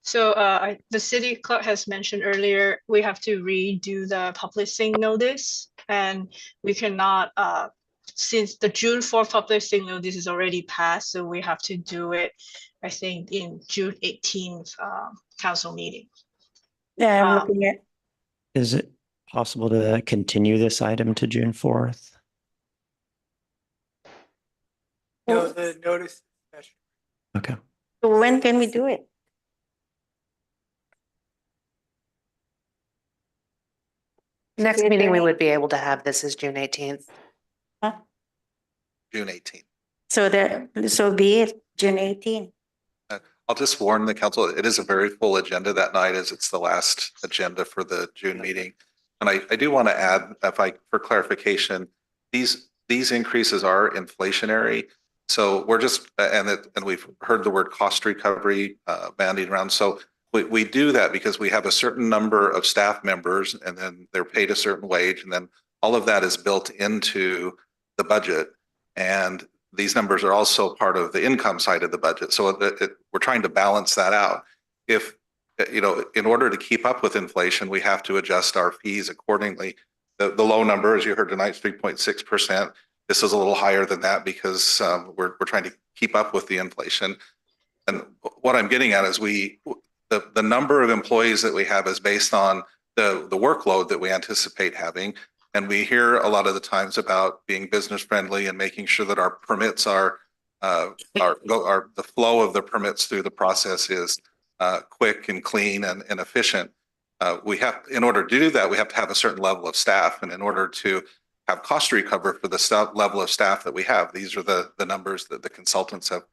So the city clerk has mentioned earlier, we have to redo the publishing notice, and we cannot, since the June 4th publishing notice is already passed, so we have to do it, I think, in June 18th council meeting. Yeah, I'm looking at. Is it possible to continue this item to June 4th? No, the notice. Okay. So when can we do it? Next meeting we would be able to have this is June 18th. June 18th. So be it, June 18. I'll just warn the council, it is a very full agenda that night as it's the last agenda for the June meeting. And I do want to add, for clarification, these increases are inflationary. So we're just, and we've heard the word cost recovery bandied around. So we do that because we have a certain number of staff members and then they're paid a certain wage. And then all of that is built into the budget. And these numbers are also part of the income side of the budget. So we're trying to balance that out. If, you know, in order to keep up with inflation, we have to adjust our fees accordingly. The low number, as you heard tonight, is 3.6%. This is a little higher than that because we're trying to keep up with the inflation. And what I'm getting at is the number of employees that we have is based on the workload that we anticipate having. And we hear a lot of the times about being business friendly and making sure that our permits the flow of the permits through the process is quick and clean and efficient. In order to do that, we have to have a certain level of staff. And in order to have cost recover for the level of staff that we have, these are the numbers that the consultants have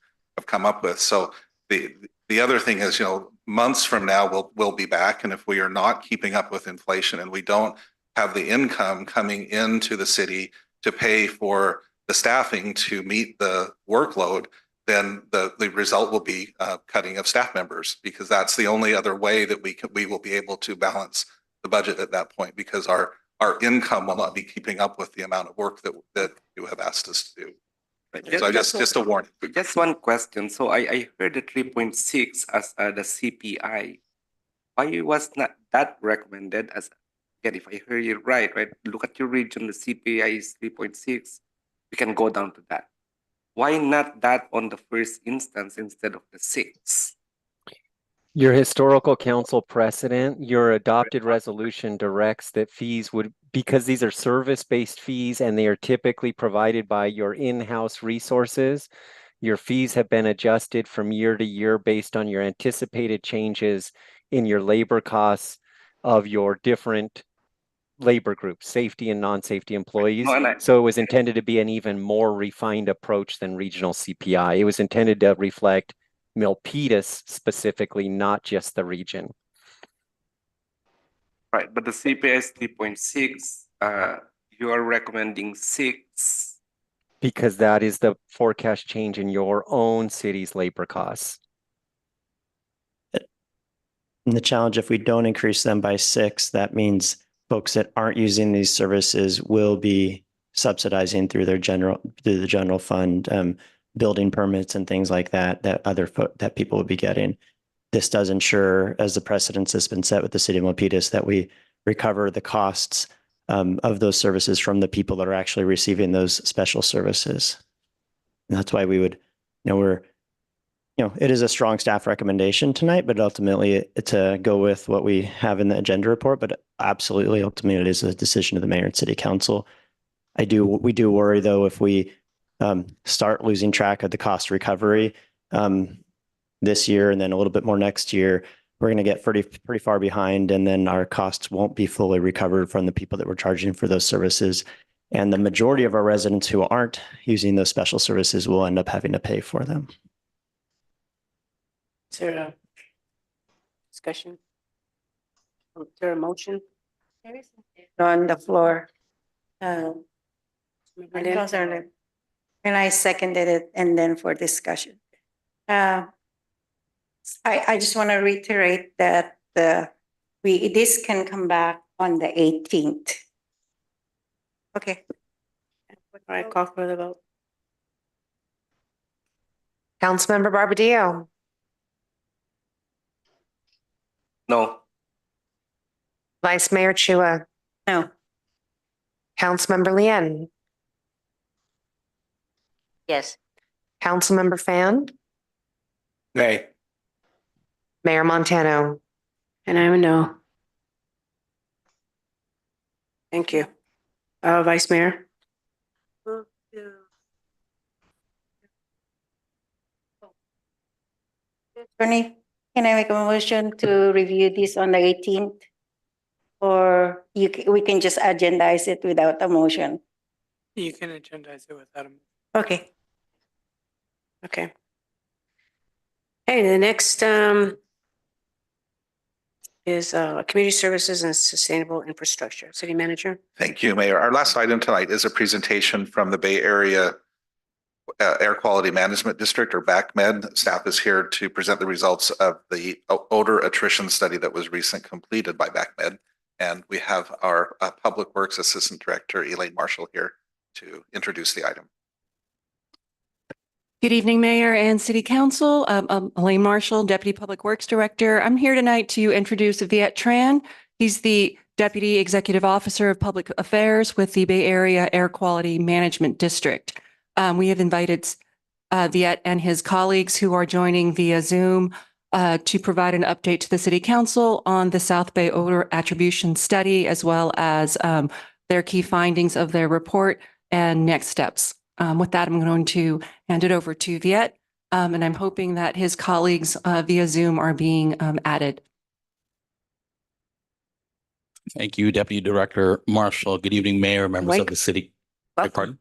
come up with. So the other thing is, you know, months from now, we'll be back. And if we are not keeping up with inflation and we don't have the income coming into the city to pay for the staffing to meet the workload, then the result will be cutting of staff members, because that's the only other way that we will be able to balance the budget at that point, because our income will not be keeping up with the amount of work that you have asked us to do. So just a warning. Just one question. So I heard the 3.6 as the CPI. Why was not that recommended as, again, if I heard you right, look at your region, the CPI is 3.6. We can go down to that. Why not that on the first instance instead of the 6? Your historical council precedent, your adopted resolution directs that fees would, because these are service-based fees and they are typically provided by your in-house resources, your fees have been adjusted from year to year based on your anticipated changes in your labor costs of your different labor groups, safety and non-safety employees. So it was intended to be an even more refined approach than regional CPI. It was intended to reflect Milpitas specifically, not just the region. Right, but the CPI is 3.6. You are recommending 6. Because that is the forecast change in your own city's labor costs. And the challenge, if we don't increase them by 6, that means folks that aren't using these services will be subsidizing through the general fund, building permits and things like that, that people would be getting. This does ensure, as the precedence has been set with the city of Milpitas, that we recover the costs of those services from the people that are actually receiving those special services. And that's why we would, it is a strong staff recommendation tonight, but ultimately to go with what we have in the agenda report, but absolutely ultimately it is a decision of the mayor and city council. We do worry though, if we start losing track of the cost recovery, this year and then a little bit more next year, we're going to get pretty far behind, and then our costs won't be fully recovered from the people that we're charging for those services. And the majority of our residents who aren't using those special services will end up having to pay for them. Is there a discussion? Is there a motion? On the floor. Marlene? Councilor Lim. And I seconded it and then for discussion. I just want to reiterate that this can come back on the 18th. Okay. All right, call for the vote. Councilmember Barbadillo, No. Vice Mayor Chua, No. Councilmember Lien, Yes. Councilmember Fan, Nay. Mayor Montano. And I'm a no. Thank you. Vice Mayor? Attorney, can I make a motion to review this on the 18th? Or we can just agendize it without a motion? You can agendize it without a. Okay. Okay. Hey, the next is Community Services and Sustainable Infrastructure. City Manager? Thank you, Mayor. Our last item tonight is a presentation from the Bay Area Air Quality Management District, or BACMed. Staff is here to present the results of the odor attrition study that was recently completed by BACMed. And we have our Public Works Assistant Director, Elaine Marshall, here to introduce the item. Good evening, Mayor and City Council. I'm Elaine Marshall, Deputy Public Works Director. I'm here tonight to introduce Viet Tran. He's the Deputy Executive Officer of Public Affairs with the Bay Area Air Quality Management District. We have invited Viet and his colleagues who are joining via Zoom to provide an update to the City Council on the South Bay Odor Attribution Study, as well as their key findings of their report and next steps. With that, I'm going to hand it over to Viet, and I'm hoping that his colleagues via Zoom are being added. Thank you, Deputy Director Marshall. Good evening, Mayor, members of the city. Pardon?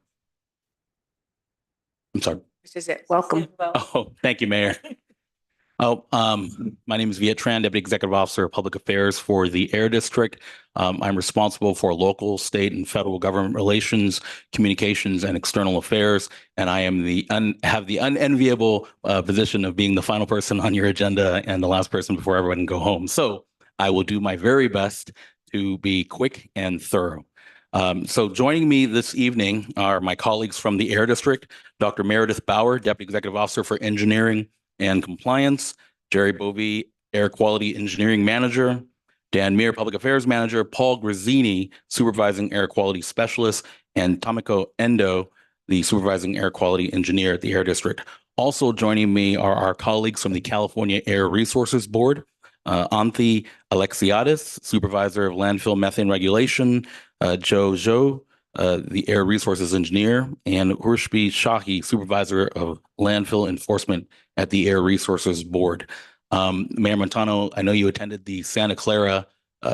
I'm sorry. This is it. Welcome. Oh, thank you, Mayor. My name is Viet Tran, Deputy Executive Officer of Public Affairs for the Air District. I'm responsible for local, state, and federal government relations, communications, and external affairs. And I am have the unenviable position of being the final person on your agenda and the last person before everyone can go home. So I will do my very best to be quick and thorough. So joining me this evening are my colleagues from the Air District, Dr. Meredith Bauer, Deputy Executive Officer for Engineering and Compliance, Jerry Bovee, Air Quality Engineering Manager, Dan Meir, Public Affairs Manager, Paul Grazzini, Supervising Air Quality Specialist, and Tomiko Endo, the Supervising Air Quality Engineer at the Air District. Also joining me are our colleagues from the California Air Resources Board, Anthi Alexiadis, Supervisor of Landfill Methane Regulation, Joe Zhou, the Air Resources Engineer, and Urshbi Shahi, Supervisor of Landfill Enforcement at the Air Resources Board. Mayor Montano, I know you attended the Santa Clara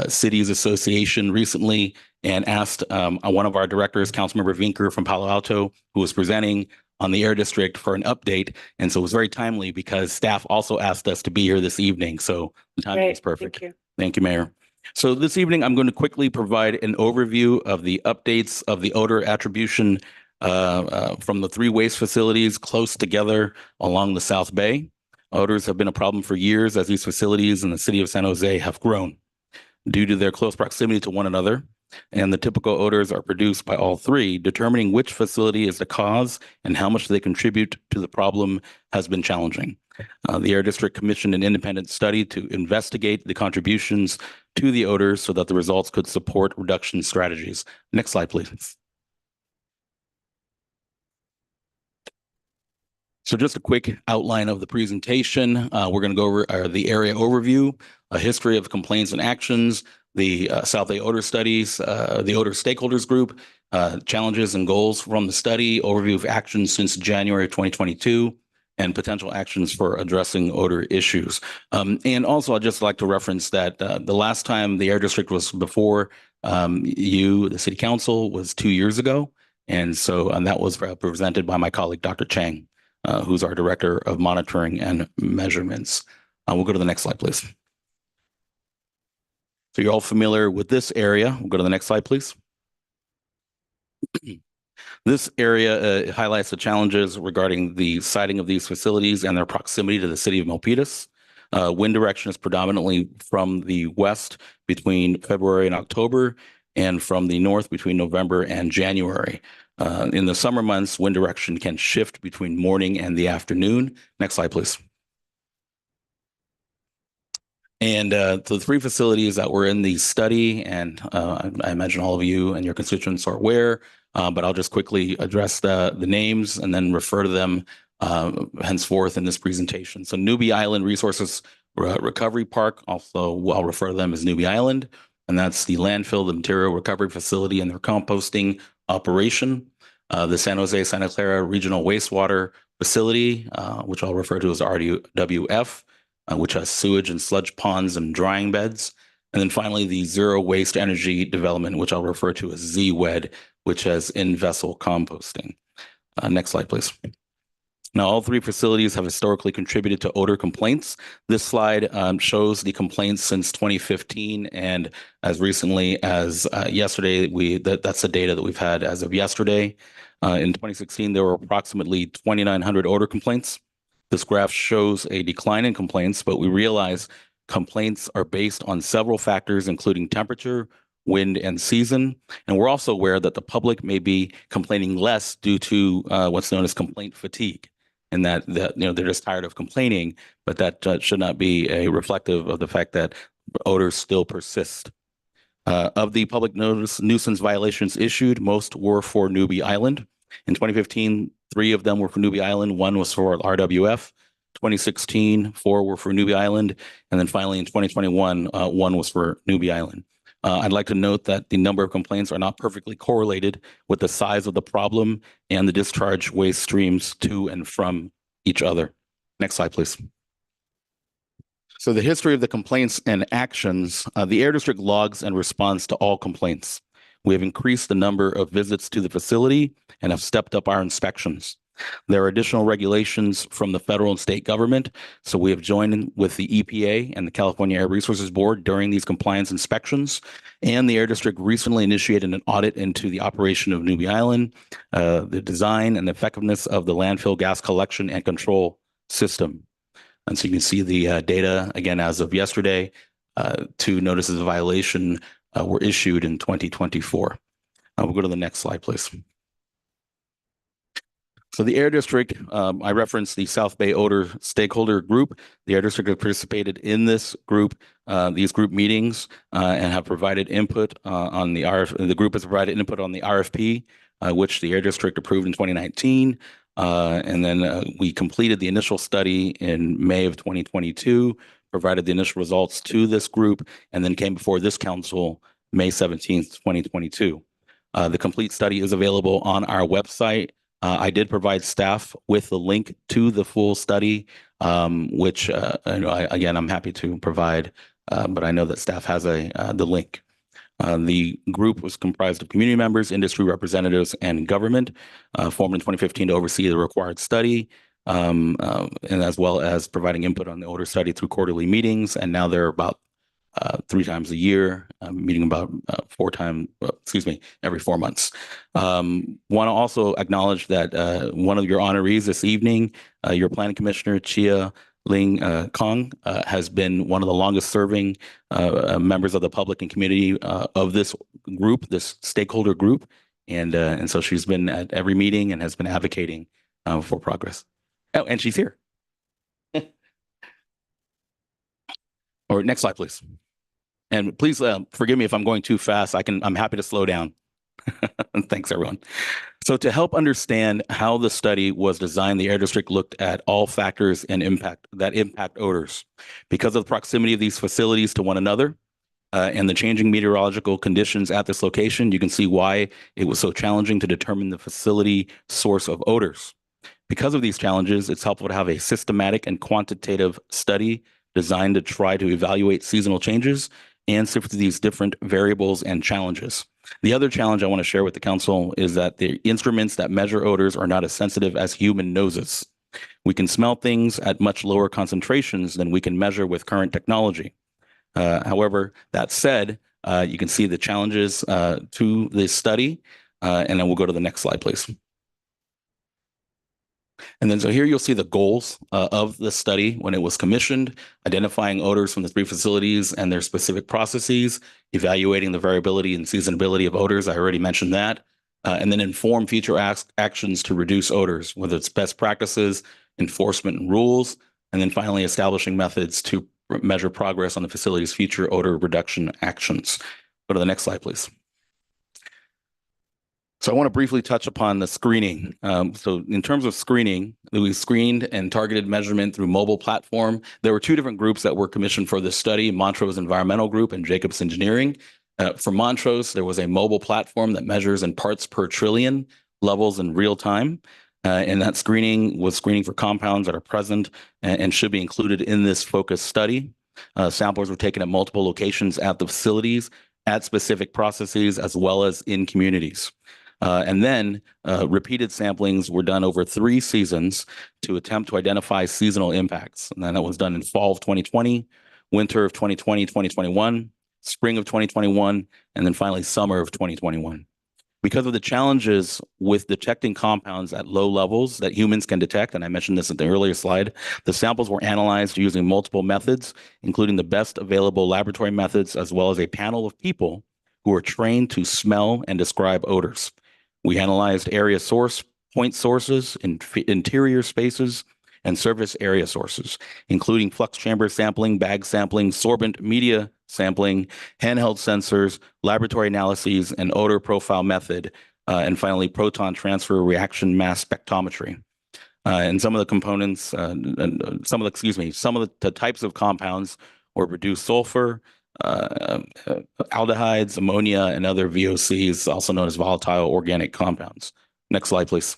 Cities Association recently and asked one of our directors, Councilmember Vinker from Palo Alto, who was presenting on the Air District, for an update. And so it was very timely because staff also asked us to be here this evening. So the timing is perfect. Thank you. Thank you, Mayor. So this evening, I'm going to quickly provide an overview of the updates of the odor attribution from the 3 waste facilities close together along the South Bay. Odors have been a problem for years as these facilities in the city of San Jose have grown due to their close proximity to one another. And the typical odors are produced by all 3. Determining which facility is the cause and how much they contribute to the problem has been challenging. The Air District commissioned an independent study to investigate the contributions to the odors so that the results could support reduction strategies. Next slide, please. So just a quick outline of the presentation. We're going to go over the area overview, a history of complaints and actions, the South Bay Odor Studies, the Odor Stakeholders Group, challenges and goals from the study, overview of actions since January 2022, and potential actions for addressing odor issues. And also, I'd just like to reference that the last time the Air District was before you, the City Council, was 2 years ago. And so that was presented by my colleague, Dr. Chang, who's our Director of Monitoring and Measurements. We'll go to the next slide, please. So you're all familiar with this area. We'll go to the next slide, please. This area highlights the challenges regarding the siting of these facilities and their proximity to the city of Milpitas. Wind direction is predominantly from the west between February and October, and from the north between November and January. In the summer months, wind direction can shift between morning and the afternoon. Next slide, please. And the three facilities that were in the study, and I imagine all of you and your constituents are aware, but I'll just quickly address the names and then refer to them henceforth in this presentation. So Newbie Island Resources Recovery Park, also I'll refer to them as Newbie Island, and that's the landfill, the material recovery facility, and their composting operation. The San Jose Santa Clara Regional Wastewater Facility, which I'll refer to as RWF, which has sewage and sludge ponds and drying beds. And then finally, the Zero Waste Energy Development, which I'll refer to as ZWED, which has in-vessel composting. Next slide, please. Now, all three facilities have historically contributed to odor complaints. This slide shows the complaints since 2015, and as recently as yesterday, that's the data that we've had as of yesterday. In 2016, there were approximately 2,900 odor complaints. This graph shows a decline in complaints, but we realize complaints are based on several factors, including temperature, wind, and season. And we're also aware that the public may be complaining less due to what's known as complaint fatigue, and that they're just tired of complaining, but that should not be a reflective of the fact that odors still persist. Of the public nuisance violations issued, most were for Newbie Island. In 2015, 3 of them were for Newbie Island, 1 was for RWF. 2016, 4 were for Newbie Island, and then finally in 2021, 1 was for Newbie Island. I'd like to note that the number of complaints are not perfectly correlated with the size of the problem and the discharge waste streams to and from each other. Next slide, please. So the history of the complaints and actions, the Air District logs and responds to all complaints. We have increased the number of visits to the facility and have stepped up our inspections. There are additional regulations from the federal and state government, so we have joined in with the EPA and the California Air Resources Board during these compliance inspections, and the Air District recently initiated an audit into the operation of Newbie Island, the design and effectiveness of the landfill gas collection and control system. And so you can see the data, again, as of yesterday, 2 notices of violation were issued in 2024. We'll go to the next slide, please. So the Air District, I referenced the South Bay Odor Stakeholder Group. The Air District has participated in this group, these group meetings, and have provided input on the RFP. The group has provided input on the RFP, which the Air District approved in 2019. And then we completed the initial study in May of 2022, provided the initial results to this group, and then came before this council May 17th, 2022. The complete study is available on our website. I did provide staff with the link to the full study, which again, I'm happy to provide, but I know that staff has the link. The group was comprised of community members, industry representatives, and government, formed in 2015 to oversee the required study, and as well as providing input on the odor study through quarterly meetings. And now they're about 3 times a year, meeting about 4 times, every 4 months. Want to also acknowledge that one of your honorees this evening, your planning commissioner, Chia Ling Kong, has been one of the longest serving members of the public and community of this group, this stakeholder group. And so she's been at every meeting and has been advocating for progress. Oh, and she's here. Or next slide, please. And please forgive me if I'm going too fast. I'm happy to slow down. Thanks, everyone. So to help understand how the study was designed, the Air District looked at all factors and impact odors. Because of the proximity of these facilities to one another and the changing meteorological conditions at this location, you can see why it was so challenging to determine the facility source of odors. Because of these challenges, it's helpful to have a systematic and quantitative study designed to try to evaluate seasonal changes and sift through these different variables and challenges. The other challenge I want to share with the council is that the instruments that measure odors are not as sensitive as human noses. We can smell things at much lower concentrations than we can measure with current technology. However, that said, you can see the challenges to this study, and then we'll go to the next slide, please. And then so here you'll see the goals of the study when it was commissioned, identifying odors from the 3 facilities and their specific processes, evaluating the variability and seasonability of odors. I already mentioned that. And then inform future actions to reduce odors, whether it's best practices, enforcement and rules, and then finally establishing methods to measure progress on the facility's future odor reduction actions. Go to the next slide, please. So I want to briefly touch upon the screening. So in terms of screening, we screened and targeted measurement through mobile platform. There were 2 different groups that were commissioned for this study, Montrose Environmental Group and Jacobs Engineering. For Montrose, there was a mobile platform that measures in parts per trillion levels in real time. And that screening was screening for compounds that are present and should be included in this focus study. Samples were taken at multiple locations at the facilities, at specific processes, as well as in communities. And then repeated samplings were done over 3 seasons to attempt to identify seasonal impacts. And then that was done in fall of 2020, winter of 2020, 2021, spring of 2021, and then finally summer of 2021. Because of the challenges with detecting compounds at low levels that humans can detect, and I mentioned this in the earlier slide, the samples were analyzed using multiple methods, including the best available laboratory methods, as well as a panel of people who are trained to smell and describe odors. We analyzed area source, point sources, interior spaces, and surface area sources, including flux chamber sampling, bag sampling, sorbent media sampling, handheld sensors, laboratory analyses, and odor profile method, and finally proton transfer reaction mass spectrometry. And some of the components, some of the types of compounds were reduced sulfur, aldehydes, ammonia, and other VOCs, also known as volatile organic compounds. Next slide, please.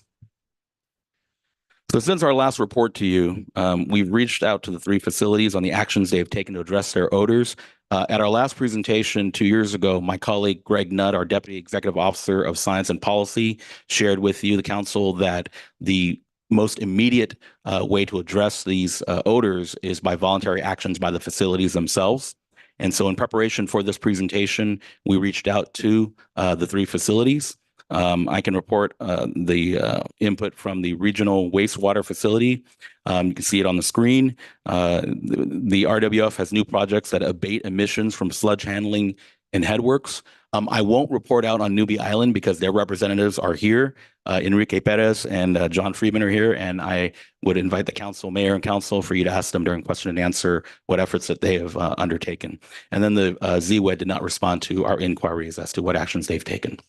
So since our last report to you, we've reached out to the 3 facilities on the actions they've taken to address their odors. At our last presentation 2 years ago, my colleague Greg Nutt, our Deputy Executive Officer of Science and Policy, shared with you, the council, that the most immediate way to address these odors is by voluntary actions by the facilities themselves. And so in preparation for this presentation, we reached out to the 3 facilities. I can report the input from the regional wastewater facility. You can see it on the screen. The RWF has new projects that abate emissions from sludge handling and headworks. I won't report out on Newbie Island because their representatives are here. Enrique Perez and John Friedman are here, and I would invite the council, mayor and council, for you to ask them during question and answer what efforts that they have undertaken. And then the ZWED did not respond to our inquiries as to what actions they've taken.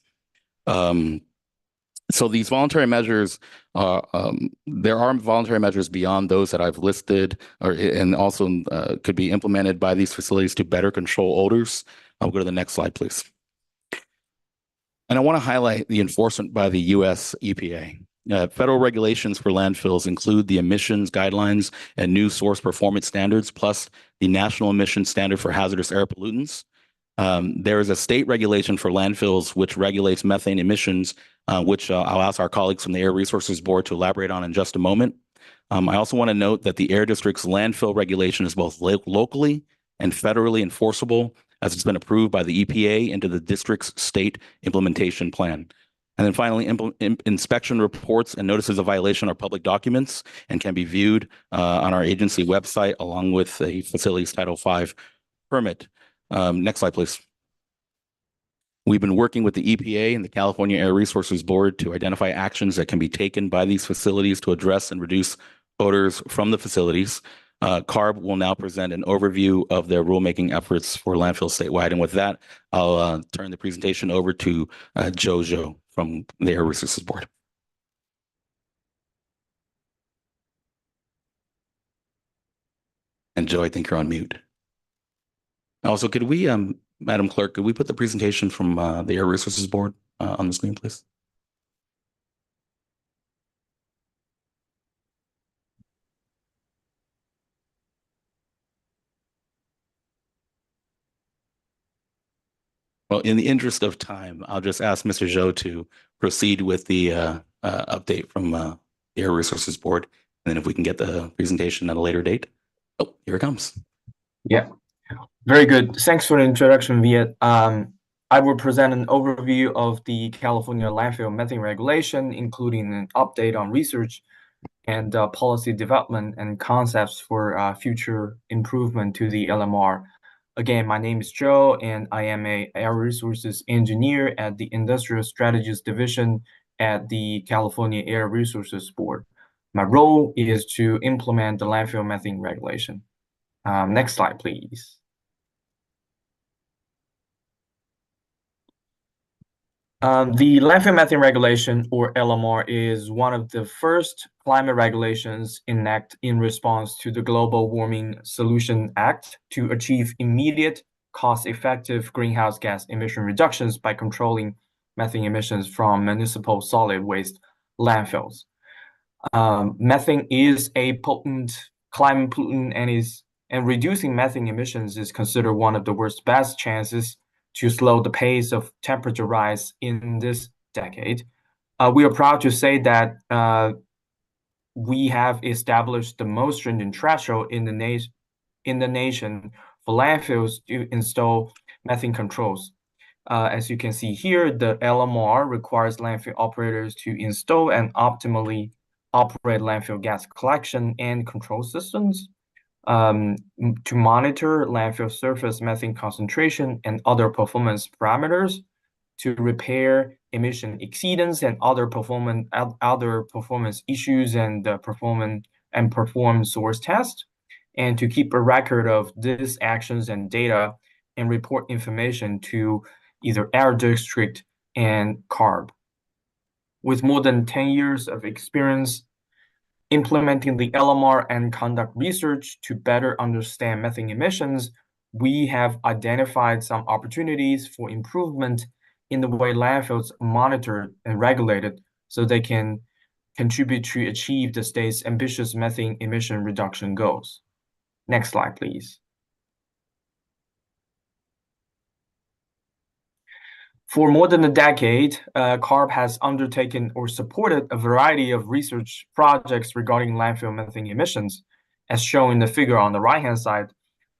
So these voluntary measures, there are voluntary measures beyond those that I've listed, and also could be implemented by these facilities to better control odors. I'll go to the next slide, please. And I want to highlight the enforcement by the U.S. EPA. Federal regulations for landfills include the emissions guidelines and new source performance standards, plus the National Emissions Standard for Hazardous Air Pollutants. There is a state regulation for landfills which regulates methane emissions, which I'll ask our colleagues from the Air Resources Board to elaborate on in just a moment. I also want to note that the Air District's landfill regulation is both locally and federally enforceable, as it's been approved by the EPA into the district's state implementation plan. And then finally, inspection reports and notices of violation are public documents and can be viewed on our agency website along with the facility's Title V permit. Next slide, please. We've been working with the EPA and the California Air Resources Board to identify actions that can be taken by these facilities to address and reduce odors from the facilities. CARB will now present an overview of their rulemaking efforts for landfills statewide. And with that, I'll turn the presentation over to Jojo from the Air Resources Board. And Joe, I think you're on mute. Also, could we, Madam Clerk, could we put the presentation from the Air Resources Board on the screen, please? Well, in the interest of time, I'll just ask Mr. Zhou to proceed with the update from the Air Resources Board. And then if we can get the presentation at a later date. Oh, here it comes. Yeah, very good. Thanks for the introduction, Viet. I will present an overview of the California landfill methane regulation, including an update on research and policy development and concepts for future improvement to the LMR. Again, my name is Joe, and I am a air resources engineer at the Industrial Strategies Division at the California Air Resources Board. My role is to implement the landfill methane regulation. Next slide, please. The landfill methane regulation, or LMR, is one of the first climate regulations enacted in response to the Global Warming Solution Act to achieve immediate, cost-effective greenhouse gas emission reductions by controlling methane emissions from municipal solid waste landfills. Methane is a potent climate pollutant, and reducing methane emissions is considered one of the world's best chances to slow the pace of temperature rise in this decade. We are proud to say that we have established the most stringent threshold in the nation for landfills to install methane controls. As you can see here, the LMR requires landfill operators to install and optimally operate landfill gas collection and control systems, to monitor landfill surface methane concentration and other performance parameters, to repair emission exceedance and other performance issues and perform source tests, and to keep a record of these actions and data and report information to either Air District and CARB. With more than 10 years of experience implementing the LMR and conduct research to better understand methane emissions, we have identified some opportunities for improvement in the way landfills are monitored and regulated so they can contribute to achieve the state's ambitious methane emission reduction goals. Next slide, please. For more than a decade, CARB has undertaken or supported a variety of research projects regarding landfill methane emissions. As shown in the figure on the right-hand side,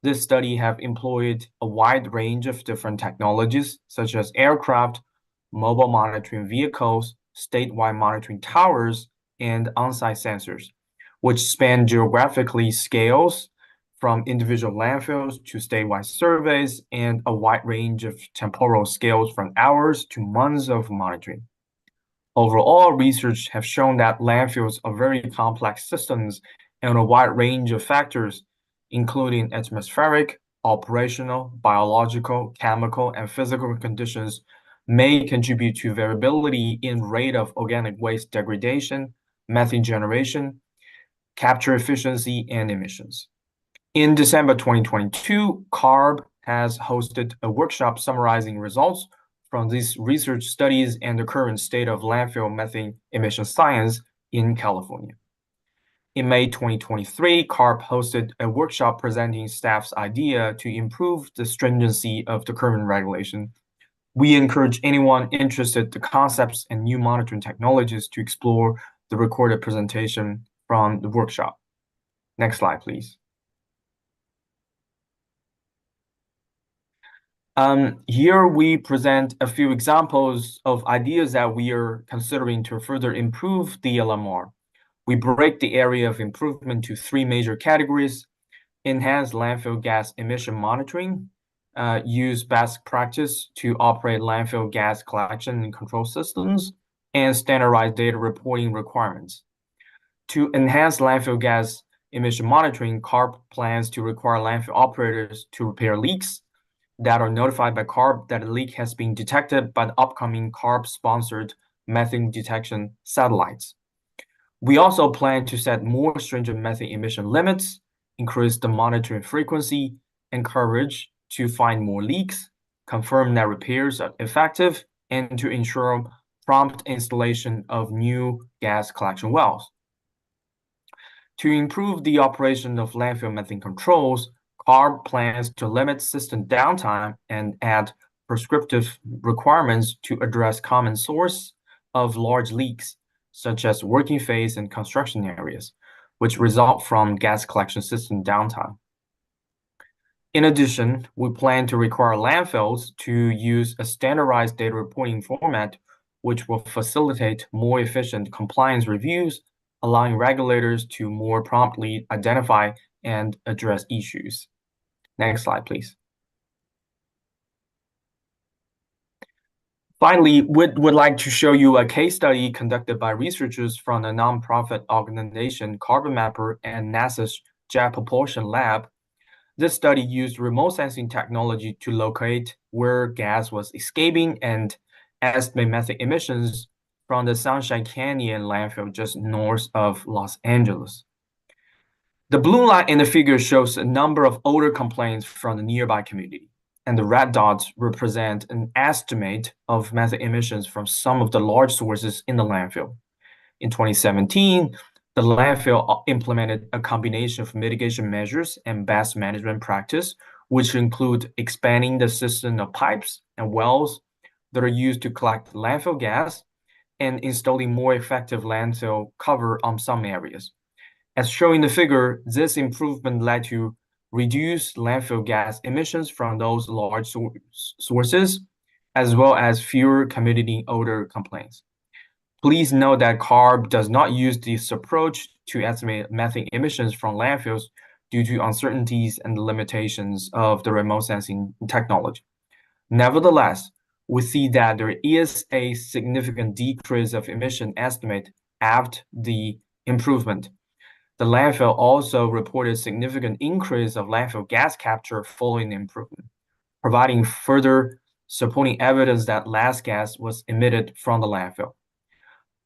this study have employed a wide range of different technologies, such as aircraft, mobile monitoring vehicles, statewide monitoring towers, and on-site sensors, which span geographically scales from individual landfills to statewide surveys, and a wide range of temporal scales from hours to months of monitoring. Overall, research have shown that landfills are very complex systems and a wide range of factors, including atmospheric, operational, biological, chemical, and physical conditions, may contribute to variability in rate of organic waste degradation, methane generation, capture efficiency, and emissions. In December 2022, CARB has hosted a workshop summarizing results from these research studies and the current state of landfill methane emission science in California. In May 2023, CARB hosted a workshop presenting staff's idea to improve the stringency of the current regulation. We encourage anyone interested in the concepts and new monitoring technologies to explore the recorded presentation from the workshop. Next slide, please. Here we present a few examples of ideas that we are considering to further improve the LMR. We break the area of improvement to three major categories: enhance landfill gas emission monitoring, use best practice to operate landfill gas collection and control systems, and standardized data reporting requirements. To enhance landfill gas emission monitoring, CARB plans to require landfill operators to repair leaks that are notified by CARB that a leak has been detected by the upcoming CARB-sponsored methane detection satellites. We also plan to set more stringent methane emission limits, increase the monitoring frequency and coverage to find more leaks, confirm that repairs are effective, and to ensure prompt installation of new gas collection wells. To improve the operation of landfill methane controls, CARB plans to limit system downtime and add prescriptive requirements to address common source of large leaks, such as working phase and construction areas, which result from gas collection system downtime. In addition, we plan to require landfills to use a standardized data reporting format, which will facilitate more efficient compliance reviews, allowing regulators to more promptly identify and address issues. Next slide, please. Finally, would like to show you a case study conducted by researchers from the nonprofit organization Carbon Mapper and NASA's Jet Propulsion Lab. This study used remote sensing technology to locate where gas was escaping and estimate methane emissions from the Sunshine Canyon landfill just north of Los Angeles. The blue line in the figure shows a number of odor complaints from the nearby community, and the red dots represent an estimate of methane emissions from some of the large sources in the landfill. In 2017, the landfill implemented a combination of mitigation measures and best management practice, which include expanding the system of pipes and wells that are used to collect landfill gas and installing more effective landfill cover on some areas. As shown in the figure, this improvement led to reduced landfill gas emissions from those large sources, as well as fewer community odor complaints. Please note that CARB does not use this approach to estimate methane emissions from landfills due to uncertainties and limitations of the remote sensing technology. Nevertheless, we see that there is a significant decrease of emission estimate after the improvement. The landfill also reported significant increase of landfill gas capture following the improvement, providing further supporting evidence that less gas was emitted from the landfill.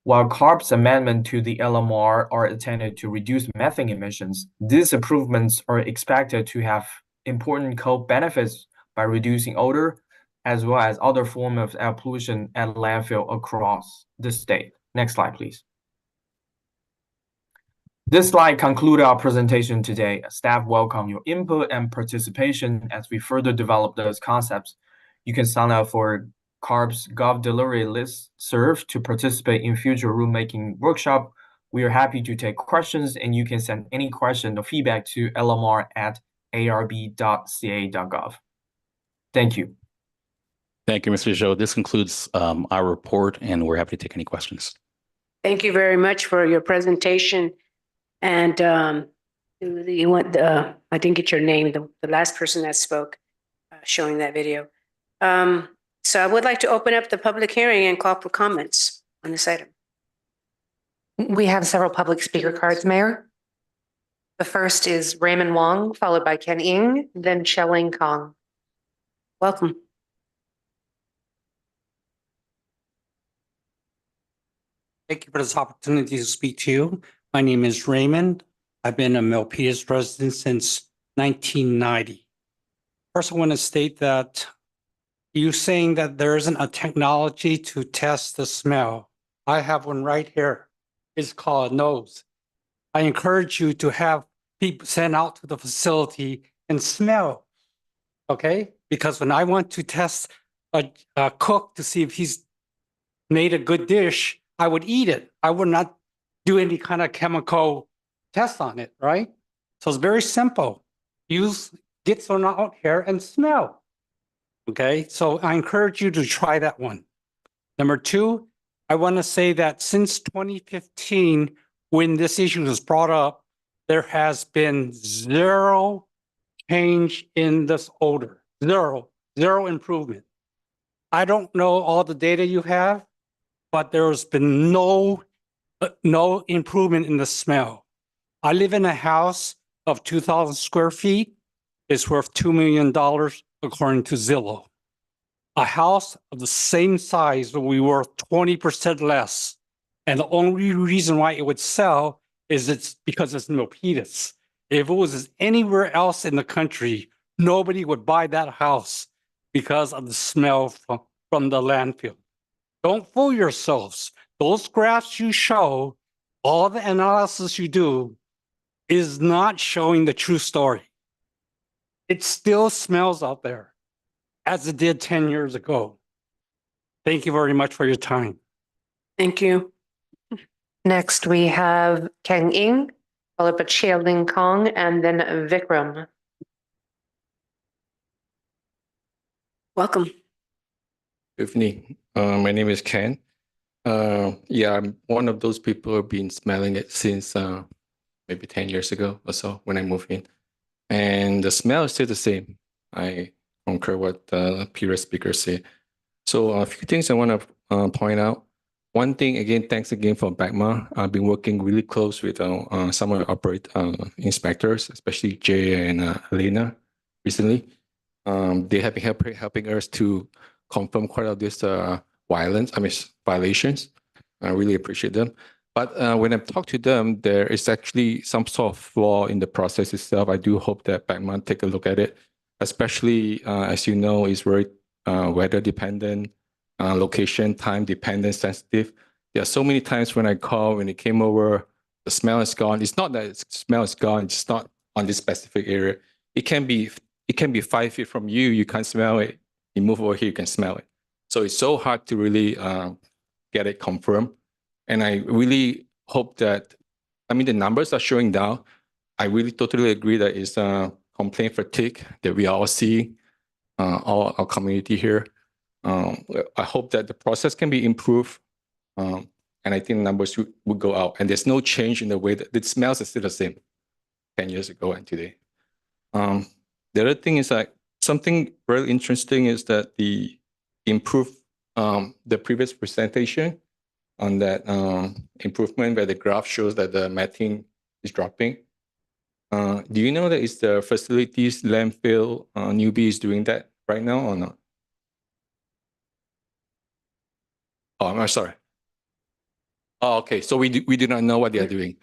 While CARB's amendment to the LMR are intended to reduce methane emissions, these improvements are expected to have important co-benefits by reducing odor, as well as other forms of air pollution at landfill across the state. Next slide, please. This slide concludes our presentation today. Staff welcome your input and participation as we further develop those concepts. You can sign up for CARB's Gov Delivery listserv to participate in future rulemaking workshop. We are happy to take questions, and you can send any question or feedback to lmr@arb.ca.gov. Thank you. Thank you, Mr. Zhou. This concludes our report, and we're happy to take any questions. Thank you very much for your presentation. And you want I didn't get your name, the last person that spoke, showing that video. So I would like to open up the public hearing and call for comments on this item. We have several public speaker cards, Mayor. The first is Raymond Wong, followed by Ken Ng, then Shelling Kong. Welcome. Thank you for this opportunity to speak to you. My name is Raymond. I've been a Milpitas resident since 1990. First, I want to state that you saying that there isn't a technology to test the smell. I have one right here. It's called a nose. I encourage you to have people sent out to the facility and smell, okay? Because when I want to test a cook to see if he's made a good dish, I would eat it. I would not do any kind of chemical test on it, right? So it's very simple. Get someone out here and smell. Okay, so I encourage you to try that one. Number two, I want to say that since 2015, when this issue was brought up, there has been zero change in this odor. Zero improvement. I don't know all the data you have, but there's been no improvement in the smell. I live in a house of 2,000 square feet. It's worth $2 million according to Zillow. A house of the same size will be worth 20% less. And the only reason why it would sell is it's because it's Milpitas. If it was anywhere else in the country, nobody would buy that house because of the smell from the landfill. Don't fool yourselves. Those graphs you show, all the analysis you do, is not showing the true story. It still smells out there. as it did 10 years ago. Thank you very much for your time. Thank you. Next, we have Ken Ing, followed by Chia-Ling Kong, and then Vikram. Welcome. Good evening. My name is Ken. Yeah, I'm one of those people who've been smelling it since maybe 10 years ago or so when I moved in. And the smell is still the same. I concur what the previous speaker said. So a few things I want to point out. One thing, again, thanks again for BACMA. I've been working really close with some of the inspectors, especially Jay and Elena recently. They have been helping us to confirm quite a lot of these violations. I really appreciate them. But when I talk to them, there is actually some sort of flaw in the process itself. I do hope that BACMA take a look at it, especially, as you know, it's very weather dependent, location, time dependent, sensitive. There are so many times when I call, when it came over, the smell is gone. It's not that the smell is gone, it's not on this specific area. It can be 5 feet from you, you can't smell it. You move over here, you can smell it. So it's so hard to really get it confirmed. And I really hope that, I mean, the numbers are showing down. I really totally agree that it's a complaint fatigue that we are all seeing, all our community here. I hope that the process can be improved. And I think the numbers would go out. And there's no change in the way that the smells are still the same 10 years ago and today. The other thing is that something very interesting is that the improved, the previous presentation on that improvement where the graph shows that the methane is dropping. Do you know that it's the facilities landfill newbie is doing that right now or not? Oh, I'm sorry. Oh, okay. So we do not know what they are doing.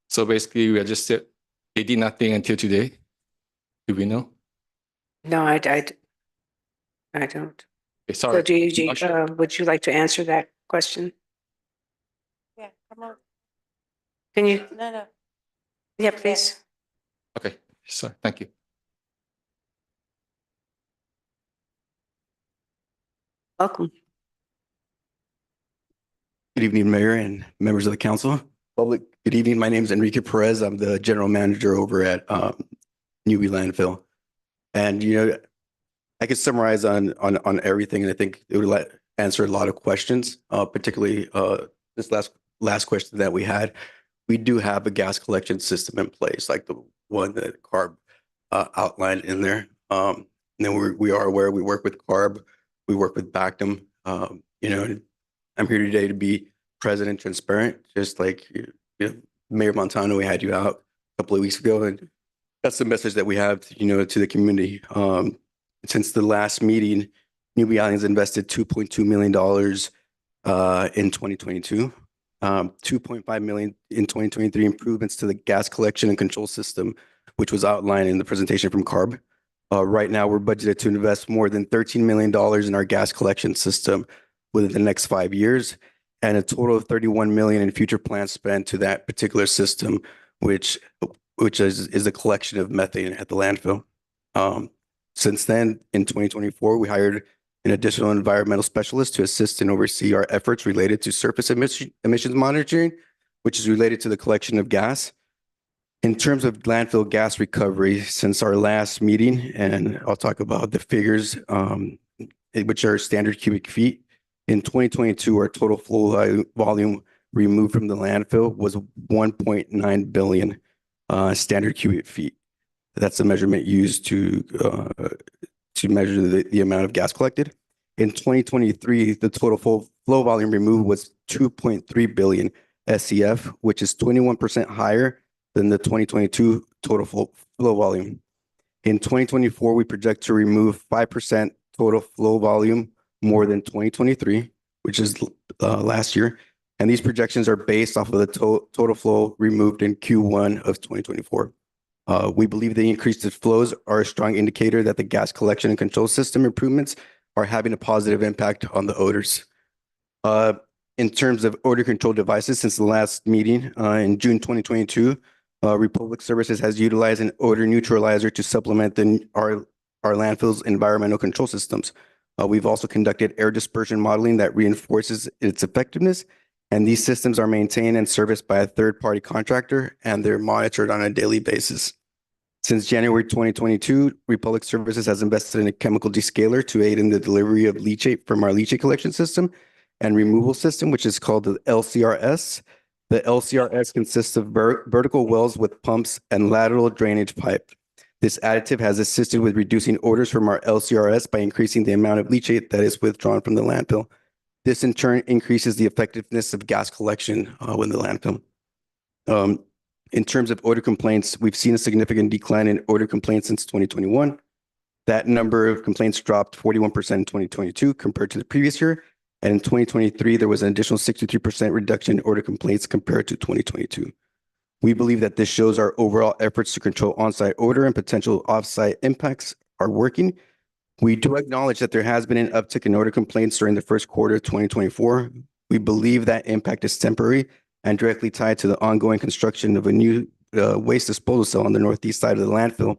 So basically, we are just said they did nothing until today. Do we know? No, I don't. Okay, sorry. So Not sure. would you like to answer that question? Yeah, come on. Can you? No. Yeah, please. Okay, sorry. Thank you. Welcome. Good evening, Mayor and members of the council. Public, good evening. My name is Enrique Perez. I'm the general manager over at Newbie Landfill. And, you know, I could summarize on everything, and I think it would answer a lot of questions, particularly this last question that we had. We do have a gas collection system in place, like the one that CARB outlined in there. And then we are aware, we work with CARB, we work with Bactum. You know, I'm here today to be present and transparent, just like Mayor Montano, we had you out a couple of weeks ago, and that's the message that we have, to the community. Since the last meeting, Newbie Islands invested $2.2 million in 2022, $2.5 million in 2023 improvements to the gas collection and control system, which was outlined in the presentation from CARB. Right now, we're budgeted to invest more than $13 million in our gas collection system within the next 5 years, and a total of $31 million in future plans spent to that particular system, which is a collection of methane at the landfill. Since then, in 2024, we hired an additional environmental specialist to assist and oversee our efforts related to surface emissions monitoring, which is related to the collection of gas. In terms of landfill gas recovery, since our last meeting, and I'll talk about the figures, which are standard cubic feet. In 2022, our total flow volume removed from the landfill was 1.9 billion standard cubic feet. That's the measurement used to measure the amount of gas collected. In 2023, the total flow volume removed was 2.3 billion SCF, which is 21% higher than the 2022 total flow volume. In 2024, we project to remove 5% total flow volume more than 2023, which is last year. And these projections are based off of the total flow removed in Q1 of 2024. We believe the increased flows are a strong indicator that the gas collection and control system improvements are having a positive impact on the odors. In terms of odor control devices, since the last meeting in June 2022, Republic Services has utilized an odor neutralizer to supplement our our landfill's environmental control systems. We've also conducted air dispersion modeling that reinforces its effectiveness, and these systems are maintained and serviced by a third-party contractor, and they're monitored on a daily basis. Since January 2022, Republic Services has invested in a chemical descaler to aid in the delivery of leachate from our leachate collection system and removal system, which is called the LCRS. The LCRS consists of vertical wells with pumps and lateral drainage pipe. This additive has assisted with reducing odors from our LCRS by increasing the amount of leachate that is withdrawn from the landfill. This in turn increases the effectiveness of gas collection within the landfill. In terms of odor complaints, we've seen a significant decline in odor complaints since 2021. That number of complaints dropped 41% in 2022 compared to the previous year. And in 2023, there was an additional 63% reduction in odor complaints compared to 2022. We believe that this shows our overall efforts to control on-site odor and potential off-site impacts are working. We do acknowledge that there has been an uptick in odor complaints during the first quarter of 2024. We believe that impact is temporary and directly tied to the ongoing construction of a new waste disposal cell on the northeast side of the landfill.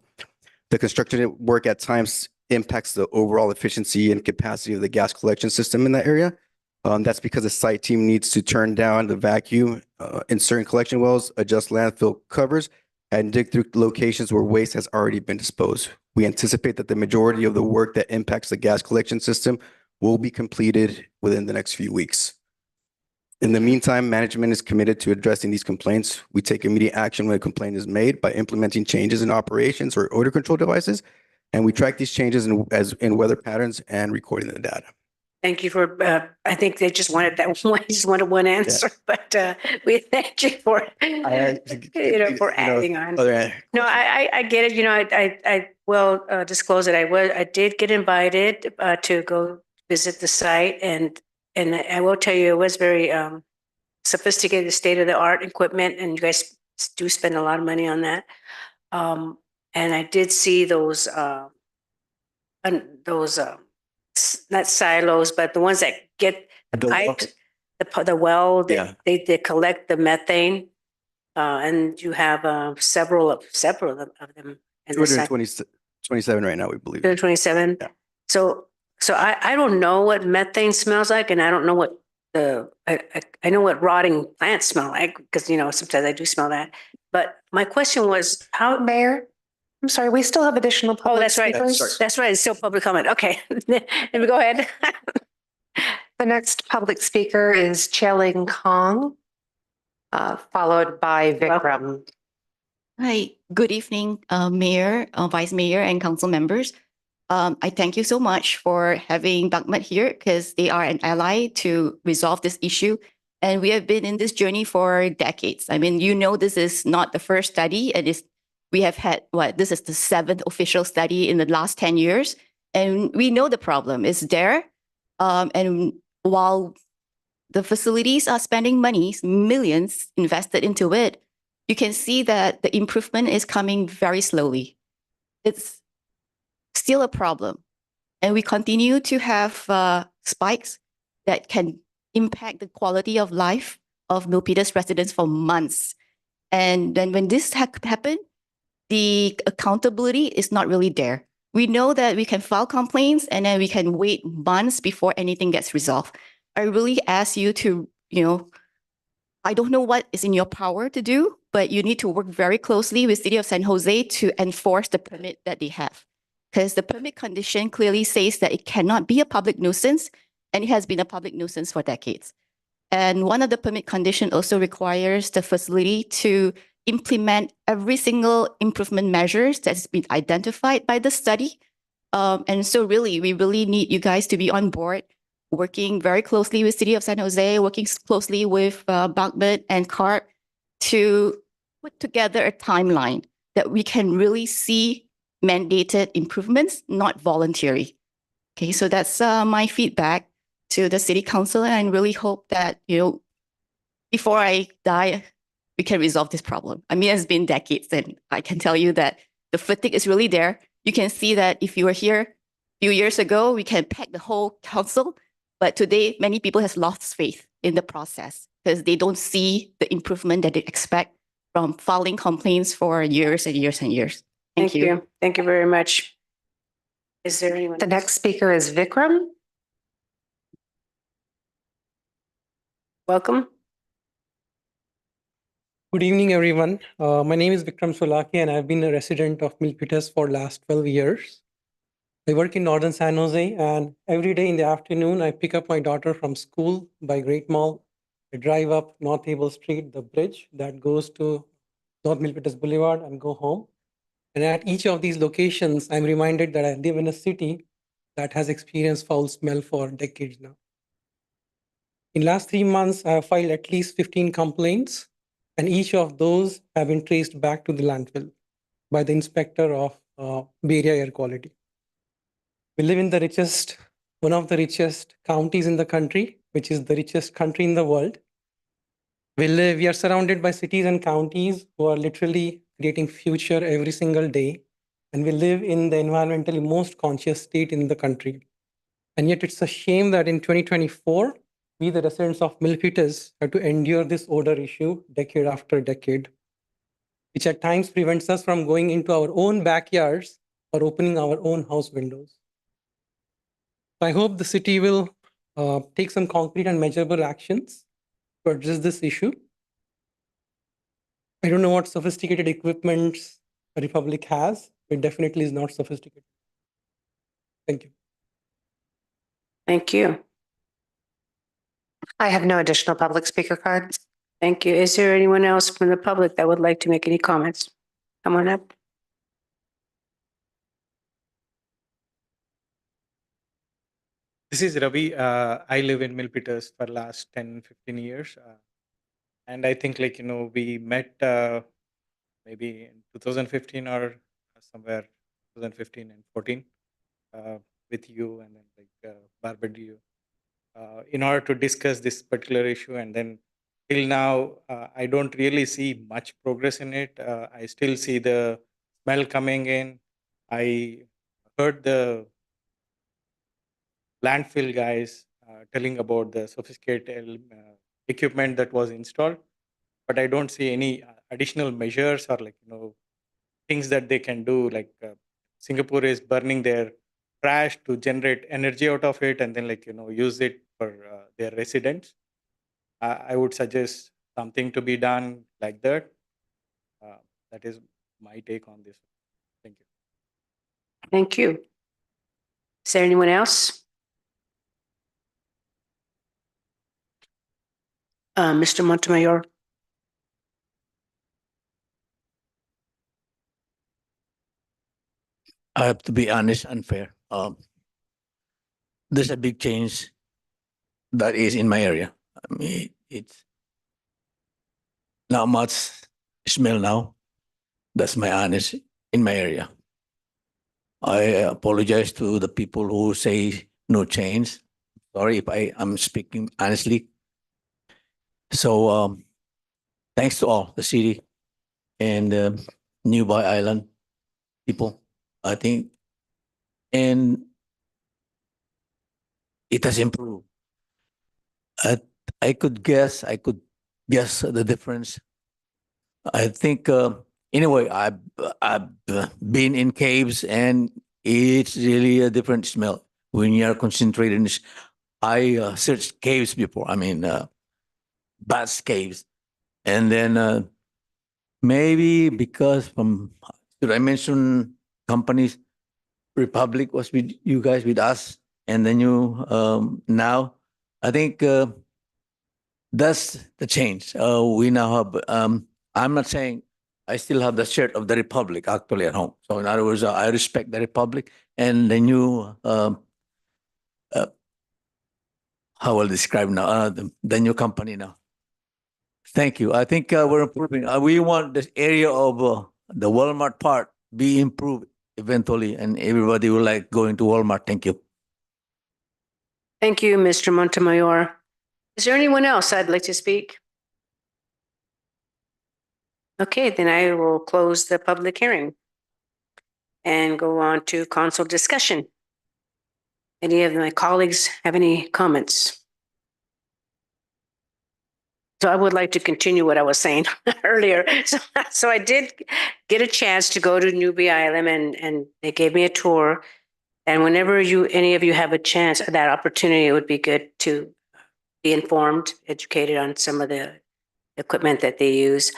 The construction work at times impacts the overall efficiency and capacity of the gas collection system in that area. That's because the site team needs to turn down the vacuum in certain collection wells, adjust landfill covers, and dig through locations where waste has already been disposed. We anticipate that the majority of the work that impacts the gas collection system will be completed within the next few weeks. In the meantime, management is committed to addressing these complaints. We take immediate action when a complaint is made by implementing changes in operations or odor control devices, and we track these changes in weather patterns and recording the data. Thank you for, I think they just wanted that one, just wanted one answer, but we thank you for, for adding on. No, I get it. I will disclose that I did get invited to go visit the site, and I will tell you, it was very sophisticated, state-of-the-art equipment, and you guys do spend a lot of money on that. And I did see those not silos, but the ones that get the pipes, the well, they collect the methane, and you have several of them. 227 right now, we believe. 227. Yeah. So I don't know what methane smells like, and I don't know what I know what rotting plants smell like, because sometimes I do smell that. But my question was, how, Mayor? I'm sorry, we still have additional public that's right. speakers. That's right. It's still public comment. Okay. Let me go ahead. The next public speaker is Cheling Kong, followed by Vikram. Hi, good evening, Mayor, Vice Mayor, and council members. I thank you so much for having BACMT here, because they are an ally to resolve this issue. And we have been in this journey for decades. I mean, this is not the first study, and we have had, this is the 7th official study in the last 10 years. And we know the problem is there. And while the facilities are spending money, millions invested into it, you can see that the improvement is coming very slowly. It's still a problem. And we continue to have spikes that can impact the quality of life of Milpitas residents for months. And then when this happened, the accountability is not really there. We know that we can file complaints and then we can wait months before anything gets resolved. I really ask you to, I don't know what is in your power to do, but you need to work very closely with City of San Jose to enforce the permit that they have. Because the permit condition clearly says that it cannot be a public nuisance, and it has been a public nuisance for decades. And one of the permit conditions also requires the facility to implement every single improvement measures that's been identified by the study. And so really, we really need you guys to be on board, working very closely with City of San Jose, working closely with BACMT and CARP to put together a timeline that we can really see mandated improvements, not voluntary. Okay, so that's my feedback to the City Council, and I really hope that, before I die, we can resolve this problem. I mean, it's been decades, and I can tell you that the fatigue is really there. You can see that if you were here a few years ago, we can pack the whole council, but today, many people have lost faith in the process because they don't see the improvement that they expect from filing complaints for years and years and years. Thank you. Thank you very much. Is there anyone? The next speaker is Vikram. Welcome. Good evening, everyone. My name is Vikram Solaki, and I've been a resident of Milpitas for last 12 years. I work in Northern San Jose, and every day in the afternoon, I pick up my daughter from school by Great Mall. I drive up North Able Street, the bridge that goes to North Milpitas Boulevard, and go home. And at each of these locations, I'm reminded that I live in a city that has experienced foul smell for decades now. In last 3 months, I have filed at least 15 complaints, and each of those have been traced back to the landfill by the inspector of Bay Area air quality. We live in one of the richest counties in the country, which is the richest country in the world. We are surrounded by cities and counties who are literally creating future every single day. And we live in the environmentally most conscious state in the country. And yet it's a shame that in 2024, we, the residents of Milpitas, have to endure this odor issue decade after decade, which at times prevents us from going into our own backyards or opening our own house windows. I hope the city will take some concrete and measurable actions to address this issue. I don't know what sophisticated equipment the Republic has. It definitely is not sophisticated. Thank you. Thank you. I have no additional public speaker cards. Thank you. Is there anyone else from the public that would like to make any comments? Come on up. This is Ravi. I live in Milpitas for last 10, 15 years. And I think we met maybe in 2015 or somewhere 2015 and 14 with you and then Barbara Dio in order to discuss this particular issue. And then till now, I don't really see much progress in it. I still see the smell coming in. I heard the landfill guys telling about the sophisticated equipment that was installed, but I don't see any additional measures or things that they can do. Singapore is burning their trash to generate energy out of it and then use it for their residents. I would suggest something to be done like that. That is my take on this. Thank you. Thank you. Is there anyone else? Mr. Montemayor. I have to be honest and fair. There's a big change that is in my area. I mean, it's not much smell now. That's my honest in my area. I apologize to the people who say no change. Sorry if I'm speaking honestly. So thanks to all the city and Newby Island people, I think, and it has improved. I could guess the difference. I think anyway, I've been in caves and it's really a different smell when you are concentrated in this. I searched caves before. I mean, bats caves, and then maybe because should I mention companies? Republic was with you guys, with us, and then you now. I think that's the change. We now have. I'm not saying I still have the shirt of the Republic actually at home. So in other words, I respect the Republic and the new. How will I describe now the new company now? Thank you. I think we're improving. We want this area of the Walmart part be improved eventually, and everybody will like going to Walmart. Thank you. Thank you, Mr. Montemayor. Is there anyone else I'd like to speak? Okay, then I will close the public hearing and go on to council discussion. Any of my colleagues have any comments? So I would like to continue what I was saying earlier. So I did get a chance to go to Newby Island and they gave me a tour. And whenever any of you have a chance, that opportunity, it would be good to be informed, educated on some of the equipment that they use.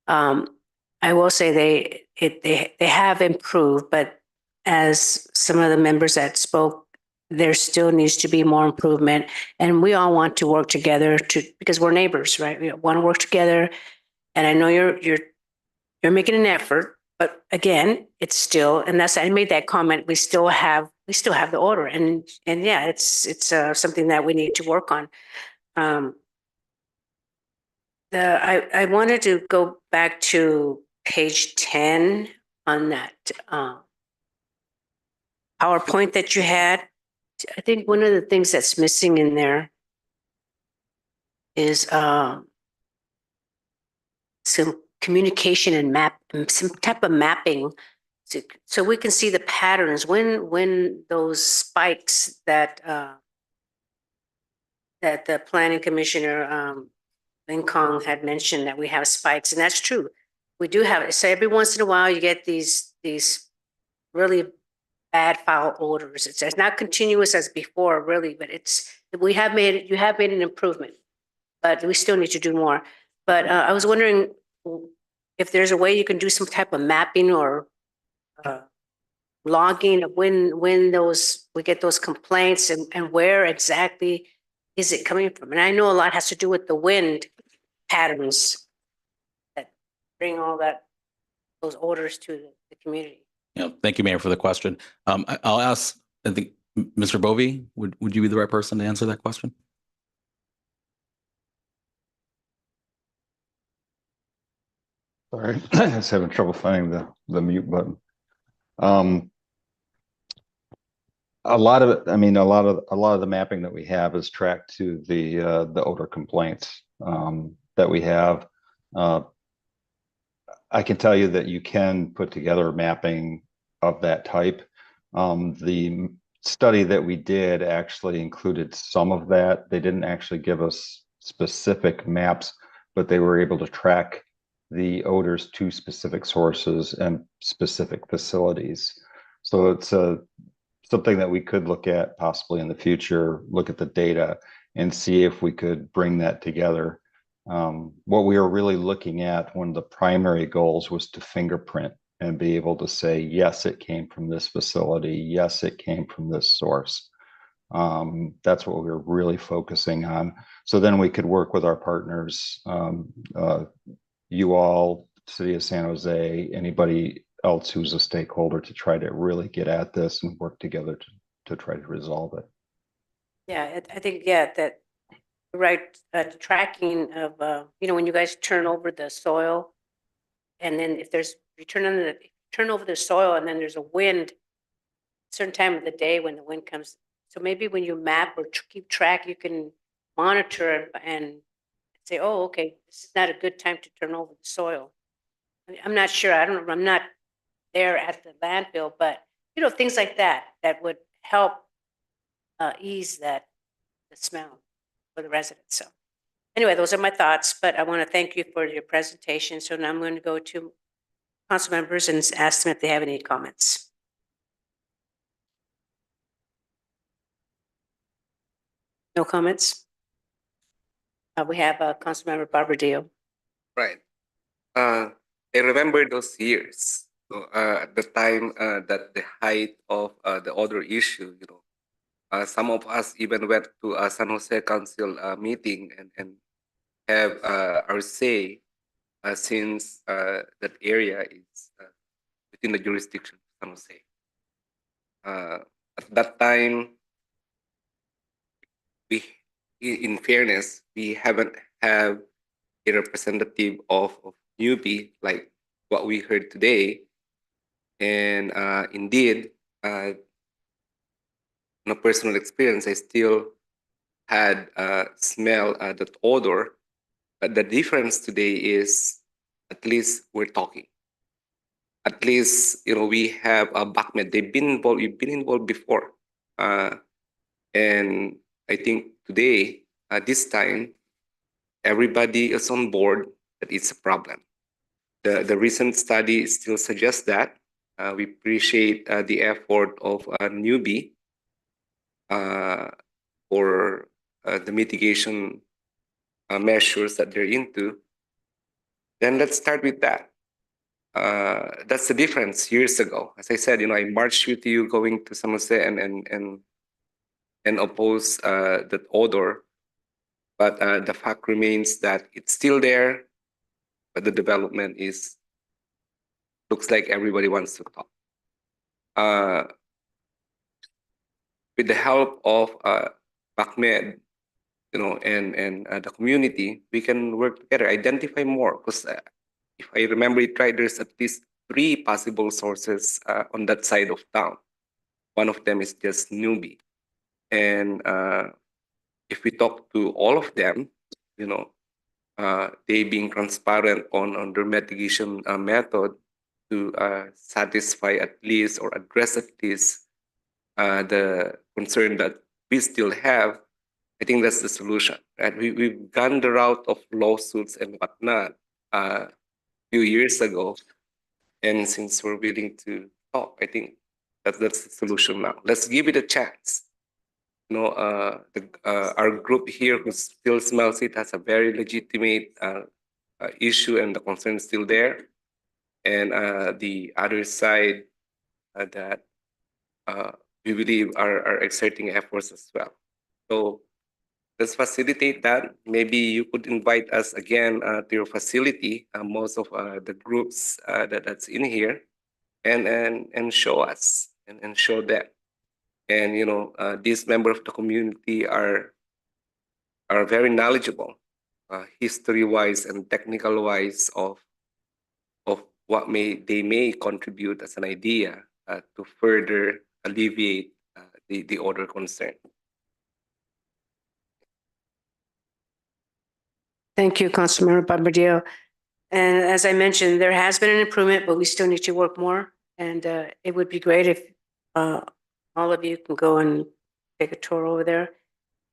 I will say they have improved, but as some of the members that spoke, there still needs to be more improvement. And we all want to work together because we're neighbors, right? We want to work together. And I know you're making an effort, but again, it's still, and I made that comment, we still have the order. And yeah, it's something that we need to work on. I wanted to go back to page 10 on that PowerPoint that you had. I think one of the things that's missing in there is some communication and some type of mapping, so we can see the patterns when those spikes that the planning commissioner Kong had mentioned, that we have spikes, and that's true. We do have it. So every once in a while, you get these really bad foul odors. It's not continuous as before, really, but you have made an improvement, but we still need to do more. But I was wondering if there's a way you can do some type of mapping or logging of when we get those complaints and where exactly is it coming from. And I know a lot has to do with the wind patterns that bring all those odors to the community. Yeah, thank you, Mayor, for the question. I'll ask, I think, Mr. Bovee, would you be the right person to answer that question? Sorry, I was having trouble finding the mute button. A lot of it, I mean, a lot of the mapping that we have is tracked to the odor complaints that we have. I can tell you that you can put together mapping of that type. The study that we did actually included some of that. They didn't actually give us specific maps, but they were able to track the odors to specific sources and specific facilities. So it's something that we could look at possibly in the future, look at the data and see if we could bring that together. What we were really looking at, one of the primary goals was to fingerprint and be able to say, yes, it came from this facility. Yes, it came from this source. That's what we were really focusing on. So then we could work with our partners, you all, City of San Jose, anybody else who's a stakeholder, to try to really get at this and work together to try to resolve it. Yeah, I think, yeah, that right, tracking of, when you guys turn over the soil, and then if you turn over the soil and then there's a wind, certain time of the day when the wind comes. So maybe when you map or keep track, you can monitor and say, oh, okay, this is not a good time to turn over the soil. I'm not sure. I'm not there at the landfill, but things like that would help ease the smell for the residents. So anyway, those are my thoughts, but I want to thank you for your presentation. So now I'm going to go to council members and ask them if they have any comments. No comments? We have Councilmember Barbara Dio. Right. I remember those years. So, at the time that the height of the odor issue, some of us even went to a San Jose Council meeting and have our say, since that area is within the jurisdiction of San Jose. At that time, in fairness, we haven't have a representative of UP like what we heard today. And indeed, no personal experience, I still had smell that odor. But the difference today is at least we're talking. At least we have a backmet. They've been involved. We've been involved before, and I think today, this time, everybody is on board that it's a problem. The recent study still suggests that, We appreciate the effort of newbie for the mitigation measures that they're into. Then let's start with that. That's the difference years ago. As I said, I marched with you going to Somerset and oppose that odor. But the fact remains that it's still there, but the development looks like everybody wants to talk. With the help of PACMED, and the community, we can work together, identify more. Because if I remember it right, there's at least 3 possible sources on that side of town. One of them is just newbie. And if we talk to all of them, they being transparent on their mitigation method to satisfy at least or address at least the concern that we still have, I think that's the solution. Right? We've gone the route of lawsuits and whatnot a few years ago. And since we're willing to talk, I think that's the solution now. Let's give it a chance. Our group here who still smells it has a very legitimate issue, and the concern is still there. And the other side that we believe are exerting efforts as well. So let's facilitate that. Maybe you could invite us again to your facility, most of the groups that's in here, and show us and show them. And these members of the community are very knowledgeable, history-wise and technical-wise of what they may contribute as an idea to further alleviate the odor concern. Thank you, Councilmember Barbadillo. And as I mentioned, there has been an improvement, but we still need to work more. And it would be great if all of you can go and take a tour over there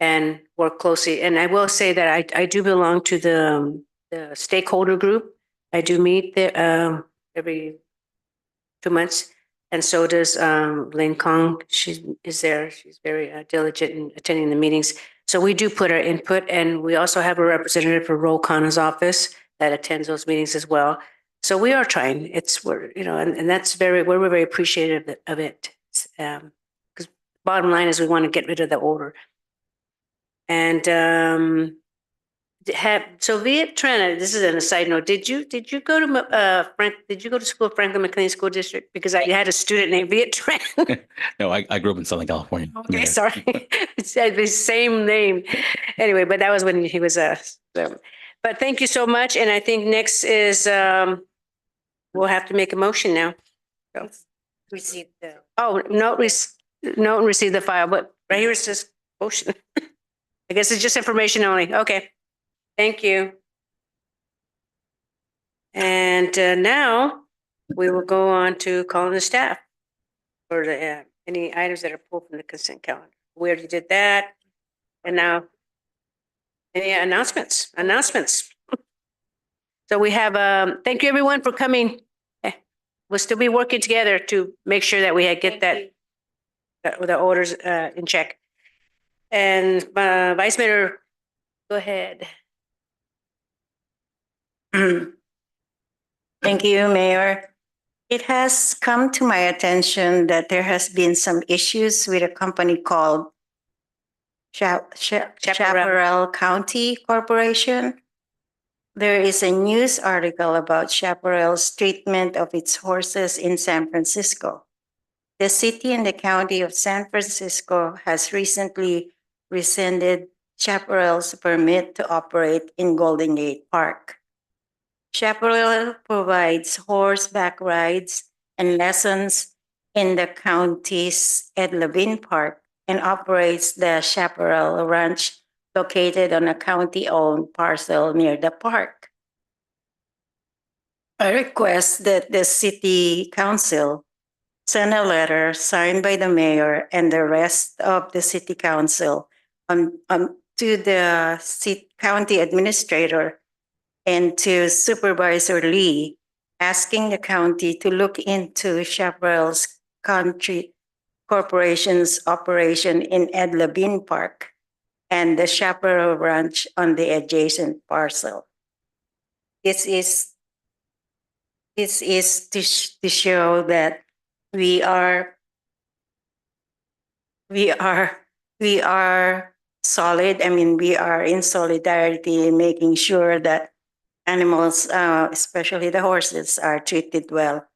and work closely. And I will say that I do belong to the stakeholder group. I do meet there every 2 months. And so does Lynn Kong. She is there. She's very diligent in attending the meetings. So we do put our input, and we also have a representative for Roll Khanna's office that attends those meetings as well. So we are trying. And that's we're very appreciative of it. Because bottom line is we want to get rid of the odor. And so Viet Trent, this is on a side note. Did you go to school at Franklin McLean School District? Because I had a student named Viet Trent. No, I grew up in Southern California. Okay, sorry. It's the same name. Anyway, but that was when he was but thank you so much. And I think next is we'll have to make a motion now. So, receive the note and receive the file. But right here it says motion. I guess it's just information only. Okay. Thank you. And now we will go on to calling the staff for the any items that are pulled from the consent calendar. We already did that. And now any announcements? So we have, thank you everyone for coming. We'll still be working together to make sure that we get the orders in check. And Vice Mayor, go ahead. Thank you, Mayor. It has come to my attention that there has been some issues with a company called Chaparral County Corporation. There is a news article about Chaparral's treatment of its horses in San Francisco. The city and the county of San Francisco has recently rescinded Chaparral's permit to operate in Golden Gate Park. Chaparral provides horseback rides and lessons in the county's Ed Levine Park and operates the Chaparral Ranch located on a county-owned parcel near the park. I request that the city council send a letter signed by the mayor and the rest of the city council to the county administrator and to Supervisor Lee asking the county to look into Chaparral's Country Corporation's operation in Ed Labine Park and the Chaparral Ranch on the adjacent parcel. This is to show that we are solid. I mean, we are in solidarity in making sure that animals, especially the horses, are treated well.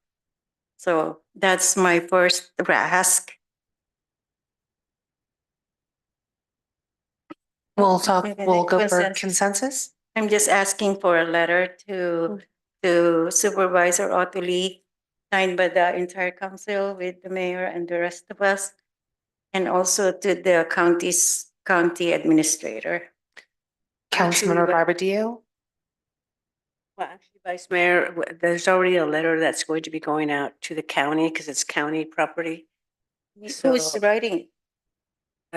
So that's my first ask. We'll go for consensus. I'm just asking for a letter to Supervisor Ottilie, signed by the entire council with the mayor and the rest of us, and also to the county administrator. Councilmember Barbadillo. Well, actually, Vice Mayor, there's already a letter that's going to be going out to the county because it's county property. Who is writing?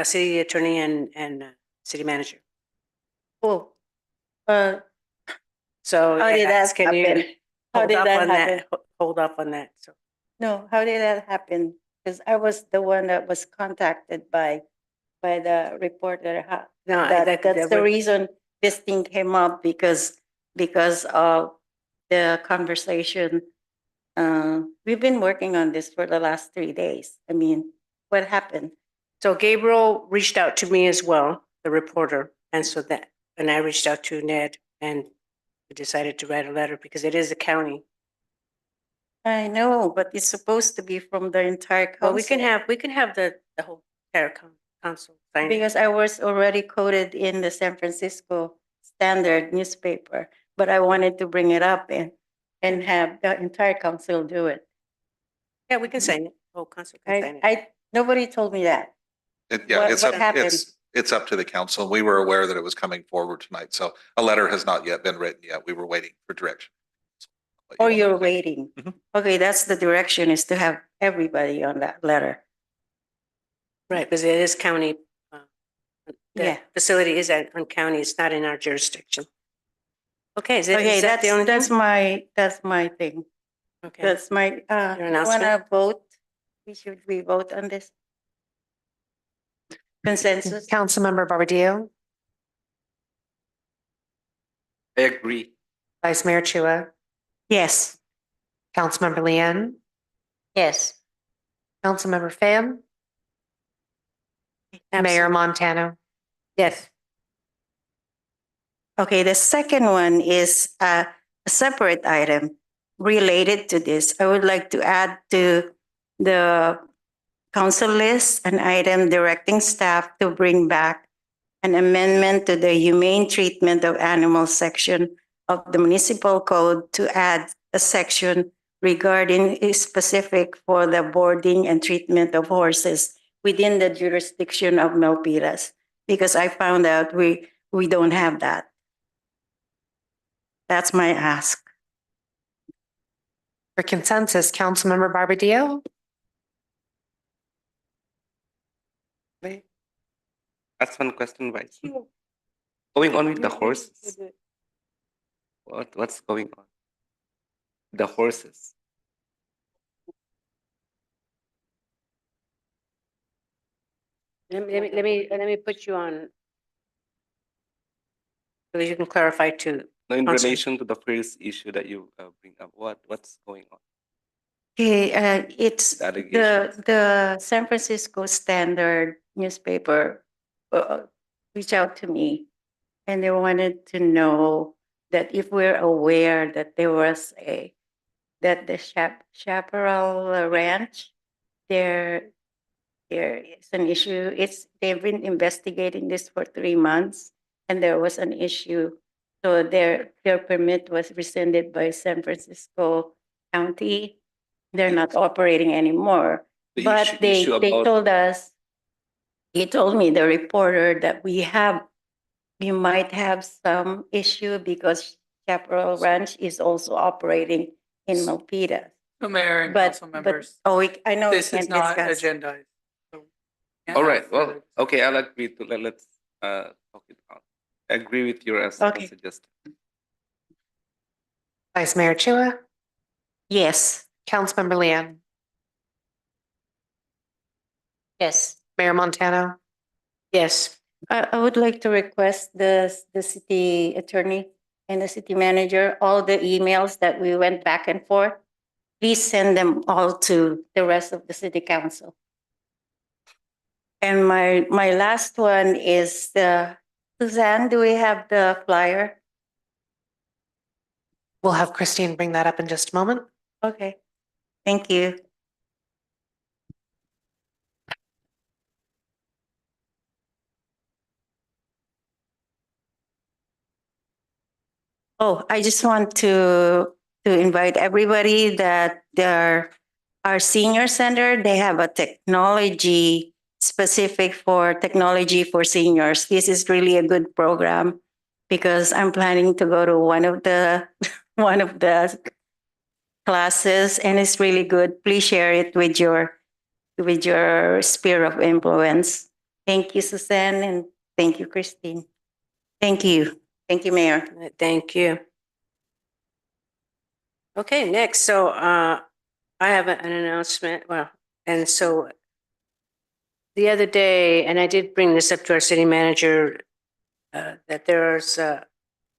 City attorney and city manager. Oh, So how did that can you happen? How hold did up that on happen? that? Hold up on that. So No, how did that happen? Because I was the one that was contacted by the reporter. No, That's the reason this thing came up because of the conversation. We've been working on this for the last 3 days. I mean, what happened? So Gabriel reached out to me as well, the reporter, and I reached out to Ned, and we decided to write a letter because it is a county. I know, but it's supposed to be from the entire council. Well, we can have the whole entire council sign it. Because I was already quoted in the San Francisco Standard newspaper, but I wanted to bring it up and have the entire council do it. Yeah, we can sign it. Whole council can sign it. Nobody told me that. What happened? It's up to the council. We were aware that it was coming forward tonight, so a letter has not yet been written yet. We were waiting for direction. Oh, you're waiting. Okay, that's the direction, is to have everybody on that letter. Right, because it is county. The facility is on county. It's not in our jurisdiction. Okay, is that the only thing? That's my thing. Okay. That's my, Your announcement? wanna vote? Should we vote on this? Consensus? Councilmember Barbadillo. I agree. Vice Mayor Chua. Yes. Councilmember Leanne. Yes. Councilmember Pham. Mayor Montano. Yes. Okay, the second one is a separate item related to this. I would like to add to the council list an item directing staff to bring back an amendment to the humane treatment of animals section of the municipal code to add a section regarding specific for the boarding and treatment of horses within the jurisdiction of Milpitas, because I found out we don't have that. That's my ask. For consensus, Councilmember Barbadillo. That's one question, Vice. Going on with the horses. What's going on? The horses. Let me put you on. So you can clarify too. No, in Council. relation to the first issue that you bring up, what's going on? Okay, it's The allegations. the San Francisco Standard newspaper reached out to me, and they wanted to know that if we're aware that there was that the Chaparral Ranch, there is an issue. They've been investigating this for 3 months, and there was an issue. So their permit was rescinded by San Francisco County. They're not operating anymore. The But issue they about- told us, he told me, the reporter, that we might have some issue because Chaparral Ranch is also operating in Milpitas. So Mayor and But- council members, Oh, I know we this is can't not discuss. agendized. So can't All have right, well, further- okay, I'll agree to let's talk it out. I agree with your Okay. suggestion. Vice Mayor Chua. Yes. Councilmember Leanne, Yes. Mayor Montano, Yes. I would like to request the city attorney and the city manager, all the emails that we went back and forth, please send them all to the rest of the city council. And my last one is Suzanne, do we have the flyer? we'll have Christine bring that up in just a moment. Okay, thank you. Oh, I just want to invite everybody that our senior center, they have a technology specific for technology for seniors. This is really a good program because I'm planning to go to one of the one of the classes and it's really good. Please share it with your sphere of influence. Thank you, Suzanne, and thank you, Christine. Thank you. Thank you, Mayor. Thank you. Okay, next. So I have an announcement. Well, and so the other day, and I did bring this up to our city manager, that there's an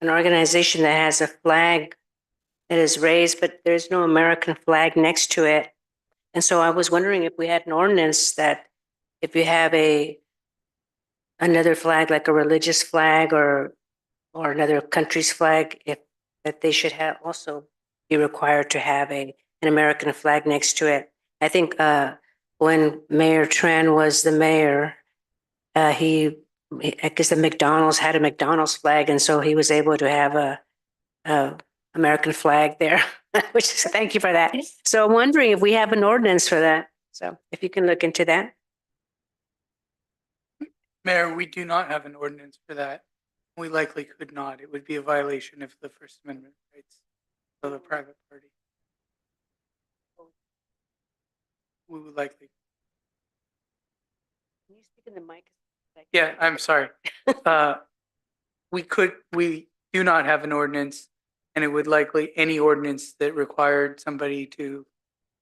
organization that has a flag that is raised, but there's no American flag next to it. And so I was wondering if we had an ordinance that if you have another flag, like a religious flag or another country's flag, if that they should have also be required to have an American flag next to it. I think when Mayor Tran was the mayor, I guess the McDonald's had a McDonald's flag, and so he was able to have a American flag there, which is thank you for that. So I'm wondering if we have an ordinance for that. So if you can look into that. Mayor, we do not have an ordinance for that. We likely could not. It would be a violation of the First Amendment rights of the private party. We would likely. Can you speak in the mic? Yeah, I'm sorry. We do not have an ordinance, and it would likely, any ordinance that required somebody to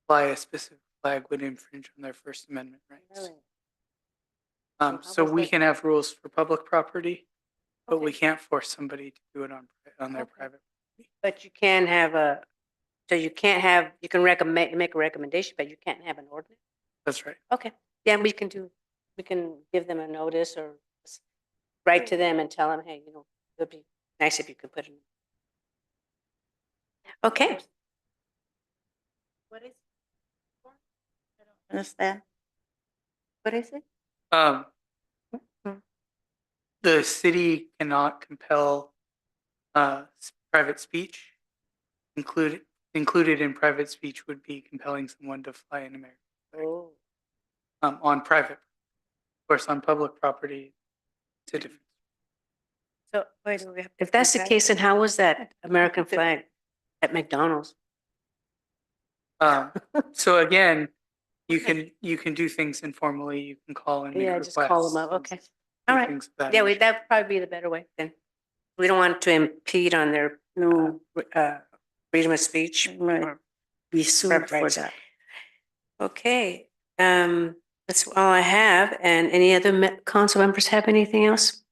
fly a specific flag would infringe on their First Amendment rights. So we can have rules for public property, but we can't force somebody to do it on their private. But you can have you can recommend, make a recommendation, but you can't have an ordinance. That's right. Okay. Yeah, we can give them a notice or write to them and tell them, hey, it would be nice if you could put it. Okay. What is? I don't understand. What is it? The city cannot compel private speech. Included in private speech would be compelling someone to fly in America. Oh. On private, of course, on public property, it's a different. So if that's the case, then how was that American flag at McDonald's? So again, you can do things informally. You can call and make Just call them up. Okay. All right. things of that Yeah, nature. that would probably be the better way then. We don't want to impede on their freedom of speech. Right. Be sued for rights. that. Okay, that's all I have. And any other council members have anything else?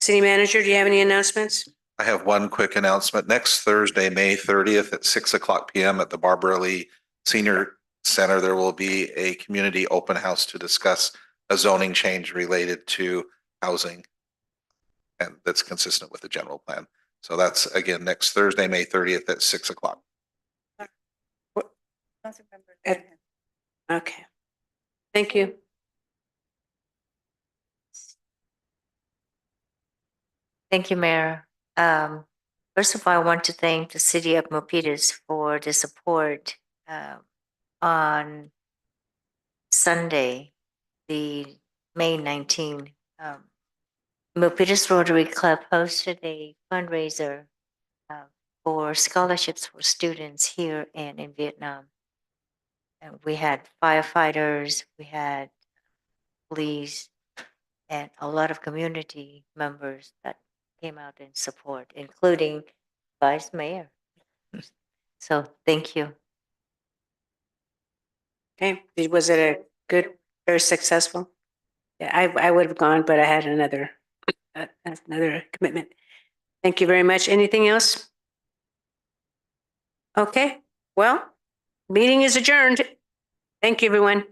City manager, do you have any announcements? I have one quick announcement. Next Thursday, May 30th at 6:00 p.m. at the Barbara Lee Senior Center, there will be a community open house to discuss a zoning change related to housing and that's consistent with the general plan. So that's again next Thursday, May 30th at 6:00. Okay. Thank you. Thank you, Mayor. First of all, I want to thank the city of Milpitas for the support on Sunday, the May 19. Milpitas Rotary Club hosted a fundraiser for scholarships for students here and in Vietnam. And we had firefighters, we had police, and a lot of community members that came out in support, including Vice Mayor. So thank you. Okay, was it a good, very successful? Yeah, I would have gone, but I had another commitment. Thank you very much. Anything else? Okay, well, meeting is adjourned. Thank you, everyone.